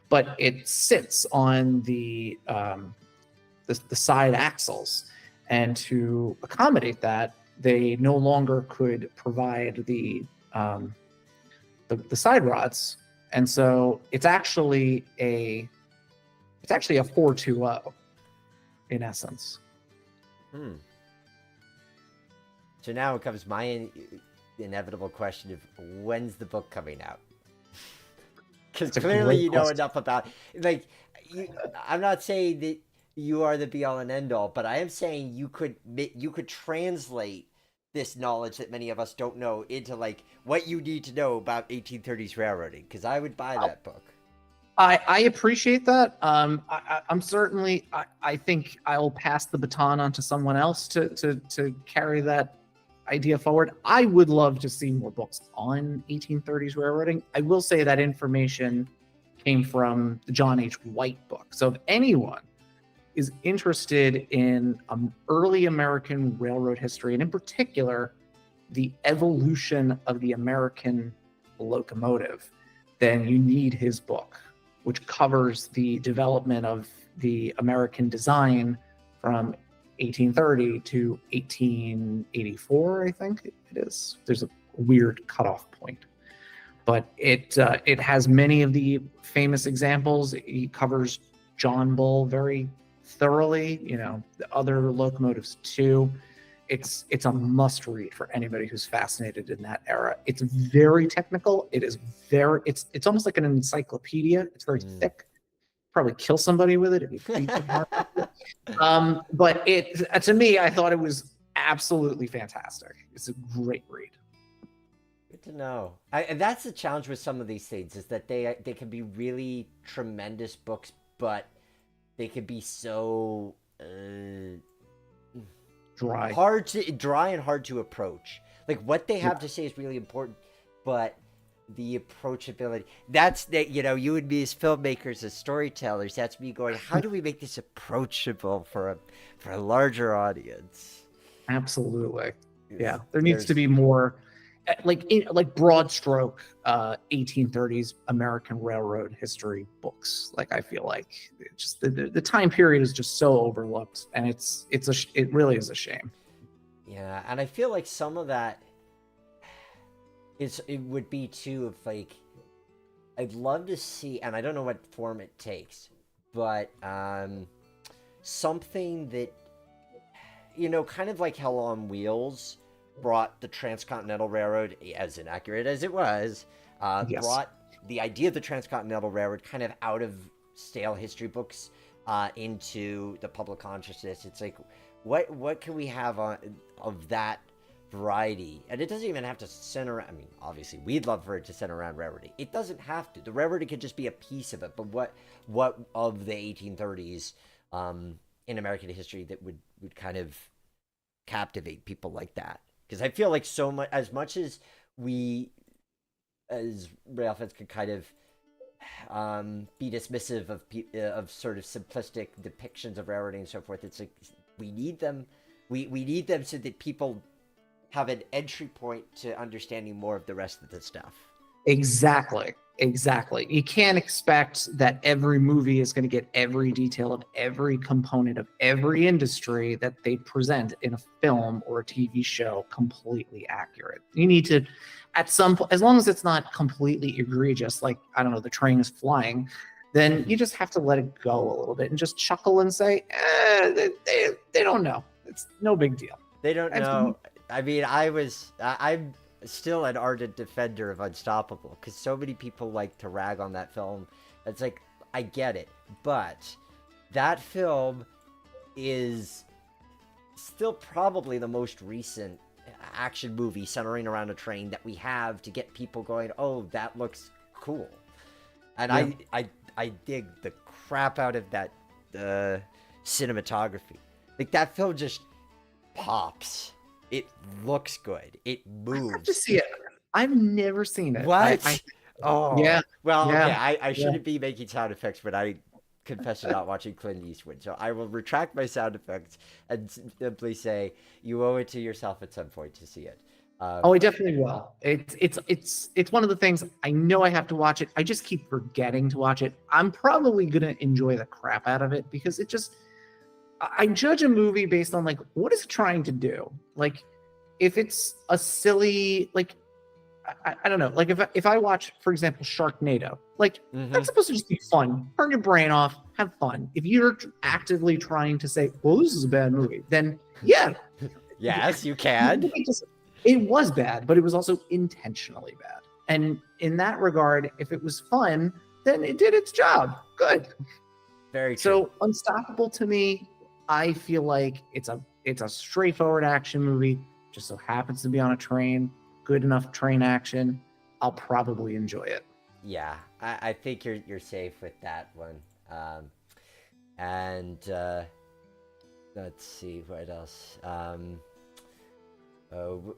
but it sits on the side axles. And to accommodate that, they no longer could provide the side rods, and so it's actually a 420 in essence. So now it comes my inevitable question of when's the book coming out? Because clearly you know enough about, like, I'm not saying that you are the be all and end all, but I am saying you could translate this knowledge that many of us don't know into like what you need to know about 1830s railroading, because I would buy that book. I appreciate that. I'm certainly, I think I'll pass the baton on to someone else to carry that idea forward. I would love to see more books on 1830s railroading. I will say that information came from the John H. White book. So if anyone is interested in early American railroad history, and in particular, the evolution of the American locomotive, then you need his book, which covers the development of the American design from 1830 to 1884, I think it is. There's a weird cutoff point. But it has many of the famous examples. He covers John Bull very thoroughly, you know, the other locomotives too. It's a must read for anybody who's fascinated in that era. It's very technical. It's almost like an encyclopedia. It's very thick. Probably kill somebody with it if you feed them hard. But to me, I thought it was absolutely fantastic. It's a great read. Good to know. And that's the challenge with some of these things, is that they can be really tremendous books, but they can be so dry and hard to approach. Like what they have to say is really important, but the approachability, that's that, you know, you and me as filmmakers, as storytellers, that's me going, how do we make this approachable for a larger audience? Absolutely. Yeah. There needs to be more like broad stroke 1830s American railroad history books. Like I feel like just the time period is just so overlooked, and it really is a shame. Yeah, and I feel like some of that it would be too, if like I'd love to see, and I don't know what form it takes, but something that, you know, kind of like Hell on Wheels brought the Transcontinental Railroad, as inaccurate as it was, brought the idea of the Transcontinental Railroad kind of out of stale history books into the public consciousness. It's like, what can we have of that variety? And it doesn't even have to center, I mean, obviously we'd love for it to center around railroading. It doesn't have to. The railroading could just be a piece of it, but what of the 1830s in American history that would kind of captivate people like that? Because I feel like so much, as much as we as rail fans could kind of be dismissive of sort of simplistic depictions of railroading and so forth, it's like we need them so that people have an entry point to understanding more of the rest of the stuff. Exactly. You can't expect that every movie is going to get every detail of every component of every industry that they present in a film or a TV show completely accurate. You need to, at some point, as long as it's not completely egregious, like, I don't know, the train is flying, then you just have to let it go a little bit and just chuckle and say, they don't know. It's no big deal. They don't know. I mean, I'm still an ardent defender of Unstoppable because so many people like to rag on that film. It's like, I get it, but that film is still probably the most recent action movie centering around a train that we have to get people going, oh, that looks cool. And yeah. I dig the crap out of that cinematography. Like, that film just pops. It looks good. It moves. I have to see it. I've never seen it. What? Oh. Yeah. Well, yeah. okay, I shouldn't be making sound effects when I confess to not watching Clint Eastwood. So I will retract my sound effects and simply say you owe it to yourself at some point to see it. I definitely will. It's one of the things I know I have to watch it. I just keep forgetting to watch it. I'm probably gonna enjoy the crap out of it because it just. I judge a movie based on like what is it trying to do. Like, if it's a silly like. I don't know. Like if I watch, for example, Sharknado, like that's supposed to just be fun. Turn your brain off, have fun. If you're actively trying to say, "Well, this is a bad movie," then yeah, yes, you can. It was bad, but it was also intentionally bad. And in that regard, if it was fun, then it did its job. Good. Very true. So Unstoppable to me, I feel like it's a straightforward action movie. Just so happens to be on a train. Good enough train action, I'll probably enjoy it. Yeah, I think you're safe with that one. And let's see what else.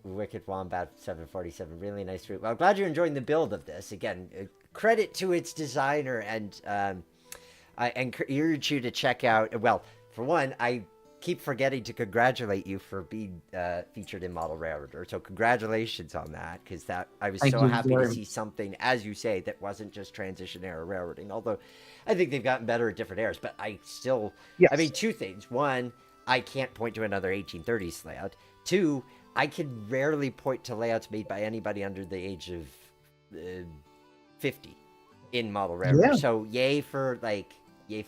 Wicked Wombat 747, really nice route. Well, I'm glad you're enjoying the build of this. Again, credit to its designer, and I encourage you to check out. Well, for one, I keep forgetting to congratulate you for being featured in Model Railroader. So congratulations on that, because I was so happy to see something, as you say, that wasn't just transition era railroading. Although I think they've gotten better at different eras, but I still, yes. I mean, two things. One, I can't point to another 1830s layout. Two, I can rarely point to layouts made by anybody under the age of 50 in Model Railroader. Yeah. So yay for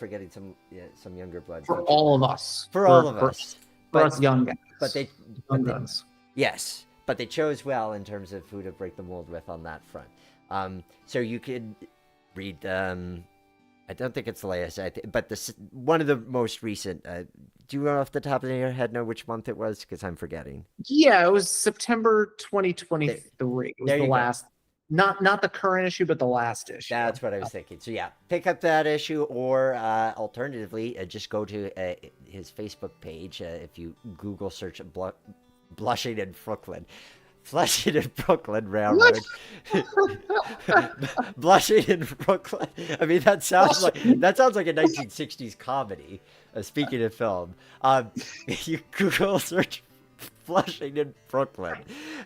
getting some younger blood for all of us. For all of us, for us young guys. But they yes, but they chose well in terms of who to break the mold with on that front. So you could read. I don't think it's the latest, but one of the most recent. Do you off the top of your head know which month it was? Because I'm forgetting. Yeah, it was September 2023. It was the last. Go. Not the current issue, but the last issue. That's what I was thinking. So yeah, pick up that issue, or alternatively, just go to his Facebook page. If you Google search Blushing in Brooklyn. Flushing in Brooklyn Railroad. Blushing in Brooklyn. I mean, that sounds like a 1960s comedy. Speaking of film, you Google search Flushing in Brooklyn,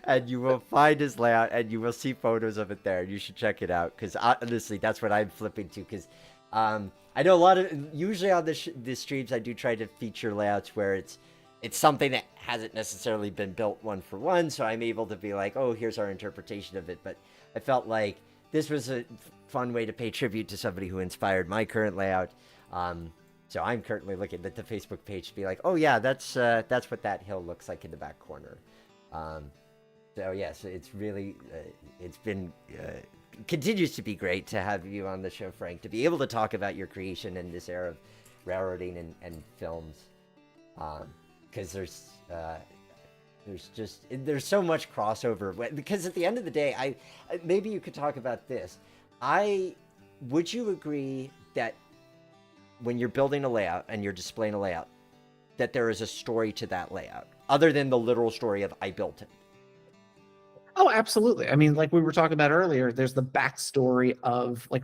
and you will find his layout, and you will see photos of it there. You should check it out, because honestly, that's what I'm flipping to. Because I know a lot of usually on the streams, I do try to feature layouts where it's something that hasn't necessarily been built one for one, so I'm able to be like, oh, here's our interpretation of it. But I felt like this was a fun way to pay tribute to somebody who inspired my current layout. So I'm currently looking at the Facebook page to be like, oh yeah, that's what that hill looks like in the back corner. So yes, it's really, it's been, continues to be great to have you on the show, Frank, to be able to talk about your creation in this era of railroading and films. Because there's so much crossover. Because at the end of the day, maybe you could talk about this. Would you agree that when you're building a layout and you're displaying a layout, that there is a story to that layout other than the literal story of I built it? Oh, absolutely. I mean, like we were talking about earlier, there's the backstory of like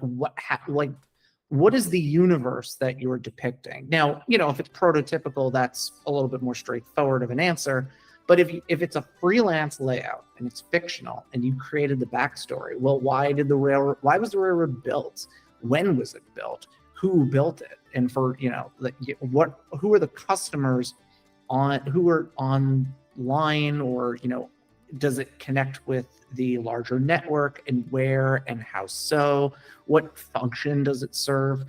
what is the universe that you're depicting? Now, if it's prototypical, that's a little bit more straightforward of an answer. But if it's a freelance layout and it's fictional and you created the backstory, well, why was the railroad built? When was it built? Who built it? And for, who are the customers who are online, or, does it connect with the larger network, and where and how so? What function does it serve?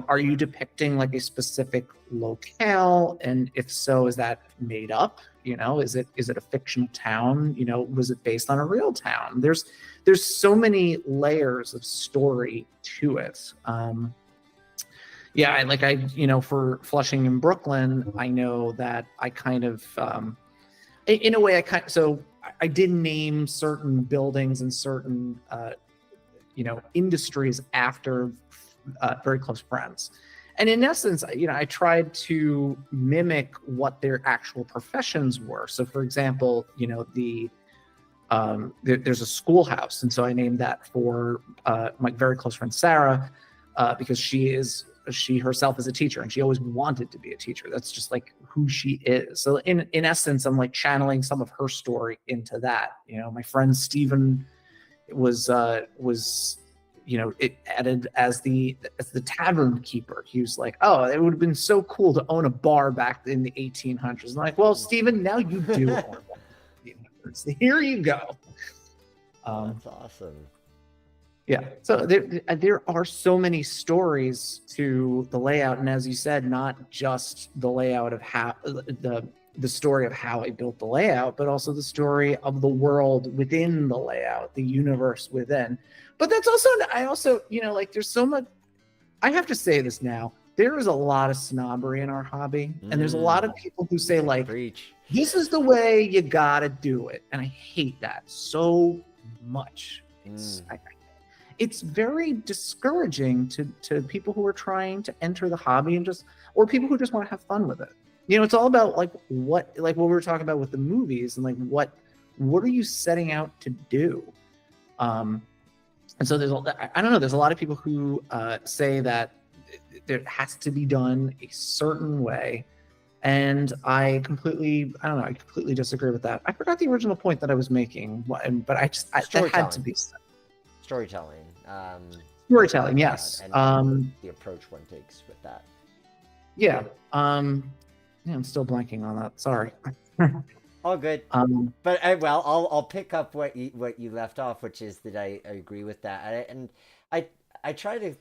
Are you depicting like a specific locale? And if so, is that made up? You know, is it a fictional town? You know, was it based on a real town? There's so many layers of story to it. Yeah, you know, for Flushing in Brooklyn, I know that I kind of, in a way, so I did name certain buildings and certain, you know, industries after very close friends. And in essence, you know, I tried to mimic what their actual professions were. So, for example, you know, there's a schoolhouse, and so I named that for my very close friend Sarah, because she herself is a teacher, and she always wanted to be a teacher. That's just like who she is. So, in essence, I'm like channeling some of her story into that. You know, my friend Stephen was you know, it added as the tavern keeper. He was like, oh, it would have been so cool to own a bar back in the 1800s. I'm like, well, Stephen, now you do own one. Here you go. That's awesome. Yeah. So there are so many stories to the layout, and as you said, not just the layout of how the story of how I built the layout, but also the story of the world within the layout, the universe within. But that's also, I also, you know, like there's so much, I have to say this now, there is a lot of snobbery in our hobby. And there's a lot of people who say like, Preach. this is the way you gotta do it. And I hate that so much. It's very discouraging to people who are trying to enter the hobby or people who just want to have fun with it. You know, it's all about like what we were talking about with the movies, and like what are you setting out to do? And so I don't know, there's a lot of people who say that it has to be done a certain way. And I completely disagree with that. I forgot the original point that I was making, but that had to be said. Storytelling. Storytelling, yes. And the approach one takes with that. Yeah. Yeah, I'm still blanking on that. Sorry. All good. But I'll pick up what you left off, which is that I agree with that. I try to,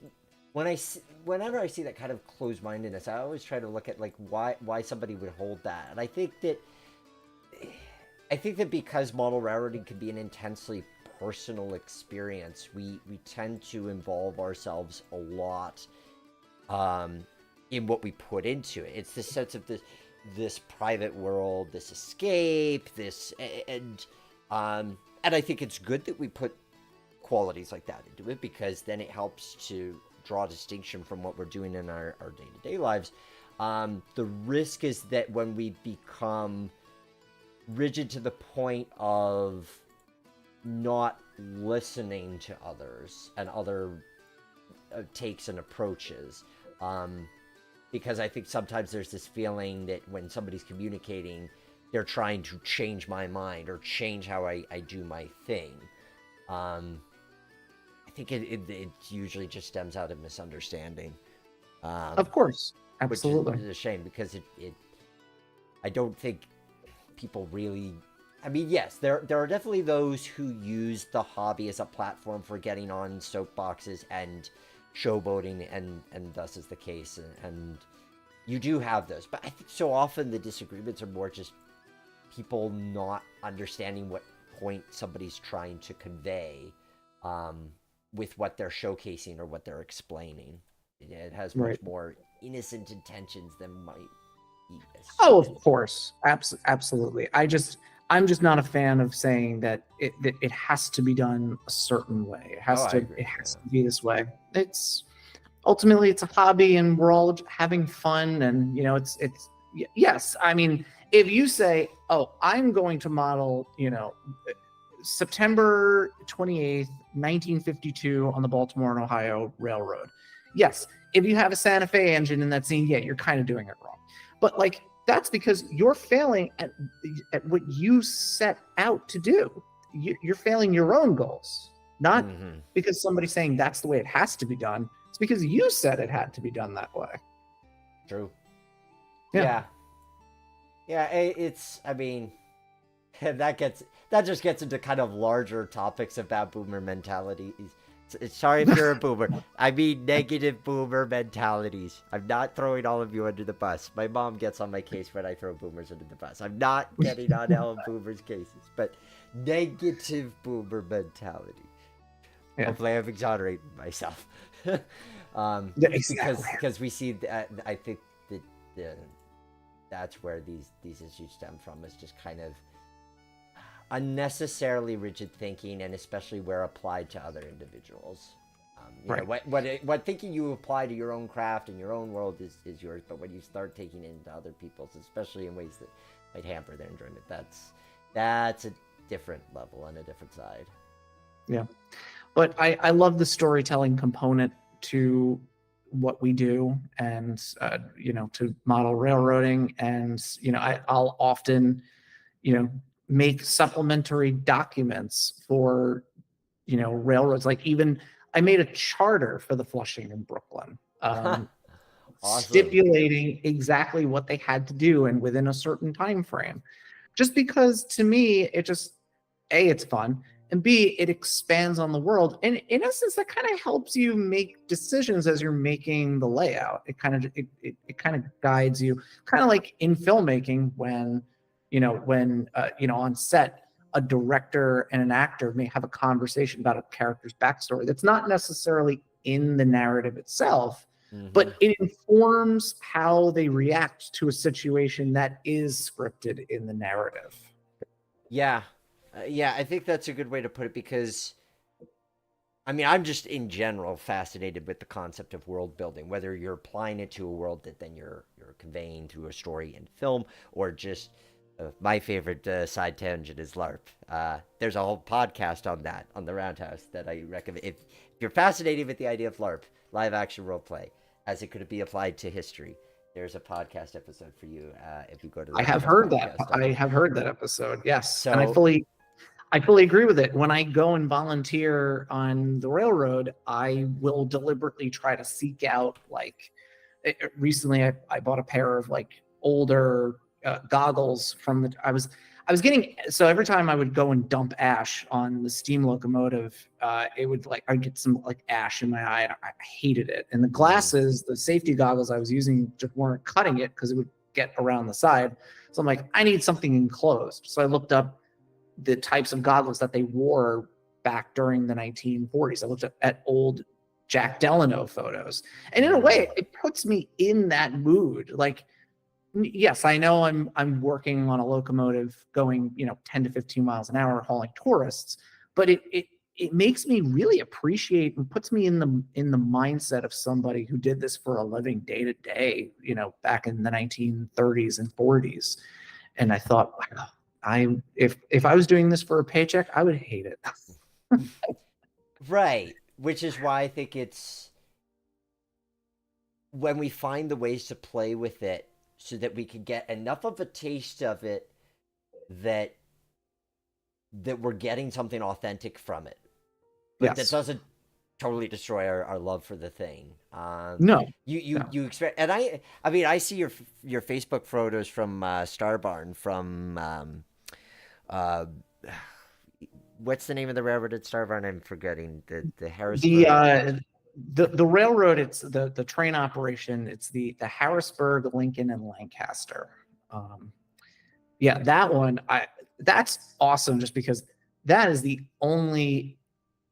whenever I see that kind of closed-mindedness, I always try to look at like why somebody would hold that. And I think that because model railroading can be an intensely personal experience, we tend to involve ourselves a lot in what we put into it. It's this sense of this private world, this escape, and I think it's good that we put qualities like that into it, because then it helps to draw distinction from what we're doing in our day-to-day lives. The risk is that when we become rigid to the point of not listening to others and other takes and approaches, because I think sometimes there's this feeling that when somebody's communicating, they're trying to change my mind or change how I do my thing. I think it usually just stems out of misunderstanding. Of course, absolutely. Which is a shame, because I don't think people really. I mean, yes, there are definitely those who use the hobby as a platform for getting on soapboxes and showboating, and thus is the case, and you do have those. But I think so often the disagreements are more just people not understanding what point somebody's trying to convey with what they're showcasing or what they're explaining. It has much more innocent intentions than might be. Oh, of course, absolutely. I'm just not a fan of saying that it has to be done a certain way. It has to be this way. It's ultimately it's a hobby, and we're all having fun, and you know, it's yes. I mean, if you say, "Oh, I'm going to model," you know, September 28th, 1952 on the Baltimore and Ohio Railroad. Yes, if you have a Santa Fe engine in that scene, yeah, you're kind of doing it wrong. But like, that's because you're failing at what you set out to do. You're failing your own goals, not because somebody's saying that's the way it has to be done. It's because you said it had to be done that way. True. Yeah. It's. I mean, that just gets into kind of larger topics about boomer mentalities Sorry if you're a boomer. I mean negative boomer mentalities. I'm not throwing all of you under the bus. My mom gets on my case when I throw boomers under the bus. I'm not getting on all boomers' cases, but negative boomer mentality. Yeah. Hopefully I'm exonerating myself. Yeah, exactly. Because we see that, I think that that's where these issues stem from, is just kind of unnecessarily rigid thinking, and especially where applied to other individuals. You know, what thinking you apply to your own craft and your own world is yours, but when you start taking it into other people's, especially in ways that might hamper their enjoyment, that's a different level and a different side. Yeah. But I love the storytelling component to what we do, and you know, to model railroading. And you know, I'll often, you know, make supplementary documents for, you know, railroads. Like, even I made a charter for the Flushing in Brooklyn, Awesome. stipulating exactly what they had to do and within a certain time frame. Just because, to me, it just, A, it's fun, and B, it expands on the world. And in essence, that kind of helps you make decisions as you're making the layout. It kind of guides you, kind of like in filmmaking, when you know, on set, a director and an actor may have a conversation about a character's backstory that's not necessarily in the narrative itself, but it informs how they react to a situation that is scripted in the narrative. Yeah. Yeah, I think that's a good way to put it, because I mean, I'm just in general fascinated with the concept of world building, whether you're applying it to a world that then you're conveying through a story in film, or just my favorite side tangent is LARP. There's a whole podcast on that on the Roundhouse that I recommend. If you're fascinated with the idea of LARP, live action role play, as it could be applied to history, there's a podcast episode for you if you go to the I have heard that. I have heard that episode. Yes. So, and I fully agree with it. When I go and volunteer on the railroad, I will deliberately try to seek out, like, recently I bought a pair of like older goggles from the, I was getting, so every time I would go and dump ash on the steam locomotive, it would, like, I'd get some like ash in my eye, and I hated it. And the glasses, the safety goggles I was using, just weren't cutting it because it would get around the side. So I'm like, I need something enclosed. So I looked up the types of goggles that they wore back during the 1940s. I looked at old Jack Delano photos. And in a way, it puts me in that mood. Like, yes, I know I'm working on a locomotive going, 10 to 15 miles an hour hauling tourists, but it makes me really appreciate and puts me in the mindset of somebody who did this for a living day to day, back in the 1930s and 40s. And I thought, wow, if I was doing this for a paycheck, I would hate it. Right. Which is why I think it's when we find the ways to play with it so that we can get enough of a taste of it that we're getting something authentic from it. But that doesn't totally destroy our love for the thing. No. You expect, and I mean, I see your Facebook photos from Star Barn from what's the name of the railroad at Star Barn? I'm forgetting the Harrisburg. The railroad. It's the train operation. It's the Harrisburg, Lincoln, and Lancaster. That one. That's awesome. Just because that is the only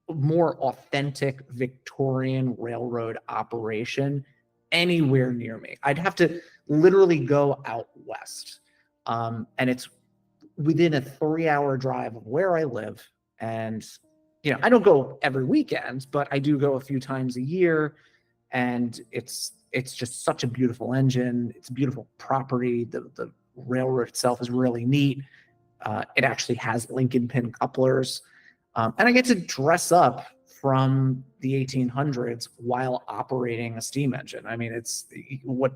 more authentic Victorian railroad operation anywhere near me. I'd have to literally go out west, and it's within a 3-hour drive of where I live. And I don't go every weekend, but I do go a few times a year, and it's just such a beautiful engine. It's a beautiful property. The railroad itself is really neat. It actually has Lincoln pin couplers. And I get to dress up from the 1800s while operating a steam engine. I mean, it's what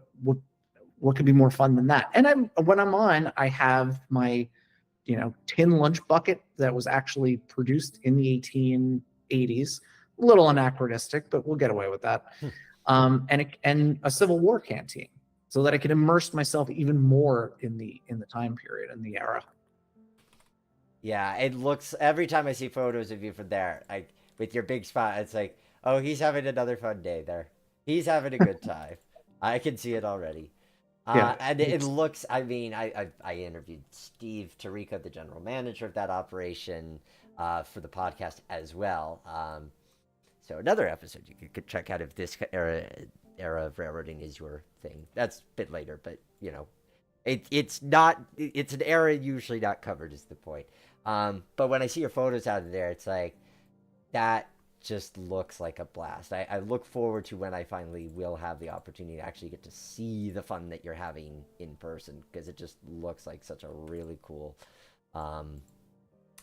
could be more fun than that? And when I'm on, I have my tin lunch bucket that was actually produced in the 1880s. A little anachronistic, but we'll get away with that. And a Civil War canteen, so that I could immerse myself even more in the time period and the era. Yeah, it looks, every time I see photos of you from there, with your big spot. It's like, oh, he's having another fun day there. He's having a good time. I can see it already. Yeah. And it looks, I mean, I interviewed Steve Tarico, the general manager of that operation, for the podcast as well. So another episode you could check out if this era of railroading is your thing. That's a bit later, but you know, it's not, it's an era usually not covered is the point. But when I see your photos out of there, it's like, that just looks like a blast. I look forward to when I finally will have the opportunity to actually get to see the fun that you're having in person, because it just looks like such a really cool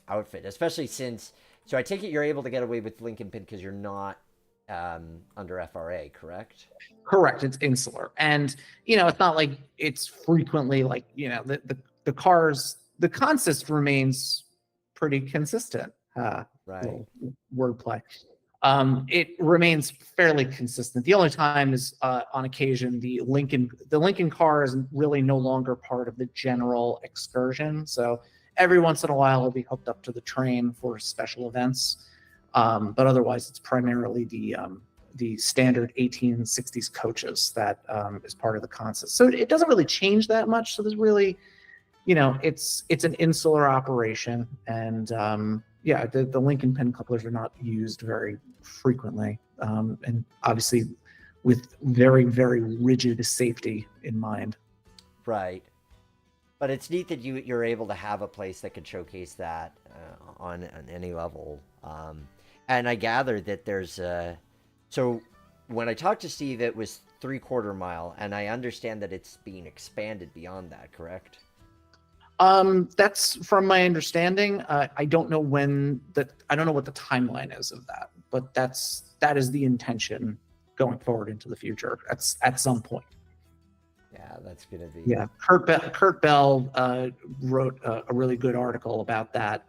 outfit, especially since, so I take it you're able to get away with Lincoln Pin because you're not under FRA, correct? Correct. It's insular. And, you know, it's not like it's frequently like, you know, the cars, the consist remains pretty consistent. Right. Wordplay. It remains fairly consistent. The only time is on occasion the Lincoln car is really no longer part of the general excursion. So every once in a while it'll be hooked up to the train for special events. But otherwise it's primarily the standard 1860s coaches that is part of the consist. So it doesn't really change that much. So there's really, you know, it's an insular operation, and yeah, the Lincoln pin couplers are not used very frequently, and obviously with very, very rigid safety in mind. Right. But it's neat that you're able to have a place that can showcase that on any level. And I gather that there's so when I talked to Steve, it was 3/4 mile, and I understand that it's being expanded beyond that, correct? That's from my understanding. I don't know I don't know what the timeline is of that, but that is the intention going forward into the future. That's at some point. Yeah, that's gonna be. Yeah, Kurt Bell wrote a really good article about that,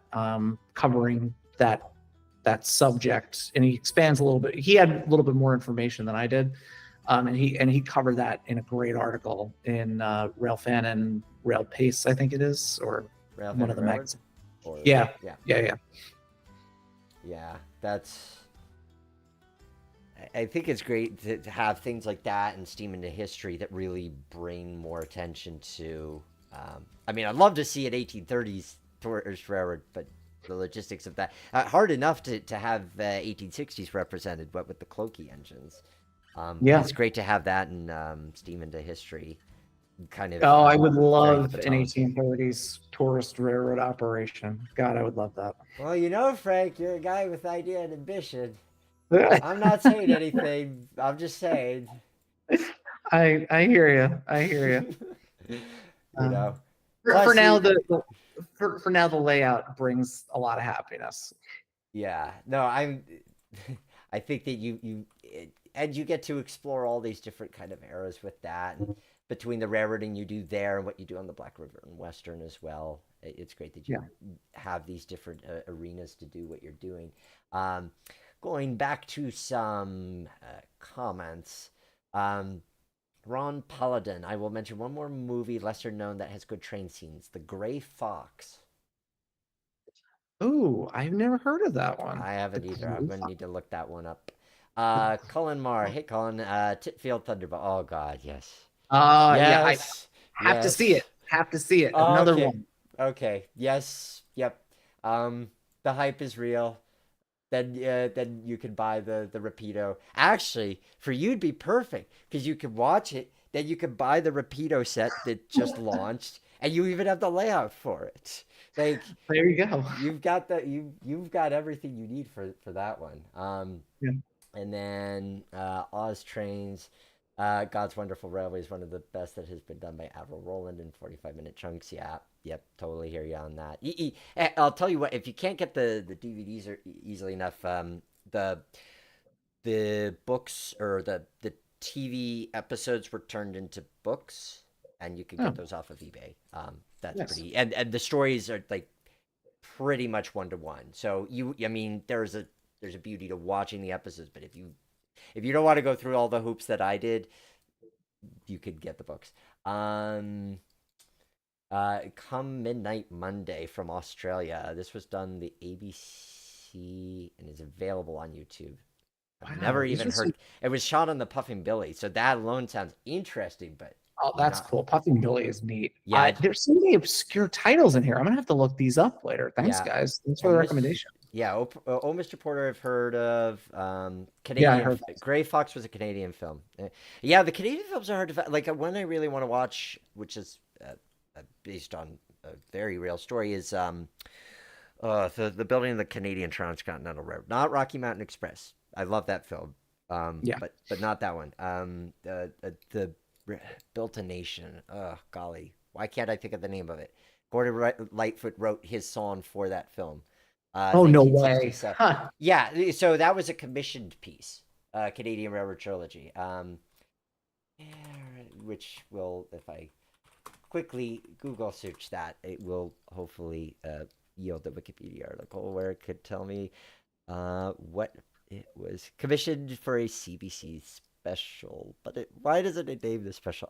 covering that subject, and he expands a little bit. He had a little bit more information than I did, and he covered that in a great article in Railfan and Rail Pace, I think it is, or Railfan one of the Railroad? magazines. Or, Yeah, yeah, yeah, yeah. yeah. That's. I think it's great to have things like that and Steam into History that really bring more attention to. I mean, I'd love to see an 1830s tourist railroad, but the logistics of that hard enough to have 1860s represented, but with the Cloaky engines. Yeah. It's great to have that in Steam into History. Kind of. Oh, I would love baton. an 1830s tourist railroad operation. God, I would love that. Well, you know, Frank, you're a guy with idea and ambition. I'm not saying anything. I'm just saying. I hear you. I hear you. You know. For now, for now, the layout brings a lot of happiness. Yeah. No, I think that you get to explore all these different kind of eras with that, and between the railroading you do there and what you do on the Black River and Western as well. It's great that you have these different arenas to do what you're doing. Going back to some comments, Ron Paladin, I will mention one more movie, lesser known, that has good train scenes, The Gray Fox. Ooh, I've never heard of that one. I haven't either. I'm going to need to look that one up. Colin Marr. Hey, Colin. Titfield Thunderbolt. Oh, God, yes. Yeah, I have to yes. see it. Have to see it. Another okay. one. Okay. Yes. Yep. The hype is real. Then you can buy the Rapido. Actually, for you, it'd be perfect because you could watch it. Then you could buy the Rapido set that just launched, and you even have the layout for it. Like, there you go. You've got you've got everything you need for that one. Yeah. And then Oz Trains, God's Wonderful Railway is one of the best that has been done by Avril Rowland in 45-minute chunks. Yeah, yep, totally hear you on that. I'll tell you what, if you can't get the DVDs easily enough, the books or the TV episodes were turned into books, and you can get those off of eBay. That's pretty, and the stories are like pretty much 1-to-1. So I mean, there's a beauty to watching the episodes, but if you don't want to go through all the hoops that I did, you could get the books. Come Midnight Monday from Australia. This was done the ABC, and is available on YouTube. I've Wow, never these even are some- heard. It was shot on the Puffing Billy, so that alone sounds interesting. But Oh, that's not- cool. Puffing Billy is neat. Yeah. There's so many obscure titles in here. I'm gonna have to look these up later. Thanks, Yeah. guys. Thanks for the Almost- recommendation. Yeah, Oh Mr. Porter, I've heard of. Yeah, Canadian. I heard that. Gray Fox was a Canadian film. Yeah, the Canadian films are hard to find. Like one I really want to watch, which is based on a very real story, is the building of the Canadian Transcontinental Railroad, not Rocky Mountain Express. I love that film. Yeah. but not that one. The Built a Nation. Oh golly, why can't I think of the name of it? Gordon Lightfoot wrote his song for that film. Oh, no way. 1967. Huh. Yeah, so that was a commissioned piece, Canadian Railroad Trilogy, which will, if I quickly Google search that, it will hopefully yield a Wikipedia article where it could tell me what it was commissioned for a CBC special. But why doesn't it name the special?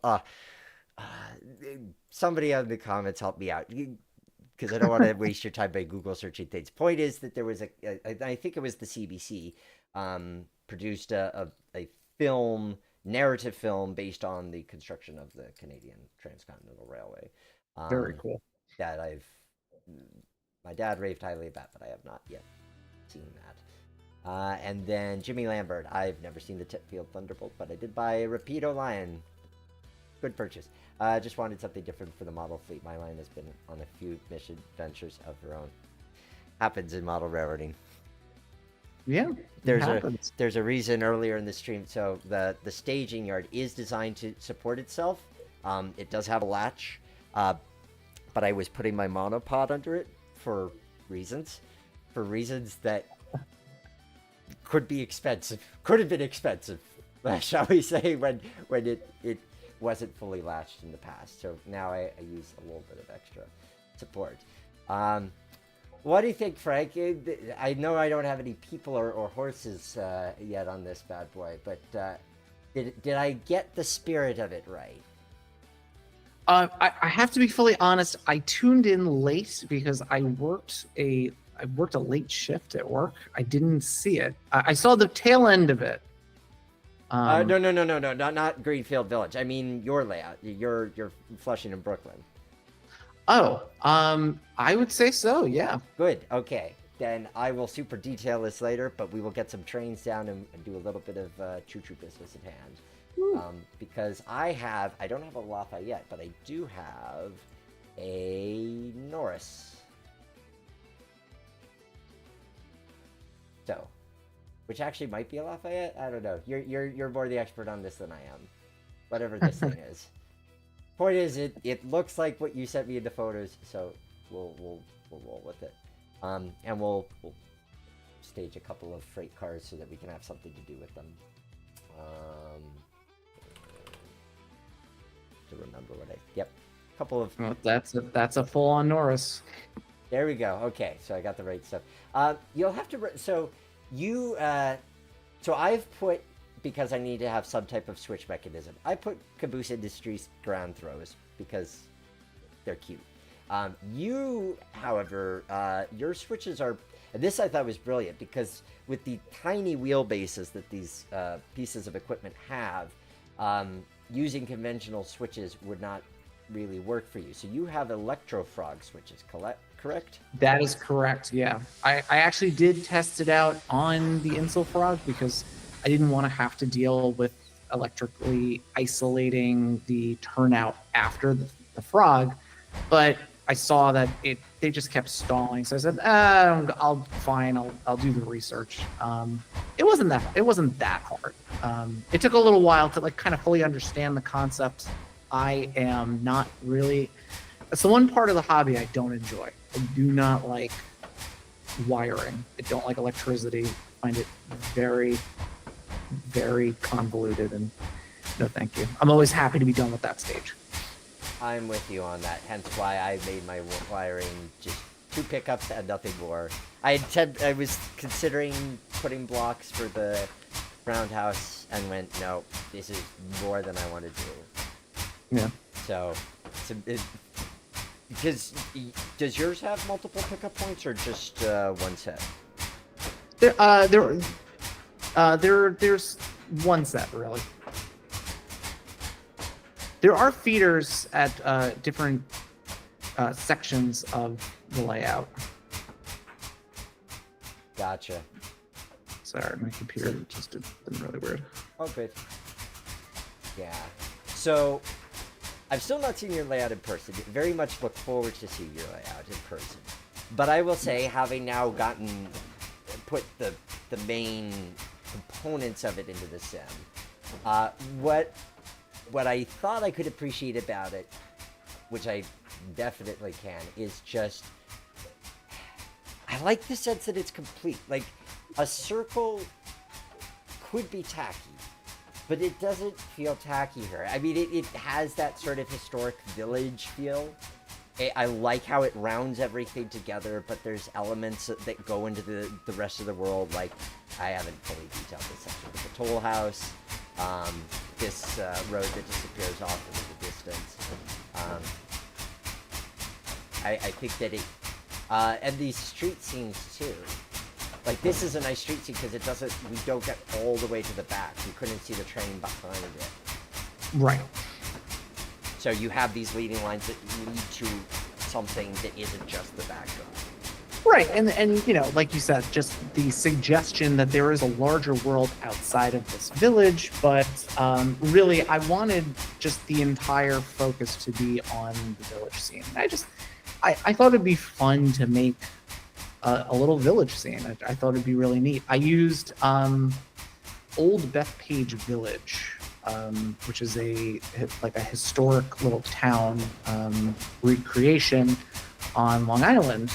Somebody in the comments help me out, because I don't want to waste your time by Google searching things. Point is that there was I think it was the CBC produced a narrative film based on the construction of the Canadian Transcontinental Railway. Very cool. That my dad raved highly about, but I have not yet seen that. And then Jimmy Lambert. I've never seen the Titfield Thunderbolt, but I did buy a Rapido Lion. Good purchase. Just wanted something different for the model fleet. My line has been on a few mission ventures of her own. Happens in model railroading. Yeah, There's a reason earlier in the stream. So the staging yard is designed to support itself. It does have a latch, but I was putting my monopod under it for reasons that could be expensive. Could have been expensive, shall we say, when it wasn't fully latched in the past. So now I use a little bit of extra support. What do you think, Frank? I know I don't have any people or horses yet on this bad boy, but did I get the spirit of it right? I have to be fully honest. I tuned in late because I worked a late shift at work. I didn't see it. I saw the tail end of it. No, not Greenfield Village. I mean your layout. You're Flushing in Brooklyn. Oh, I would say so. Yeah. Good. Okay. Then I will super detail this later, but we will get some trains down and do a little bit of choo-choo business at hand. Because I don't have a Lafayette, but I do have a Norris. So, which actually might be a Lafayette. I don't know. You're more the expert on this than I am. Whatever this thing is. Point is, it looks like what you sent me in the photos, so we'll roll with it. And we'll stage a couple of freight cars so that we can have something to do with them. To remember what couple of. Well, that's a full on Norris. There we go. Okay, so I got the right stuff. You'll have to. So I've put, because I need to have some type of switch mechanism, I put Caboose Industries ground throws because they're cute. You, however, your switches are, and this I thought was brilliant because with the tiny wheelbases that these pieces of equipment have, using conventional switches would not really work for you. So you have electrofrog switches, correct? That is correct. Yeah, I actually did test it out on the Insel Frog because I didn't want to have to deal with electrically isolating the turnout after the frog, but I saw that they just kept stalling. So I said, I'll do the research. It wasn't that hard. It took a little while to kind of fully understand the concept. I am not really. That's the one part of the hobby I don't enjoy. I do not like wiring. I don't like electricity. I find it very, very convoluted, and no thank you. I'm always happy to be done with that stage. I'm with you on that, hence why I made my wiring just 2 pickups and nothing more. I was considering putting blocks for the roundhouse and went, no, this is more than I want to do. Yeah. So does yours have multiple pickup points or just one set? There's one set really. There are feeders at different sections of the layout. Gotcha. Sorry, my computer just did something really weird. Oh, good. Yeah. So, I've still not seen your layout in person. Very much look forward to see your layout in person. But I will say, having now put the main components of it into the sim, what I thought I could appreciate about it, which I definitely can, is just, I like the sense that it's complete. Like, a circle could be tacky, but it doesn't feel tacky here. I mean, it has that sort of historic village feel. I like how it rounds everything together, but there's elements that go into the rest of the world, like, I haven't fully detailed this section, but the toll house, this road that disappears off into the distance. I think that it, and these street scenes too. Like, this is a nice street scene because we don't get all the way to the back. You couldn't see the train behind it. Right. So you have these leading lines that lead to something that isn't just the backdrop. Right, and you know, like you said, just the suggestion that there is a larger world outside of this village, but really, I wanted just the entire focus to be on the village scene. I thought it'd be fun to make a little village scene. I thought it'd be really neat. I used Old Bethpage Village, which is a historic little town recreation on Long Island.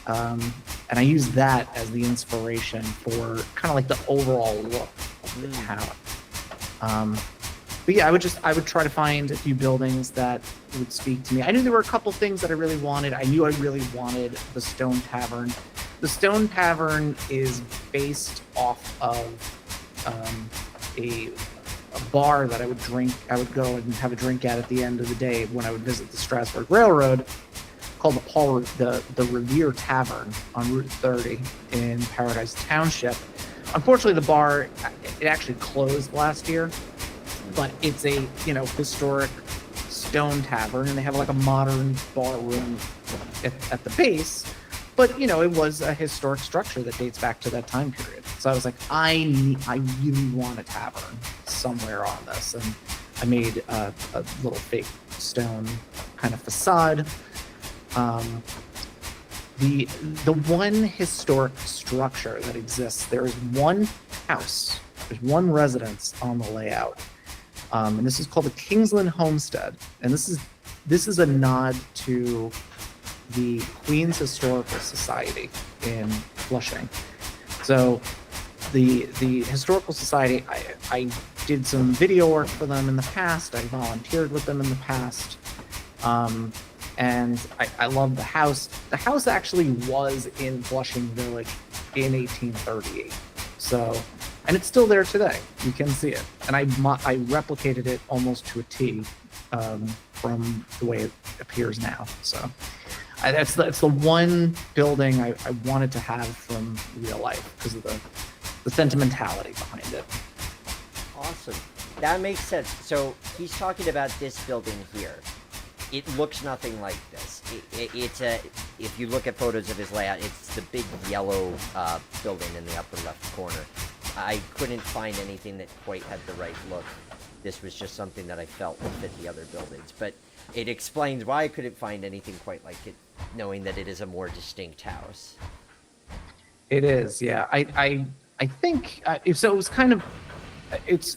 And I used that as the inspiration for kind of like the overall look of the town. But yeah, I would try to find a few buildings that would speak to me. I knew there were a couple things that I really wanted. I knew I really wanted the Stone Tavern. The Stone Tavern is based off of a bar that I would go and have a drink at the end of the day when I would visit the Strasburg Railroad, called the Revere Tavern on Route 30 in Paradise Township. Unfortunately, the bar, it actually closed last year, but it's a historic stone tavern, and they have like a modern bar room at the base. But it was a historic structure that dates back to that time period. So I was like, I really want a tavern somewhere on this, and I made a little fake stone kind of facade. The one historic structure that exists, there is one house, there's one residence on the layout, and this is called the Kingsland Homestead, and this is a nod to the Queens Historical Society in Flushing. So the Historical Society, I did some video work for them in the past, I volunteered with them in the past, and I love the house. The house actually was in Flushing Village in 1838. So, and it's still there today. You can see it. And I replicated it almost to a T from the way it appears now. So that's the one building I wanted to have from real life because of the sentimentality behind it. Awesome. That makes sense. So he's talking about this building here. It looks nothing like this. If you look at photos of his layout, it's the big yellow building in the upper left corner. I couldn't find anything that quite had the right look. This was just something that I felt would fit the other buildings. But it explains why I couldn't find anything quite like it, knowing that it is a more distinct house. It is, yeah. I think so. It was kind of it's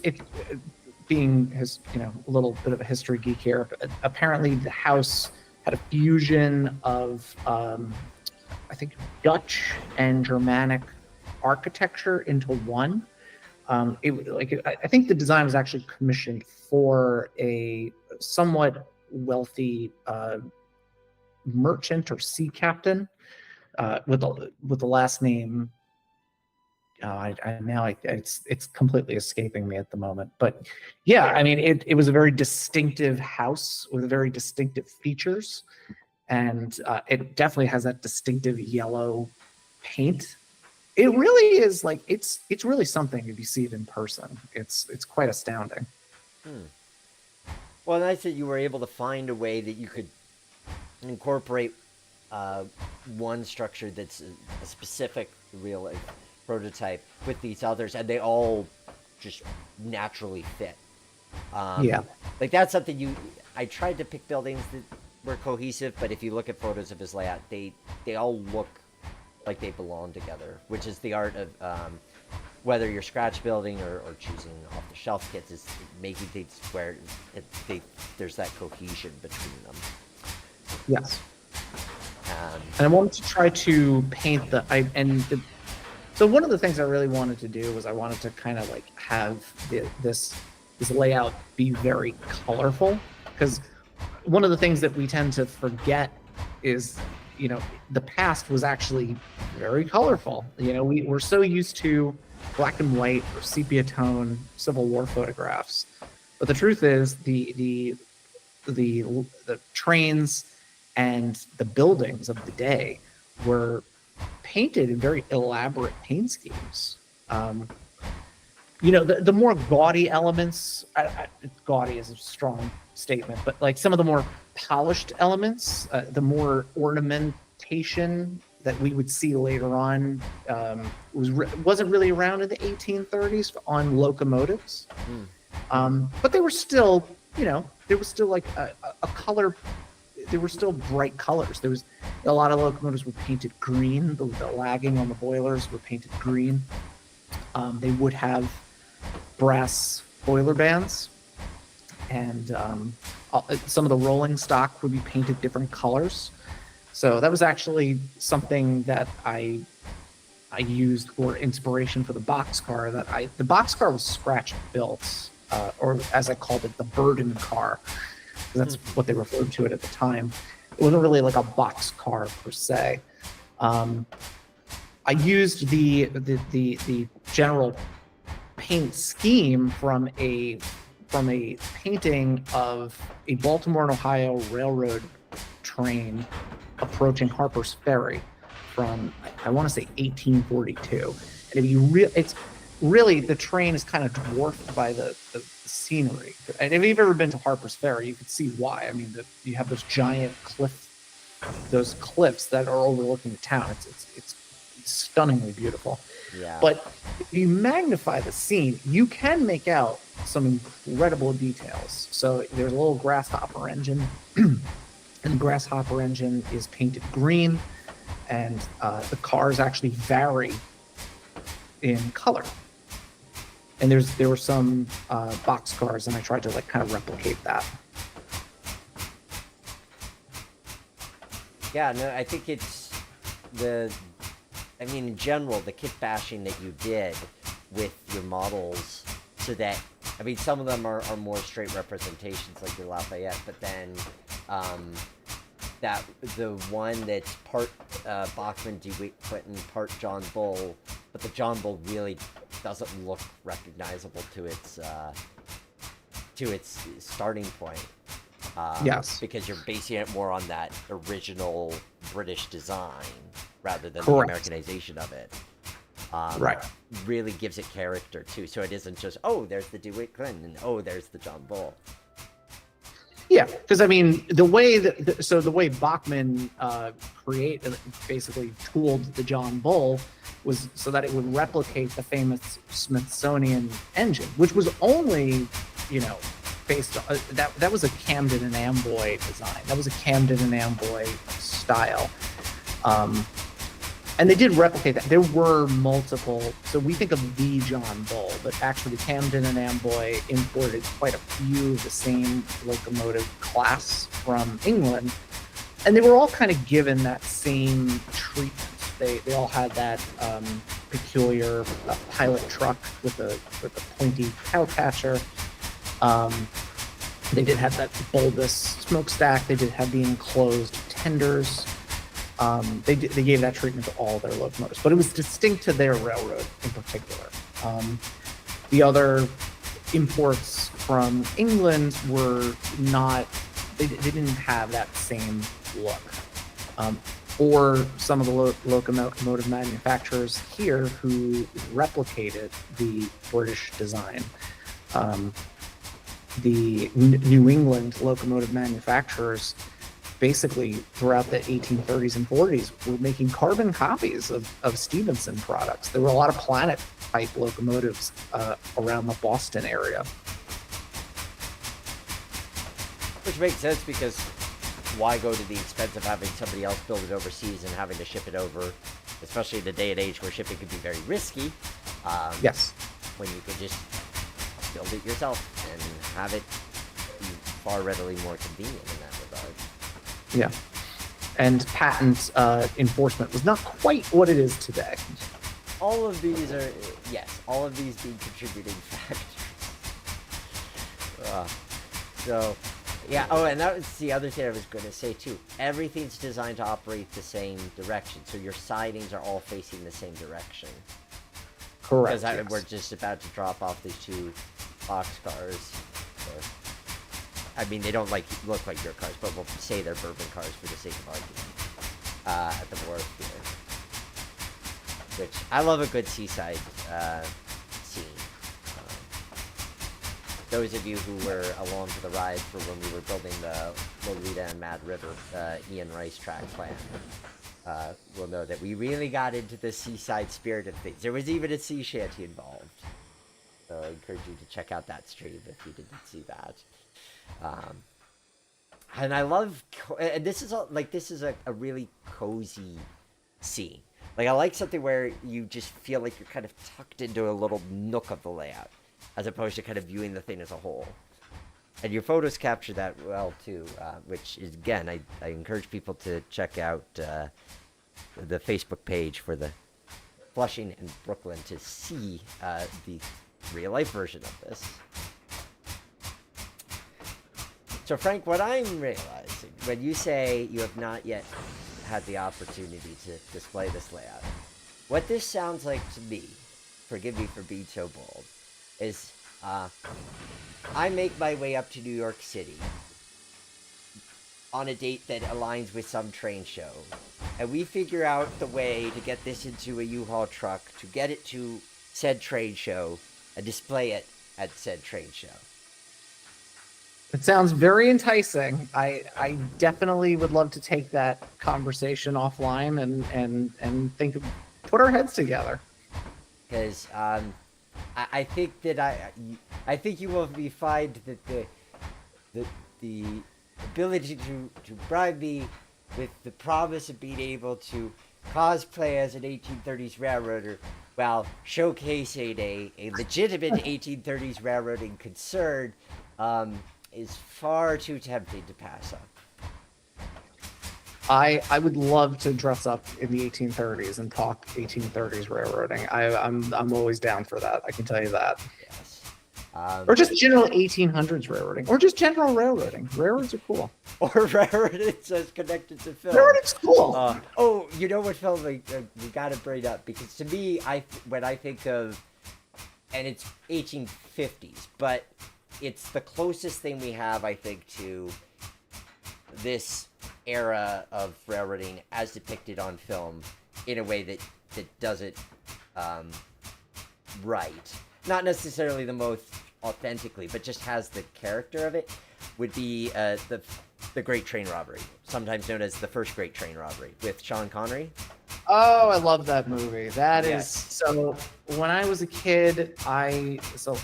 being a little bit of a history geek here. Apparently, the house had a fusion of I think Dutch and Germanic architecture into one. I think the design was actually commissioned for a somewhat wealthy merchant or sea captain with the last name. It's completely escaping me at the moment. But yeah, I mean, it was a very distinctive house with very distinctive features, and it definitely has that distinctive yellow paint It really is like it's really something if you see it in person. It's quite astounding. Well, nice that you were able to find a way that you could incorporate one structure that's a specific real life prototype with these others, and they all just naturally fit. Yeah. Like that's something I tried to pick buildings that were cohesive, but if you look at photos of his layout, they all look like they belong together, which is the art of whether you're scratch building or choosing off the shelf kits, is making things where there's that cohesion between them. Yes. And I wanted to try to paint so one of the things I really wanted to do was I wanted to kind of like have this layout be very colorful, because one of the things that we tend to forget is, you know, the past was actually very colorful. You know, we're so used to black and white or sepia tone Civil War photographs, but the truth is the trains and the buildings of the day were painted in very elaborate paint schemes. You know, the more gaudy elements, gaudy is a strong statement, but like some of the more polished elements, the more ornamentation that we would see later on wasn't really around in the 1830s on locomotives. But they were still, you know, there was still like a color. There were still bright colors. There was a lot of locomotives were painted green. The lagging on the boilers were painted green. They would have brass boiler bands, and some of the rolling stock would be painted different colors. So that was actually something that I used for inspiration for the boxcar. The boxcar was scratch built, or as I called it, the burden car. That's what they referred to it at the time. It wasn't really like a box car per se. I used the general paint scheme from a painting of a Baltimore and Ohio railroad train approaching Harper's Ferry from, I want to say, 1842. And it's really, the train is kind of dwarfed by the scenery. And if you've ever been to Harper's Ferry, you can see why. I mean, you have those giant those cliffs that are overlooking the town. It's stunningly beautiful. Yeah. But if you magnify the scene, you can make out some incredible details. So there's a little grasshopper engine, and the grasshopper engine is painted green, and the cars actually vary in color. And there were some box cars, and I tried to like kind of replicate that. Yeah, no, I think it's in general, the kit bashing that you did with your models, so that, I mean, some of them are more straight representations like your Lafayette, but then that the one that's part Bachman, DeWitt Clinton, part John Bull, but the John Bull really doesn't look recognizable to its starting point. Yes. Because you're basing it more on that original British design rather than Correct. the Americanization of it. Right. Really gives it character too. So it isn't just, oh, there's the DeWitt Clinton, and oh, there's the John Bull. Yeah, because I mean, the way Bachman basically tooled the John Bull was so that it would replicate the famous Smithsonian engine, which was only, based on that was a Camden and Amboy design. That was a Camden and Amboy style. And they did replicate that. There were multiple. So we think of the John Bull, but actually Camden and Amboy imported quite a few of the same locomotive class from England. And they were all kind of given that same treatment. They all had that peculiar pilot truck with a pointy cowcatcher. They did have that bulbous smokestack. They did have the enclosed tenders. They gave that treatment to all their locomotives, but it was distinct to their railroad in particular. The other imports from England were not, they didn't have that same look. or some of the locomotive manufacturers here who replicated the British design. The New England locomotive manufacturers basically throughout the 1830s and 40s were making carbon copies of Stephenson products. There were a lot of Planet type locomotives around the Boston area. Which makes sense, because why go to the expense of having somebody else build it overseas and having to ship it over, especially in the day and age where shipping can be very risky. Yes. When you could just build it yourself and have it be far readily more convenient in that regard. Yeah. And patent enforcement was not quite what it is today. All of these are, yes, all of these being contributing factors. So, yeah, oh, and that was the other thing I was going to say, too. Everything's designed to operate the same direction, so your sidings are all facing the same direction. Correct. Because we're just about to drop off these two boxcars. I mean, they don't look like your cars, but we'll say they're bourbon cars for the sake of argument. At the wharf here. Which, I love a good seaside scene. Those of you who were along for the ride for when we were building the Lolita and Mad River Ian Rice track plan will know that we really got into the seaside spirit of things. There was even a sea shanty involved. So I encourage you to check out that stream if you didn't see that. And I love, and this is a really cozy scene. Like, I like something where you just feel like you're kind of tucked into a little nook of the layout, as opposed to kind of viewing the thing as a whole. And your photos capture that well, too, which is, again, I encourage people to check out the Facebook page for the Flushing and Brooklyn to see the real-life version of this. So, Frank, what I'm realizing, when you say you have not yet had the opportunity to display this layout, what this sounds like to me, forgive me for being so bold, is I make my way up to New York City on a date that aligns with some train show, and we figure out the way to get this into a U-Haul truck, to get it to said train show, and display it at said train show. It sounds very enticing. I definitely would love to take that conversation offline and put our heads together. Because I think that I think you will find that the ability to bribe me with the promise of being able to cosplay as an 1830s railroader while showcasing a legitimate 1830s railroading concern is far too tempting to pass up. I would love to dress up in the 1830s and talk 1830s railroading. I'm always down for that. I can tell you that. Yes. Or just general 1800s railroading, or just general railroading. Railroads are cool. Or railroading says connected to film. Railroading's cool. Oh, you know what film we gotta bring up, because to me, when I think of, and it's 1850s, but it's the closest thing we have, I think, to this era of railroading as depicted on film in a way that does it right. Not necessarily the most authentically, but just has the character of it, would be the Great Train Robbery, sometimes known as the First Great Train Robbery, with Sean Connery. Oh, I love that movie. That Yes. is so. When I was a kid,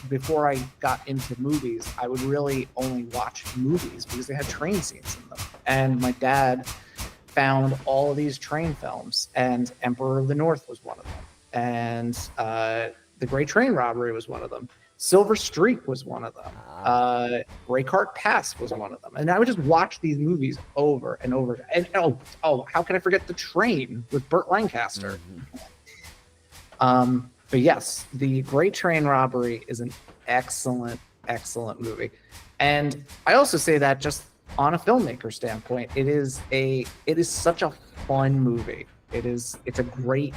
before I got into movies, I would really only watch movies because they had train scenes in them. And my dad found all of these train films, and Emperor of the North was one of them, and The Great Train Robbery was one of them. Silver Streak was one of them. Raycart Pass was one of them. And I would just watch these movies over and over. And how can I forget The Train with Burt Lancaster? Mm-hmm. But yes, The Great Train Robbery is an excellent, excellent movie. And I also say that just on a filmmaker standpoint, it is such a fun movie. It's a great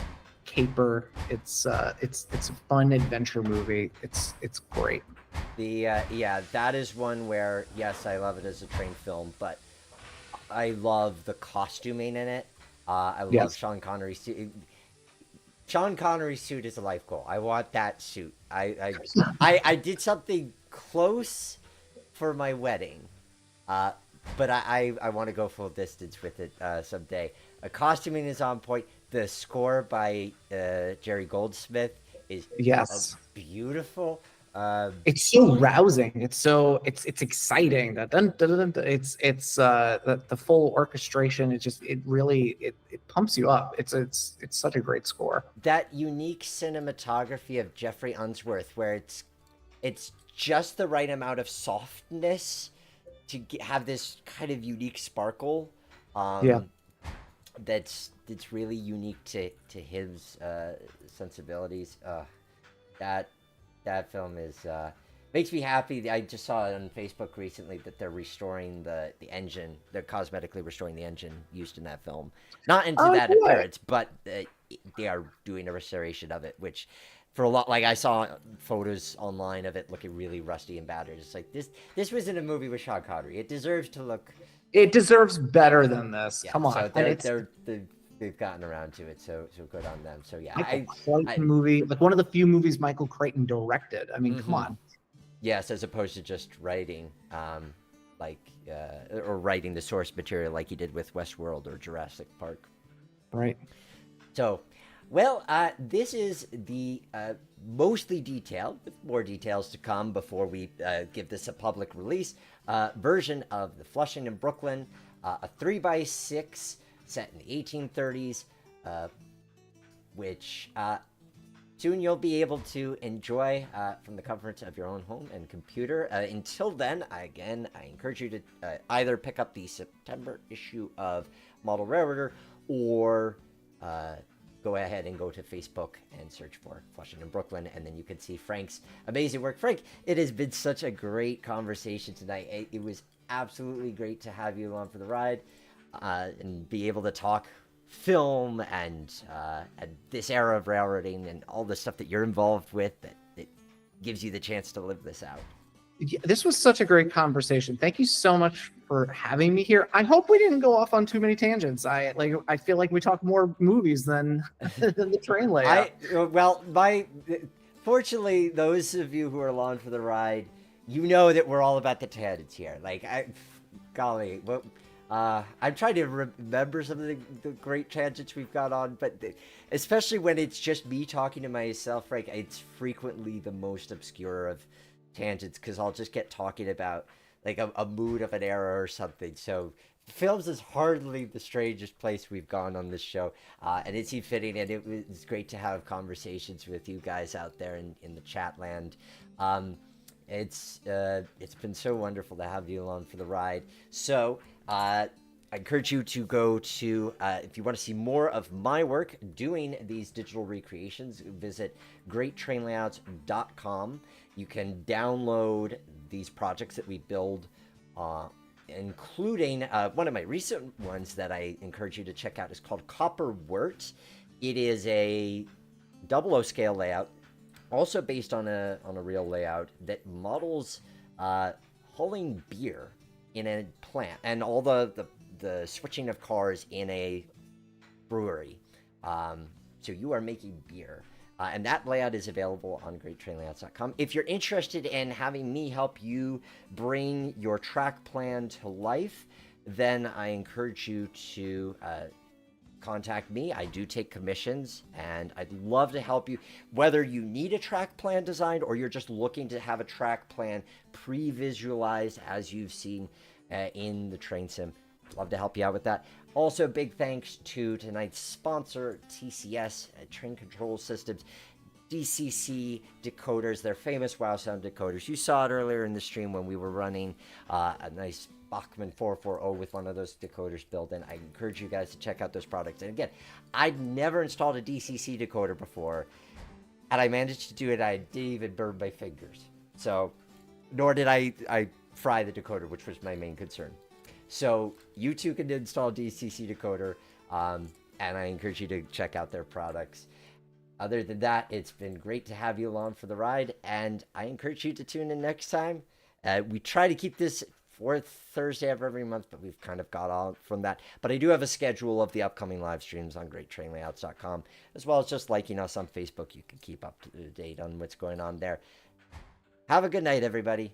caper. It's a fun adventure movie. It's great. That is one where, yes, I love it as a train film, but I love the costuming in it. I love Yes. Sean Connery's suit. Sean Connery's suit is a life goal. I want that suit. I did something close for my wedding, but I want to go full distance with it someday. Costuming is on point. The score by Jerry Goldsmith is Yes. beautiful. It's so rousing. It's exciting. Dun, dun, dun, dun. It's the full orchestration. It really it pumps you up. It's such a great score. That unique cinematography of Jeffrey Unsworth, where it's just the right amount of softness to have this kind of unique sparkle. Yeah. That's really unique to his sensibilities. That film is makes me happy. I just saw it on Facebook recently that they're restoring the engine. They're cosmetically restoring the engine used in that film. Not into that good. appearance, but they are doing a restoration of it, which for a lot, like I saw photos online of it looking really rusty and battered. It's like this was in a movie with Sean Connery. It deserves to look. It deserves better than this. Yeah, Come on. so And they've gotten around to it. So good on them. So yeah, Michael Crichton movie, like one of the few movies Michael Crichton directed. I mean, come on. Yes, as opposed to just writing, or writing the source material like he did with Westworld or Jurassic Park. Right. So, well, this is the mostly detailed, with more details to come before we give this a public release, version of the Flushing in Brooklyn, a 3x6 set in the 1830s, which soon you'll be able to enjoy from the comfort of your own home and computer. Until then, I encourage you to either pick up the September issue of Model Railroader or go ahead and go to Facebook and search for Flushing in Brooklyn, and then you can see Frank's amazing work. Frank, it has been such a great conversation tonight. It was absolutely great to have you along for the ride and be able to talk film and this era of railroading and all the stuff that you're involved with that it gives you the chance to live this out. Yeah, this was such a great conversation. Thank you so much for having me here. I hope we didn't go off on too many tangents. I feel like we talk more movies than the train layout. Fortunately, those of you who are along for the ride, you know that we're all about the tangents here. I'm trying to remember some of the great tangents we've got on, but especially when it's just me talking to myself, Frank, it's frequently the most obscure of tangents because I'll just get talking about like a mood of an era or something. So films is hardly the strangest place we've gone on this show, and it seemed fitting, and it was great to have conversations with you guys out there in the chat land. It's been so wonderful to have you along for the ride. So I encourage you to go to, if you want to see more of my work doing these digital recreations, visit greattrainlayouts.com. You can download these projects that we build, including one of my recent ones that I encourage you to check out is called Copper Wort. It is a 00 scale layout, also based on a real layout that models hulling beer in a plant and all the switching of cars in a brewery. So you are making beer. And that layout is available on greattrainlayouts.com. If you're interested in having me help you bring your track plan to life, then I encourage you to contact me. I do take commissions, and I'd love to help you. Whether you need a track plan designed or you're just looking to have a track plan pre-visualized as you've seen in the train sim, I'd love to help you out with that. Also, big thanks to tonight's sponsor, TCS, Train Control Systems, DCC decoders, their famous Wow Sound decoders. You saw it earlier in the stream when we were running a nice Bachmann 440 with one of those decoders built in. I encourage you guys to check out those products. And again, I'd never installed a DCC decoder before, and I managed to do it. I didn't even burn my fingers. So, nor did I fry the decoder, which was my main concern. So you too can install DCC decoder, and I encourage you to check out their products. Other than that, it's been great to have you along for the ride, and I encourage you to tune in next time. We try to keep this fourth Thursday of every month, but we've kind of got out from that. But I do have a schedule of the upcoming live streams on greattrainlayouts.com, as well as just liking us on Facebook. You can keep up to date on what's going on there. Have a good night, everybody.